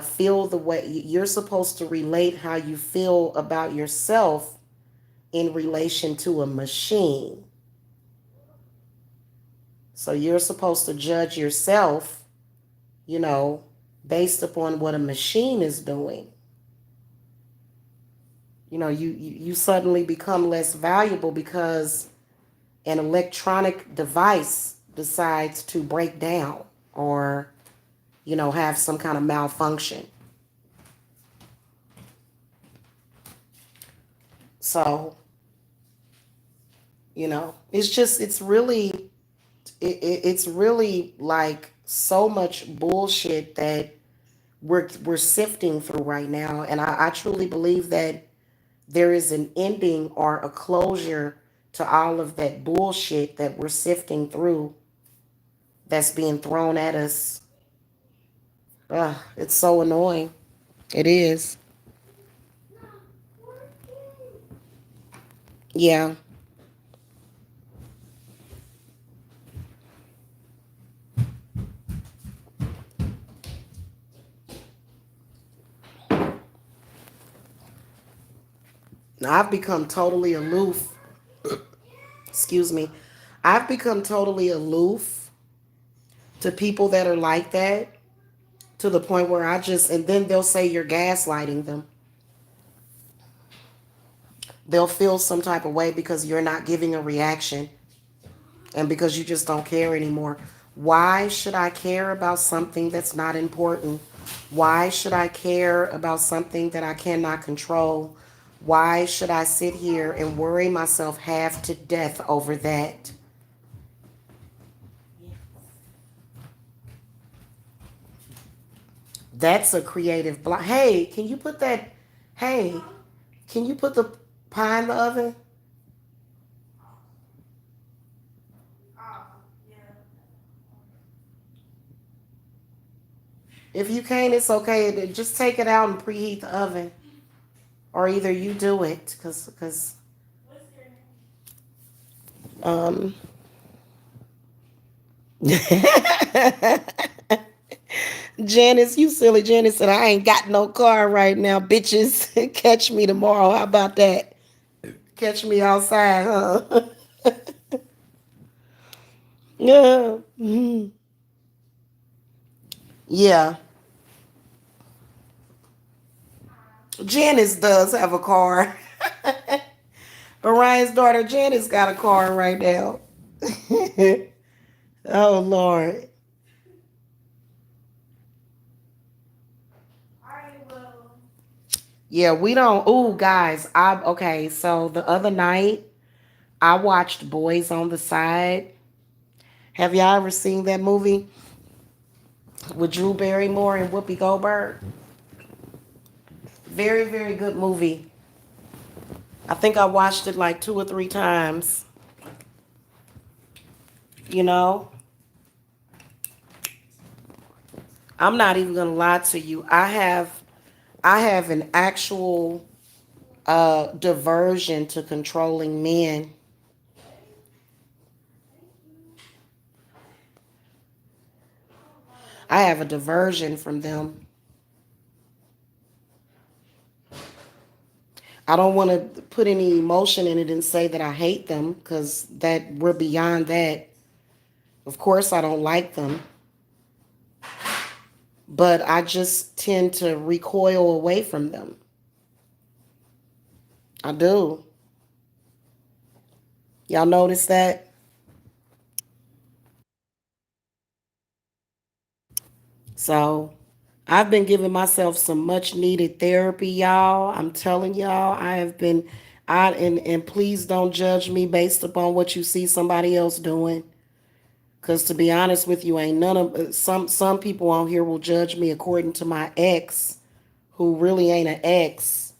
feel the way you're supposed to relate how you feel about yourself in relation to a machine. So you're supposed to judge yourself, you know, based upon what a machine is doing. You suddenly become less valuable because an electronic device decides to break down or, have some kind of malfunction. So, it's really like so much bullshit that we're sifting through right now. And I truly believe that there is an ending or a closure to all of that bullshit that we're sifting through that's being thrown at us. Ugh, it's so annoying. It is. Yeah. Now, I've become totally aloof. Excuse me. I've become totally aloof to people that are like that, to the point where and then they'll say you're gaslighting them. They'll feel some type of way because you're not giving a reaction and because you just don't care anymore. Why should I care about something that's not important? Why should I care about something that I cannot control? Why should I sit here and worry myself half to death over that? That's a creative block. Hey, can you put that? Hey, can you put the pie in the oven? If you can't, it's okay. Just take it out and preheat the oven, or either you do it, cause um. Janice, you silly Janice said I ain't got no car right now, bitches. Catch me tomorrow. How about that? Catch me outside, huh? Yeah. Mhm. Yeah. Janice does have a car. Orion's daughter Janice got a car right now. Oh Lord. Yeah, we don't. Ooh, guys. I Okay. So the other night I watched Boys on the Side. Have y'all ever seen that movie with Drew Barrymore and Whoopi Goldberg? Very, very good movie. I think I watched it like 2 or 3 times. You know, I'm not even gonna lie to you. I have an actual diversion to controlling men. I have a diversion from them. I don't want to put any emotion in it and say that I hate them because that we're beyond that. Of course, I don't like them, but I just tend to recoil away from them. I do. Y'all notice that? So I've been giving myself some much needed therapy, y'all. I'm telling y'all, I have been and please don't judge me based upon what you see somebody else doing. Cause to be honest with you, ain't none of some people on here will judge me according to my ex, who really ain't an ex.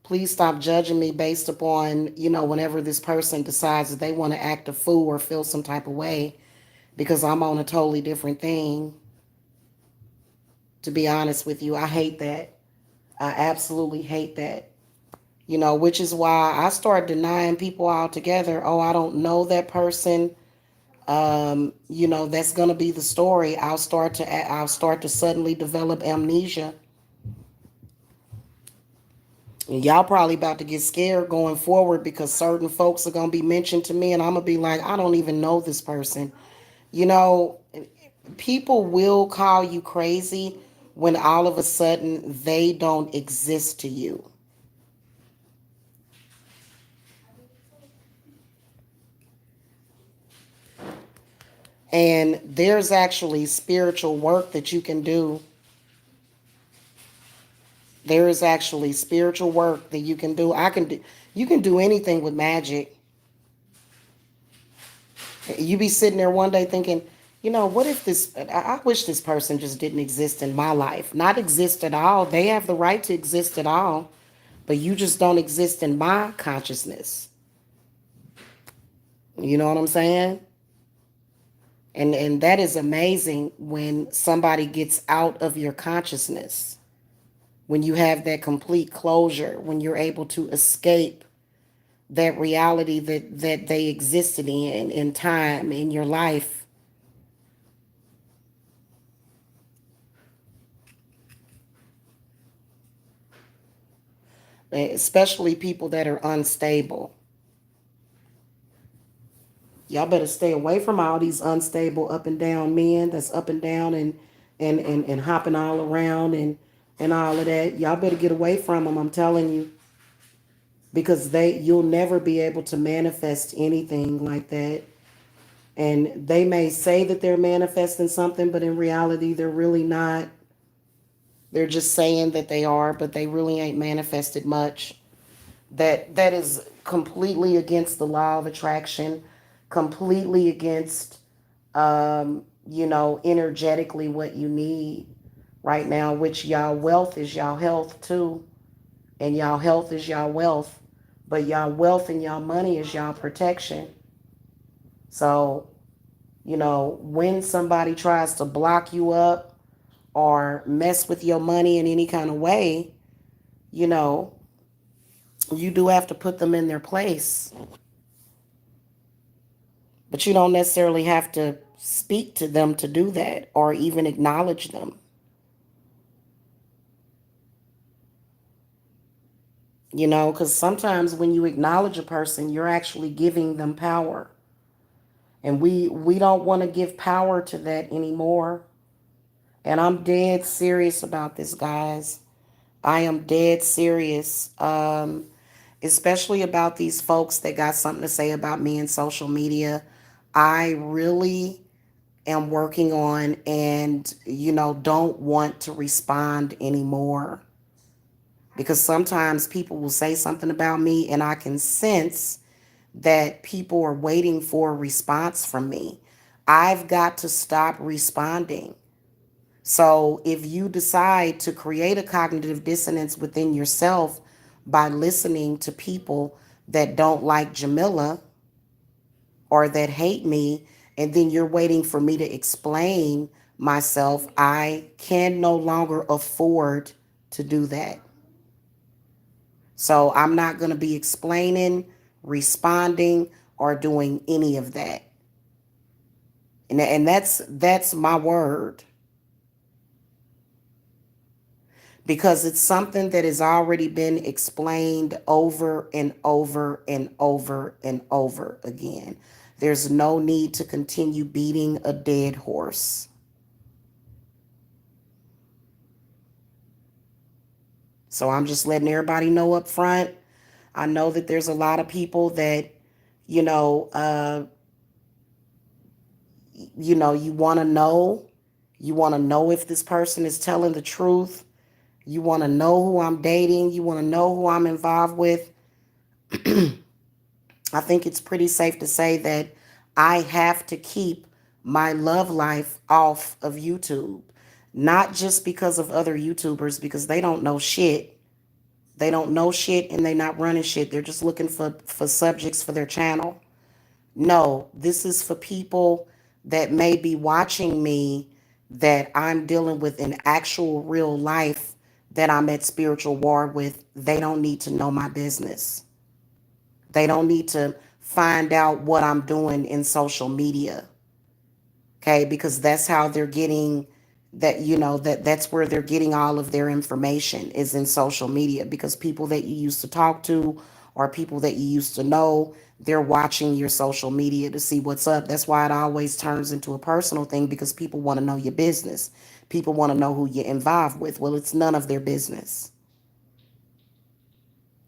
Please stop judging me based upon, whenever this person decides that they want to act a fool or feel some type of way because I'm on a totally different thing. To be honest with you, I hate that. I absolutely hate that. Which is why I start denying people altogether. Oh, I don't know that person. That's gonna be the story. I'll start to suddenly develop amnesia. Y'all probably about to get scared going forward because certain folks are going to be mentioned to me and I'm going to be like, I don't even know this person. You know, people will call you crazy when all of a sudden they don't exist to you. And there's actually spiritual work that you can do. There is actually spiritual work that you can do. You can do anything with magic. You be sitting there one day thinking, what if I wish this person just didn't exist in my life. Not exist at all. They have the right to exist at all, but you just don't exist in my consciousness. You know what I'm saying? And that is amazing when somebody gets out of your consciousness. When you have that complete closure, when you're able to escape that reality that they existed in time, in your life. Especially people that are unstable. Y'all better stay away from all these unstable up and down men that's up and down and hopping all around and all of that. Y'all better get away from them, I'm telling you. Because you'll never be able to manifest anything like that. And they may say that they're manifesting something, but in reality they're really not. They're just saying that they are, but they really ain't manifested much. That is completely against the law of attraction, completely against energetically what you need right now, which y'all wealth is y'all health too. And y'all health is y'all wealth. But y'all wealth and y'all money is y'all protection. So, when somebody tries to block you up or mess with your money in any kind of way, you know, you do have to put them in their place. But you don't necessarily have to speak to them to do that or even acknowledge them. Because sometimes when you acknowledge a person, you're actually giving them power. And we don't want to give power to that anymore. And I'm dead serious about this, guys. I am dead serious. Especially about these folks that got something to say about me in social media. I really am working on and, don't want to respond anymore. Because sometimes people will say something about me and I can sense that people are waiting for a response from me. I've got to stop responding. So if you decide to create a cognitive dissonance within yourself by listening to people that don't like Jamila or that hate me, and then you're waiting for me to explain myself, I can no longer afford to do that. So I'm not going to be explaining, responding, or doing any of that. And that's my word. Because it's something that has already been explained over and over and over and over again. There's no need to continue beating a dead horse. So I'm just letting everybody know up front. I know that there's a lot of people that, you know, uh, you want to know. You want to know if this person is telling the truth. You want to know who I'm dating. You want to know who I'm involved with. I think it's pretty safe to say that I have to keep my love life off of YouTube. Not just because of other YouTubers, because they don't know shit. They don't know shit and they're not running shit. They're just looking for subjects for their channel. No, this is for people that may be watching me that I'm dealing with in actual real life that I'm at spiritual war with. They don't need to know my business. They don't need to find out what I'm doing in social media. Okay, because that's how they're getting that that's where they're getting all of their information is in social media, because people that you used to talk to or people that you used to know, they're watching your social media to see what's up. That's why it always turns into a personal thing, because people want to know your business. People want to know who you're involved with. Well, it's none of their business.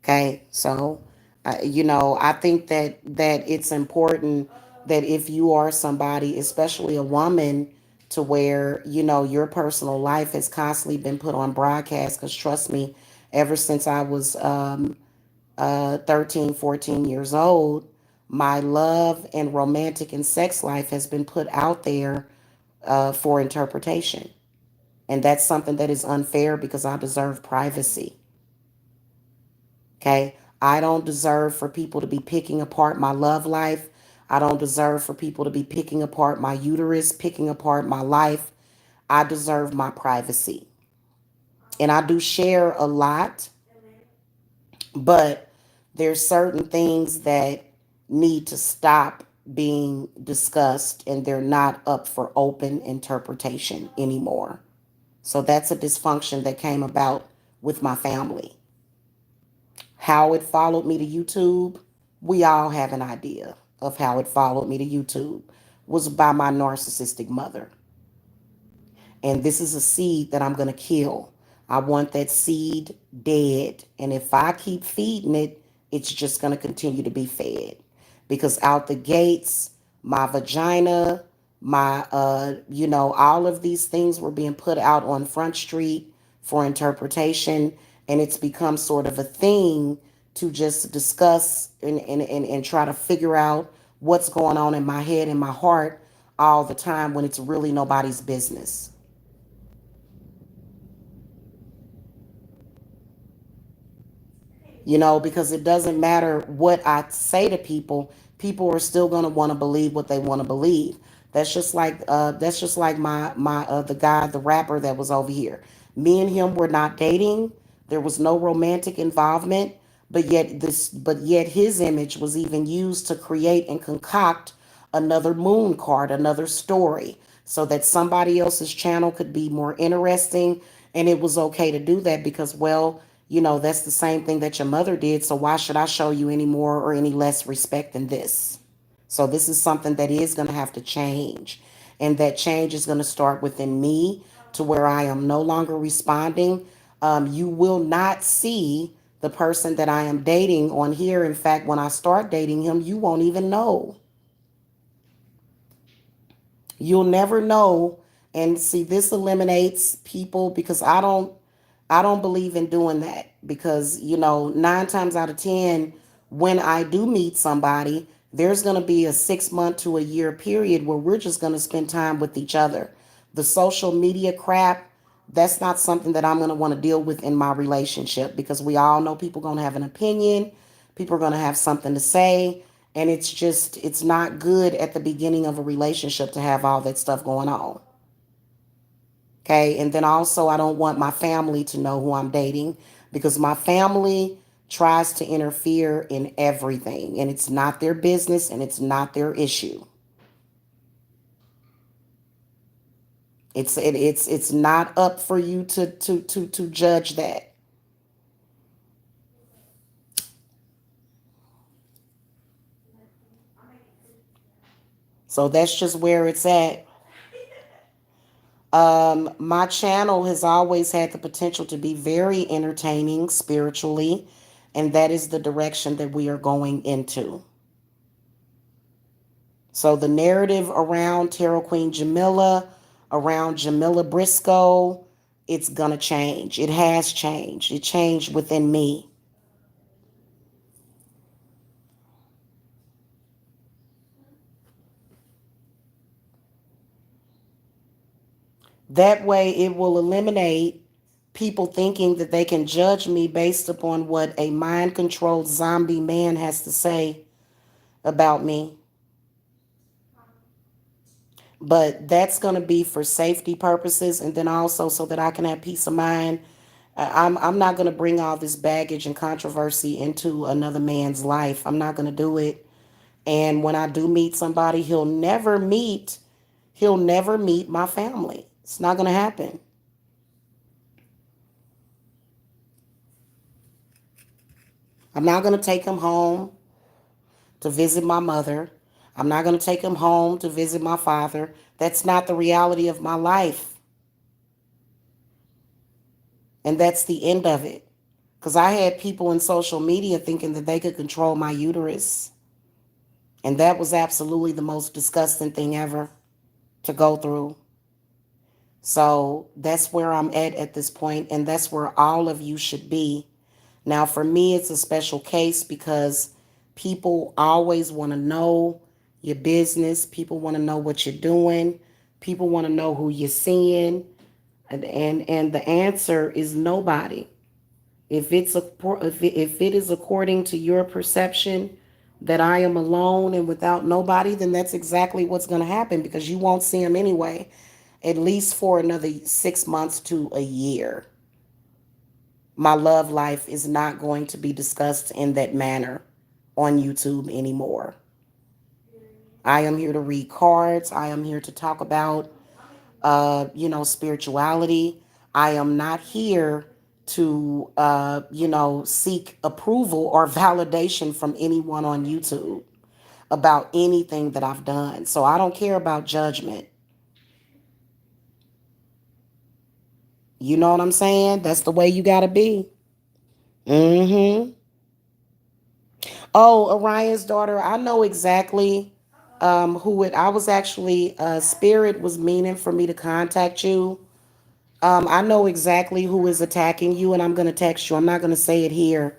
Okay, so I think that it's important that if you are somebody, especially a woman, to where your personal life has constantly been put on broadcast. Because trust me, ever since I was 13, 14 years old, my love and romantic and sex life has been put out there for interpretation, and that's something that is unfair because I deserve privacy. Okay. I don't deserve for people to be picking apart my love life. I don't deserve for people to be picking apart my uterus, picking apart my life. I deserve my privacy. And I do share a lot, but there's certain things that need to stop being discussed, and they're not up for open interpretation anymore. So that's a dysfunction that came about with my family. How it followed me to YouTube, we all have an idea of how it followed me to YouTube, was by my narcissistic mother. And this is a seed that I'm going to kill. I want that seed dead. And if I keep feeding it, it's just going to continue to be fed. Because out the gates, my vagina, all of these things were being put out on Front Street for interpretation. And it's become sort of a thing to just discuss and try to figure out what's going on in my head and my heart all the time, when it's really nobody's business. Because it doesn't matter what I say to people, people are still going to want to believe what they want to believe. That's just like my the guy, the rapper that was over here. Me and him were not dating. There was no romantic involvement, but yet his image was even used to create and concoct another moon card, another story, so that somebody else's channel could be more interesting. And it was okay to do that because, well, that's the same thing that your mother did. So why should I show you any more or any less respect than this? So this is something that is going to have to change. And that change is going to start within me, to where I am no longer responding. You will not see the person that I am dating on here. In fact, when I start dating him, you won't even know. You'll never know. And see, this eliminates people, because I don't believe in doing that, because 9 times out of 10, when I do meet somebody, there's going to be a 6 month to a year period where we're just going to spend time with each other. The social media crap, that's not something that I'm going to want to deal with in my relationship, because we all know people are going to have an opinion. People are going to have something to say. And it's not good at the beginning of a relationship to have all that stuff going on. Okay. And then also, I don't want my family to know who I'm dating, because my family tries to interfere in everything, and it's not their business and it's not their issue. It's not up for you to judge that. So that's just where it's at. My channel has always had the potential to be very entertaining spiritually, and that is the direction that we are going into. So the narrative around Tarot Queen Jamila, around Jamila Briscoe, it's gonna change. It has changed. It changed within me. That way, it will eliminate people thinking that they can judge me based upon what a mind controlled zombie man has to say about me. But that's going to be for safety purposes, and then also so that I can have peace of mind. I'm not going to bring all this baggage and controversy into another man's life. I'm not going to do it. And when I do meet somebody, he'll never meet my family. It's not going to happen. I'm not going to take him home to visit my mother. I'm not going to take him home to visit my father. That's not the reality of my life. And that's the end of it. Because I had people in social media thinking that they could control my uterus. And that was absolutely the most disgusting thing ever to go through. So that's where I'm at this point, and that's where all of you should be. Now, for me, it's a special case because people always want to know your business. People want to know what you're doing. People want to know who you're seeing. And the answer is nobody. If it is according to your perception that I am alone and without nobody, then that's exactly what's going to happen because you won't see them anyway, at least for another 6 months to a year. My love life is not going to be discussed in that manner on YouTube anymore. I am here to read cards. I am here to talk about, spirituality. I am not here to, seek approval or validation from anyone on YouTube about anything that I've done. So I don't care about judgment. You know what I'm saying? That's the way you got to be. Mm-hmm. Oh, Orion's daughter, I know exactly who it. I was actually Spirit was meaning for me to contact you. I know exactly who is attacking you, and I'm gonna text you. I'm not gonna say it here.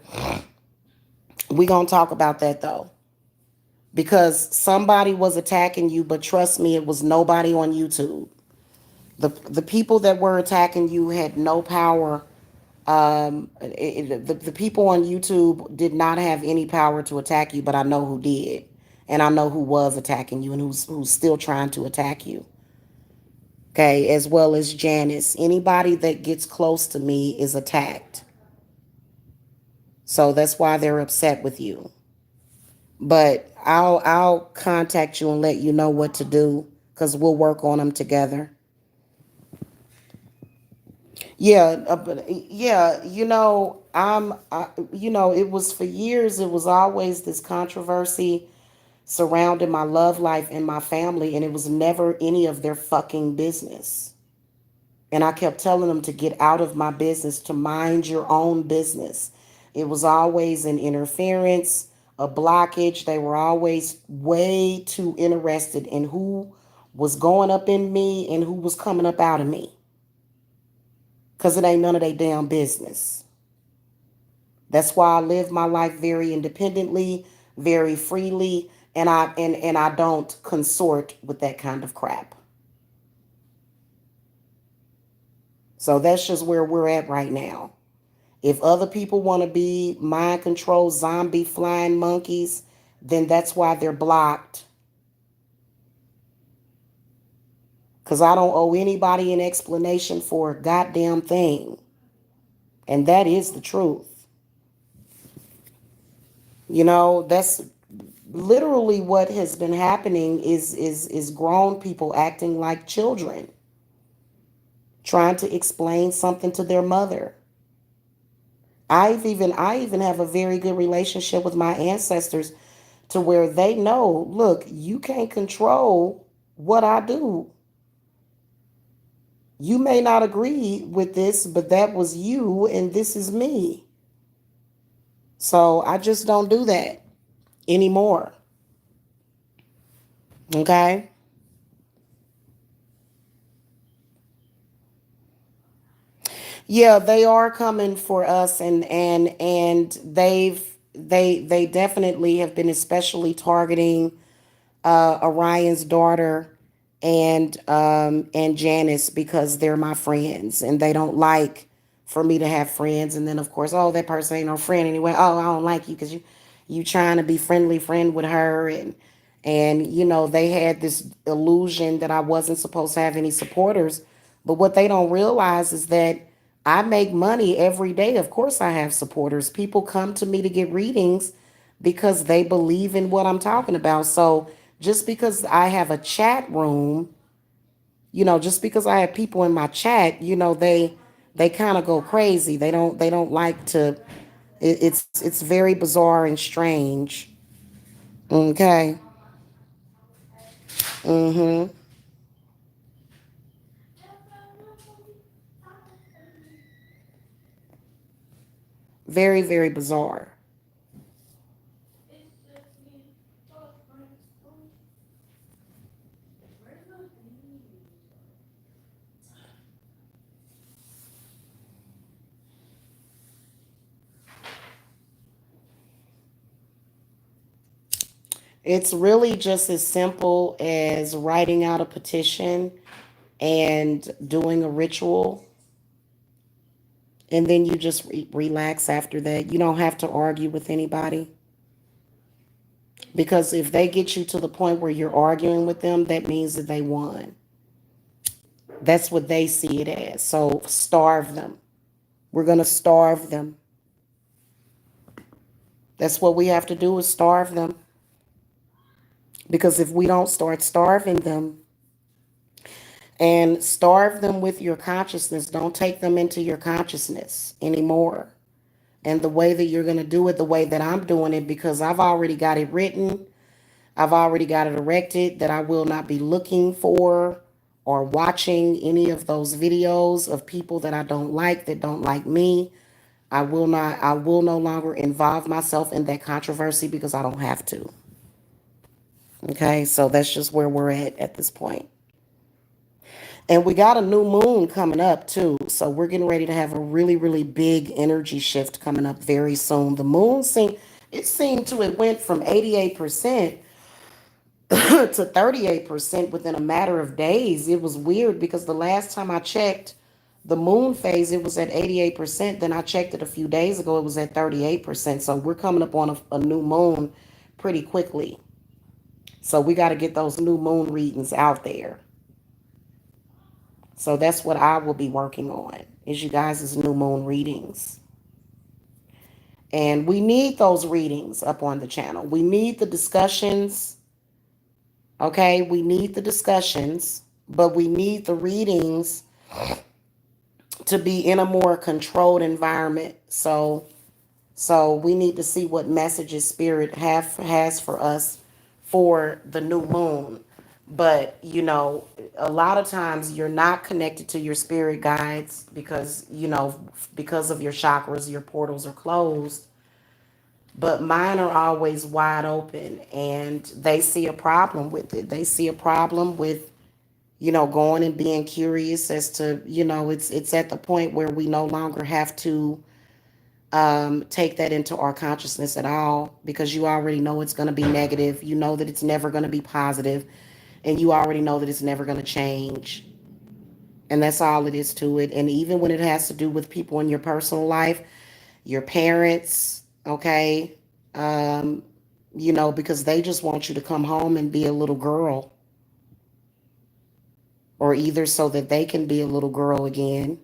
We gonna talk about that though, because somebody was attacking you, but trust me, it was nobody on YouTube. The people that were attacking you had no power. The people on YouTube did not have any power to attack you, but I know who did, and I know who was attacking you and who's still trying to attack you. Okay, as well as Janice. Anybody that gets close to me is attacked, so that's why they're upset with you. But I'll contact you and let you know what to do because we'll work on them together. Yeah, yeah. It was for years. It was always this controversy surrounding my love life and my family, and it was never any of their fucking business. And I kept telling them to get out of my business, to mind your own business. It was always an interference, a blockage. They were always way too interested in who was going up in me and who was coming up out of me. Because it ain't none of their damn business. That's why I live my life very independently, very freely, and I don't consort with that kind of crap. So that's just where we're at right now. If other people want to be mind control zombie flying monkeys, then that's why they're blocked. Because I don't owe anybody an explanation for a goddamn thing. And that is the truth. That's literally what has been happening is grown people acting like children, trying to explain something to their mother. I even have a very good relationship with my ancestors to where they know, look, you can't control what I do. You may not agree with this, but that was you and this is me. So I just don't do that anymore. Okay? Yeah, they are coming for us, and they definitely have been especially targeting Orion's daughter and Janice because they're my friends and they don't like for me to have friends. And then of course, oh, that person ain't no friend anyway. Oh, I don't like you because you trying to be friendly friend with her, and they had this illusion that I wasn't supposed to have any supporters. But what they don't realize is that I make money every day. Of course, I have supporters. People come to me to get readings because they believe in what I'm talking about. So just because I have a chat room Just because I have people in my chat, they kind of go crazy. They don't like to. It's very bizarre and strange. Okay. Mm-hmm. Very, very bizarre. It's really just as simple as writing out a petition and doing a ritual, and then you just relax after that. You don't have to argue with anybody, because if they get you to the point where you're arguing with them, that means that they won. That's what they see it as. So starve them. We're going to starve them. That's what we have to do, is starve them. Because if we don't start starving them, and starve them with your consciousness, don't take them into your consciousness anymore. And the way that you're going to do it, the way that I'm doing it, because I've already got it written, I've already got it erected, that I will not be looking for or watching any of those videos of people that I don't like, that don't like me. I will no longer involve myself in that controversy, because I don't have to. Okay, so that's just where we're at this point. And we got a new moon coming up too. So we're getting ready to have a really, really big energy shift coming up very soon. The moon it went from 88% to 38% within a matter of days. It was weird, because the last time I checked the moon phase, it was at 88%. Then I checked it a few days ago, it was at 38%. So we're coming up on a new moon pretty quickly. So we got to get those new moon readings out there. So that's what I will be working on, is you guys' new moon readings. And we need those readings up on the channel. We need the discussions. Okay, we need the discussions, but we need the readings to be in a more controlled environment. So we need to see what messages Spirit has for us for the new moon. But a lot of times you're not connected to your spirit guides, because of your chakras, your portals are closed. But mine are always wide open, and they see a problem with it. They see a problem with going and being curious as to, it's at the point where we no longer have to take that into our consciousness at all, because you already know it's going to be negative. You know that it's never going to be positive, and you already know that it's never going to change. And that's all it is to it. And even when it has to do with people in your personal life, your parents, okay, um, because they just want you to come home and be a little girl, or either so that they can be a little girl again.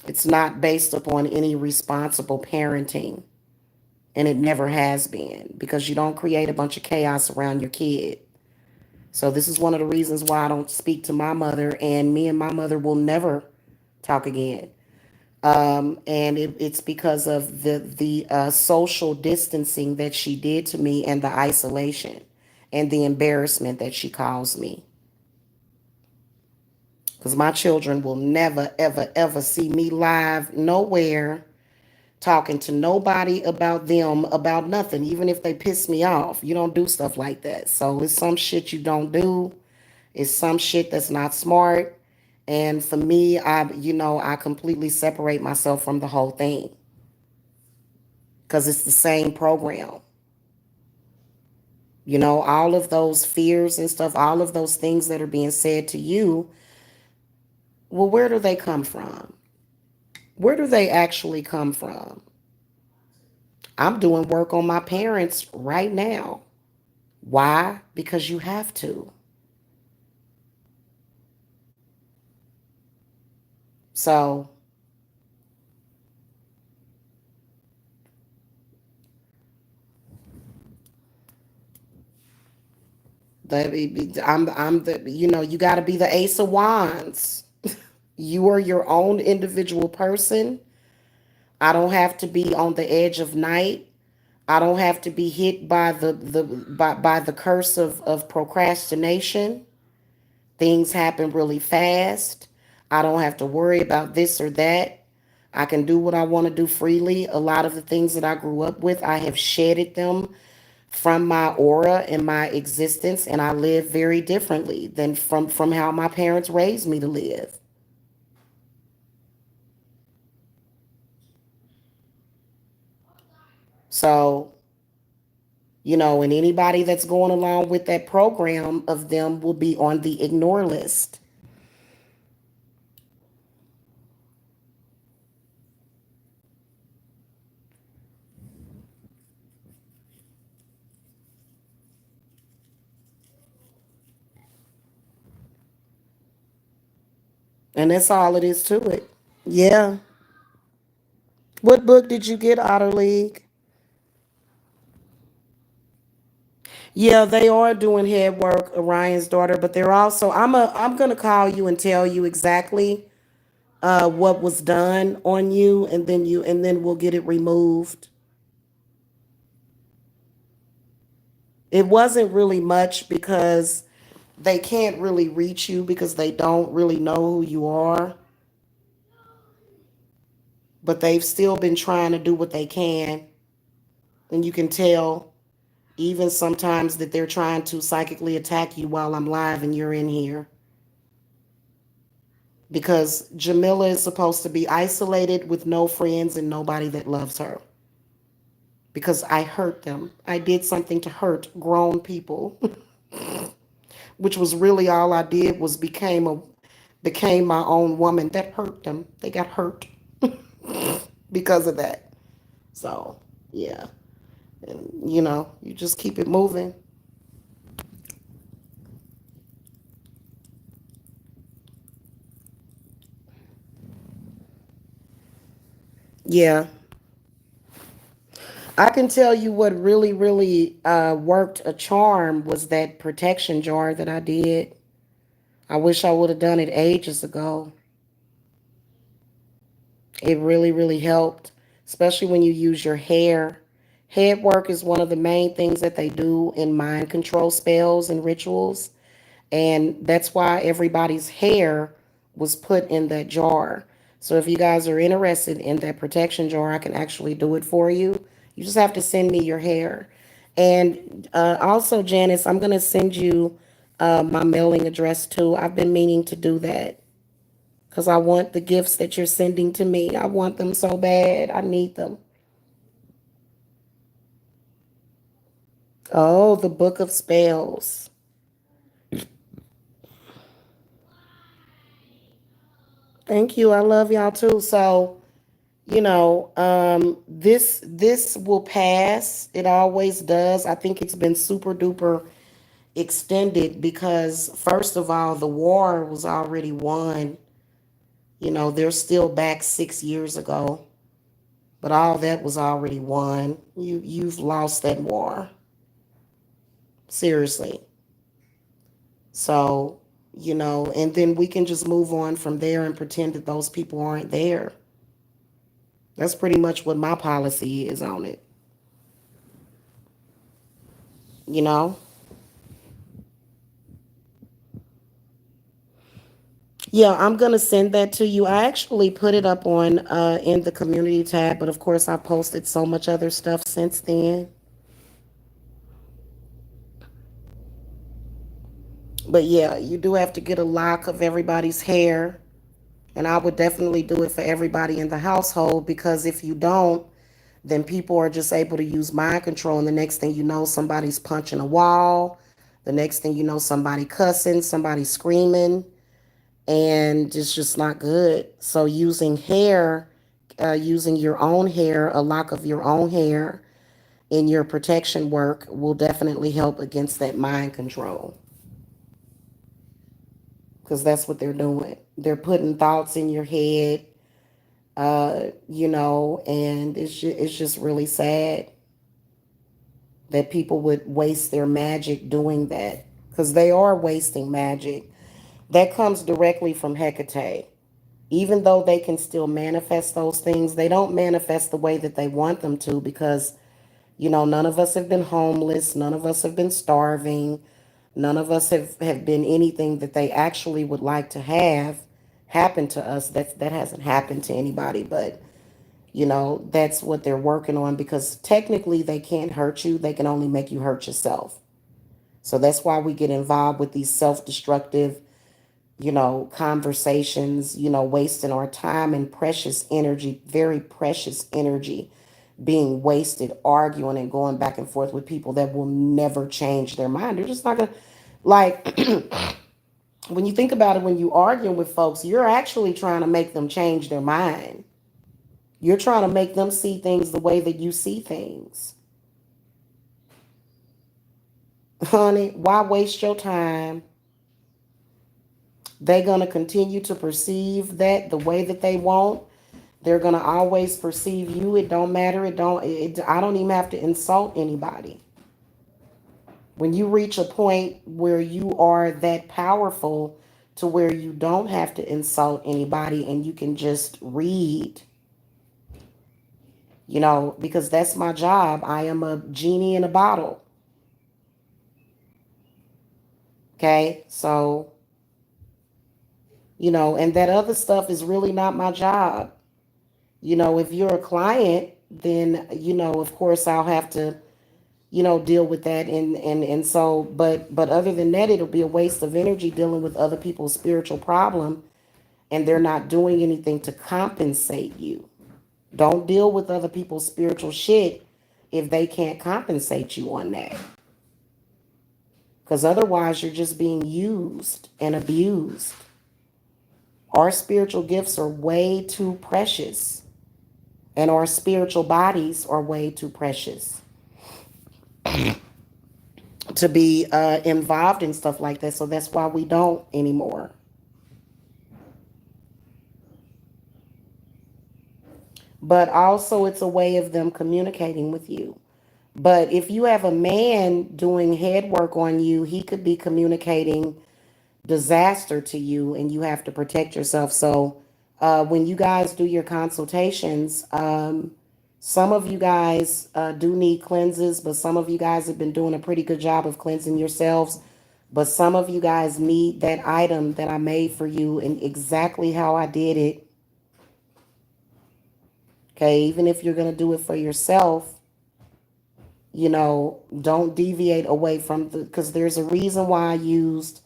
It's not based upon any responsible parenting. And it never has been, because you don't create a bunch of chaos around your kid. So this is one of the reasons why I don't speak to my mother, and me and my mother will never talk again. And it's because of the social distancing that she did to me, and the isolation and the embarrassment that she caused me. Because my children will never, ever, ever see me live nowhere talking to nobody about them, about nothing, even if they piss me off. You don't do stuff like that. So it's some shit you don't do. It's some shit that's not smart. And for me, I completely separate myself from the whole thing, because it's the same program. All of those fears and stuff, all of those things that are being said to you, well, where do they come from? Where do they actually come from? I'm doing work on my parents right now. Why? Because you have to. So I'm the, you got to be the Ace of Wands. You are your own individual person. I don't have to be on the edge of night. I don't have to be hit by by the curse of procrastination. Things happen really fast. I don't have to worry about this or that. I can do what I want to do freely. A lot of the things that I grew up with, I have shedded them from my aura and my existence, and I live very differently than from how my parents raised me to live. So, and anybody that's going along with that program of them will be on the ignore list. And that's all it is to it. Yeah. What book did you get, Otter League? Yeah, they are doing head work, Orion's daughter, but they're also I'm gonna call you and tell you exactly what was done on you, and then we'll get it removed. It wasn't really much because they can't really reach you because they don't really know who you are, but they've still been trying to do what they can, and you can tell even sometimes that they're trying to psychically attack you while I'm live and you're in here. Because Jamila is supposed to be isolated with no friends and nobody that loves her. Because I hurt them. I did something to hurt grown people, which was really all I did was became my own woman. That hurt them. They got hurt because of that. So yeah, and you just keep it moving. Yeah, I can tell you what really, really worked a charm was that protection jar that I did. I wish I would have done it ages ago. It really, really helped, especially when you use your hair. Head work is one of the main things that they do in mind control spells and rituals. And that's why everybody's hair was put in that jar. So if you guys are interested in that protection jar, I can actually do it for you. You just have to send me your hair. And also, Janice, I'm going to send you my mailing address too. I've been meaning to do that because I want the gifts that you're sending to me. I want them so bad. I need them. Oh, the Book of Spells. Thank you. I love y'all too. So, this will pass. It always does. I think it's been super duper extended because first of all, the war was already won. They're still back 6 years ago, but all that was already won. You've lost that war. Seriously. So, and then we can just move on from there and pretend that those people aren't there. That's pretty much what my policy is on it, you know? Yeah, I'm gonna send that to you. I actually put it up on in the community tab, but of course I posted so much other stuff since then. But yeah, you do have to get a lock of everybody's hair, and I would definitely do it for everybody in the household because if you don't, then people are just able to use mind control, and the next thing you know, somebody's punching a wall. The next thing you know, somebody cussing, somebody screaming, and it's just not good. So using hair, using your own hair, a lock of your own hair in your protection work will definitely help against that mind control because that's what they're doing. They're putting thoughts in your head, and it's just really sad that people would waste their magic doing that. because they are wasting magic. That comes directly from Hecate. Even though they can still manifest those things, they don't manifest the way that they want them to because, none of us have been homeless. None of us have been starving. None of us have been anything that they actually would like to have happen to us. That hasn't happened to anybody, but that's what they're working on because technically they can't hurt you. They can only make you hurt yourself. So that's why we get involved with these self-destructive, conversations, wasting our time and precious energy, very precious energy being wasted arguing and going back and forth with people that will never change their mind. They're just not going to, like, when you think about it, when you arguing with folks, you're actually trying to make them change their mind. You're trying to make them see things the way that you see things. Honey, why waste your time? They're going to continue to perceive that the way that they want. They're going to always perceive you. It don't matter. I don't even have to insult anybody. When you reach a point where you are that powerful to where you don't have to insult anybody and you can just read, because that's my job. I am a genie in a bottle. Okay. So, and that other stuff is really not my job. If you're a client, then, of course I'll have to, deal with that. And so, but other than that, it'll be a waste of energy dealing with other people's spiritual problem and they're not doing anything to compensate you. Don't deal with other people's spiritual shit if they can't compensate you on that. Because otherwise you're just being used and abused. Our spiritual gifts are way too precious. And our spiritual bodies are way too precious to be involved in stuff like that. So that's why we don't anymore. But also, it's a way of them communicating with you. But if you have a man doing head work on you, he could be communicating disaster to you and you have to protect yourself. So when you guys do your consultations, some of you guys do need cleanses, but some of you guys have been doing a pretty good job of cleansing yourselves. But some of you guys need that item that I made for you and exactly how I did it. Okay, even if you're going to do it for yourself, don't deviate away from because there's a reason why I used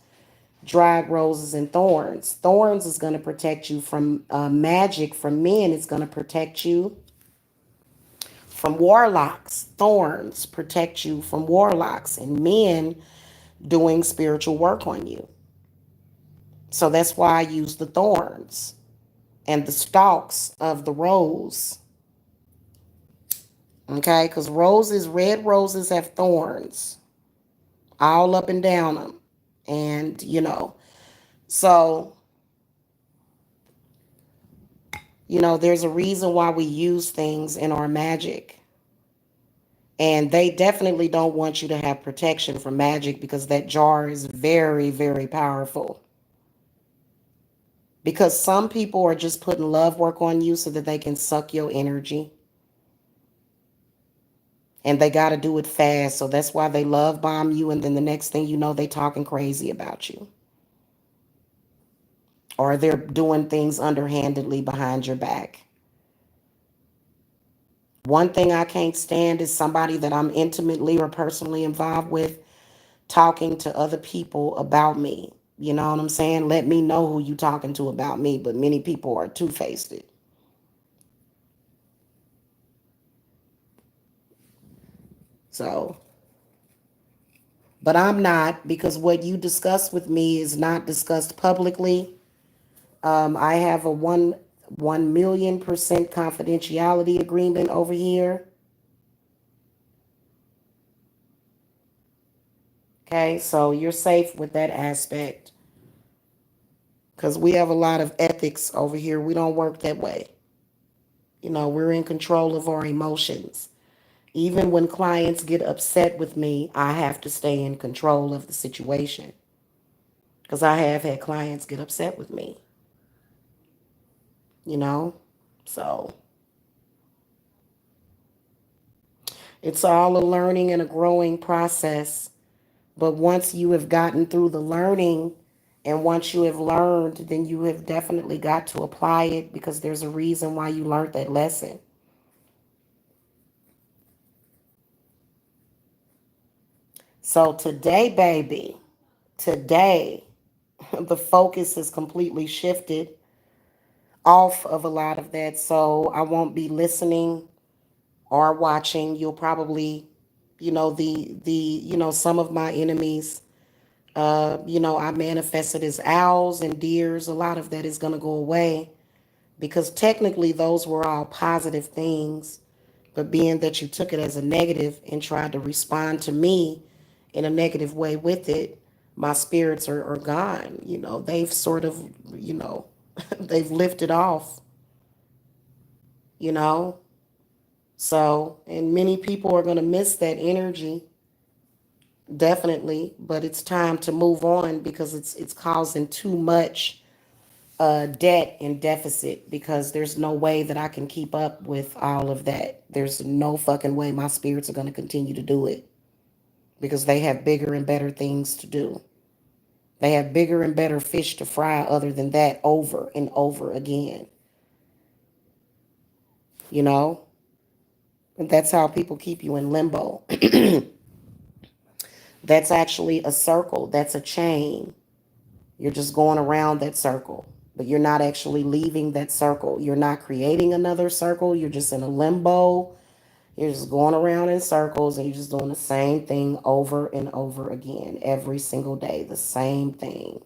dried roses and thorns. Thorns is going to protect you from magic from men. It's going to protect you from warlocks. Thorns protect you from warlocks and men doing spiritual work on you. So that's why I use the thorns and the stalks of the rose. Okay, because red roses have thorns all up and down them. And, so, there's a reason why we use things in our magic. And they definitely don't want you to have protection from magic because that jar is very, very powerful. Because some people are just putting love work on you so that they can suck your energy. And they got to do it fast. So that's why they love bomb you. And then the next thing you know, they talking crazy about you. Or they're doing things underhandedly behind your back. One thing I can't stand is somebody that I'm intimately or personally involved with talking to other people about me. You know what I'm saying? Let me know who you talking to about me. But many people are two-faced. So, but I'm not, because what you discuss with me is not discussed publicly. I have a 1,000,000% confidentiality agreement over here. Okay, so you're safe with that aspect. Because we have a lot of ethics over here. We don't work that way. We're in control of our emotions. Even when clients get upset with me, I have to stay in control of the situation. Because I have had clients get upset with me, you know? So it's all a learning and a growing process. But once you have gotten through the learning and once you have learned, then you have definitely got to apply it because there's a reason why you learned that lesson. So today, baby, today, the focus is completely shifted off of a lot of that. So I won't be listening or watching. You'll probably, some of my enemies, I manifested as owls and deers. A lot of that is going to go away because technically those were all positive things. But being that you took it as a negative and tried to respond to me in a negative way with it, my spirits are gone. They've sort of, they've lifted off, you know. So, and many people are going to miss that energy, definitely. But it's time to move on because it's causing too much debt and deficit because there's no way that I can keep up with all of that. There's no fucking way my spirits are going to continue to do it because they have bigger and better things to do. They have bigger and better fish to fry other than that over and over again. You know? And that's how people keep you in limbo. That's actually a circle. That's a chain. You're just going around that circle, but you're not actually leaving that circle. You're not creating another circle. You're just in a limbo. You're just going around in circles and you're just doing the same thing over and over again every single day, the same thing.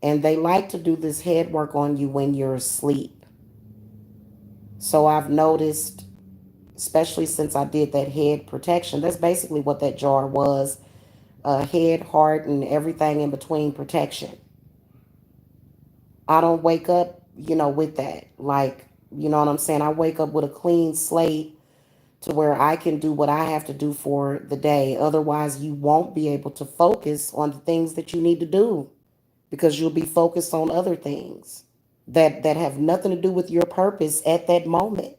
And they like to do this head work on you when you're asleep. So I've noticed, especially since I did that head protection, that's basically what that jar was, head, heart, and everything in between protection. I don't wake up, with that. Like, you know what I'm saying? I wake up with a clean slate to where I can do what I have to do for the day. Otherwise, you won't be able to focus on the things that you need to do because you'll be focused on other things that have nothing to do with your purpose at that moment.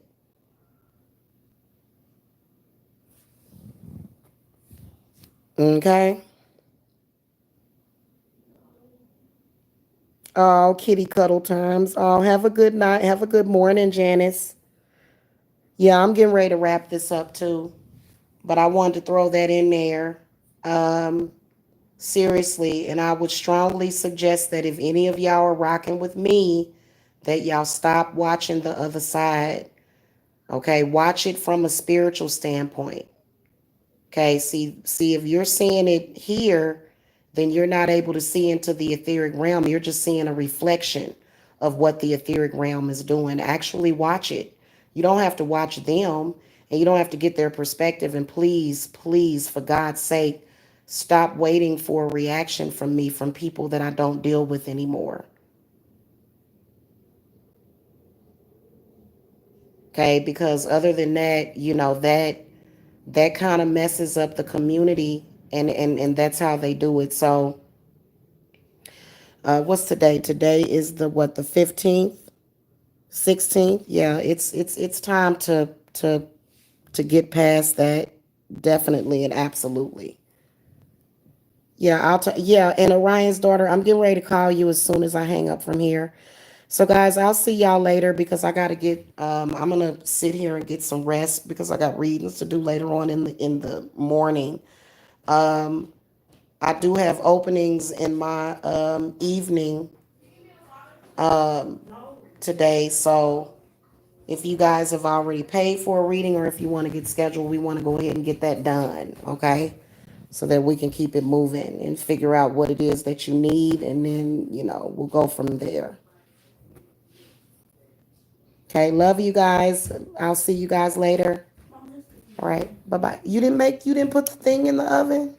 Okay? Oh, kitty cuddle times. Oh, have a good night. Have a good morning, Janice. Yeah, I'm getting ready to wrap this up too. But I wanted to throw that in there. Um, Seriously, and I would strongly suggest that if any of y'all are rocking with me, that y'all stop watching the other side. Okay, watch it from a spiritual standpoint. Okay, see if you're seeing it here, then you're not able to see into the etheric realm. You're just seeing a reflection of what the etheric realm is doing. Actually watch it. You don't have to watch them and you don't have to get their perspective. And please, please, for God's sake, stop waiting for a reaction from me from people that I don't deal with anymore. Okay, because other than that, that kind of messes up the community and that's how they do it. So what's today? Today is the 15th, 16th. Yeah, it's time to get past that. Definitely and absolutely. Yeah, yeah, and Orion's daughter, I'm getting ready to call you as soon as I hang up from here. So guys, I'll see y'all later because I gotta get I'm gonna sit here and get some rest because I got readings to do later on in the morning. Um I do have openings in my evening um today. So if you guys have already paid for a reading or if you want to get scheduled, we want to go ahead and get that done, okay? So that we can keep it moving and figure out what it is that you need and then, we'll go from there. Okay, love you guys. I'll see you guys later. All right, bye-bye. You didn't put the thing in the oven?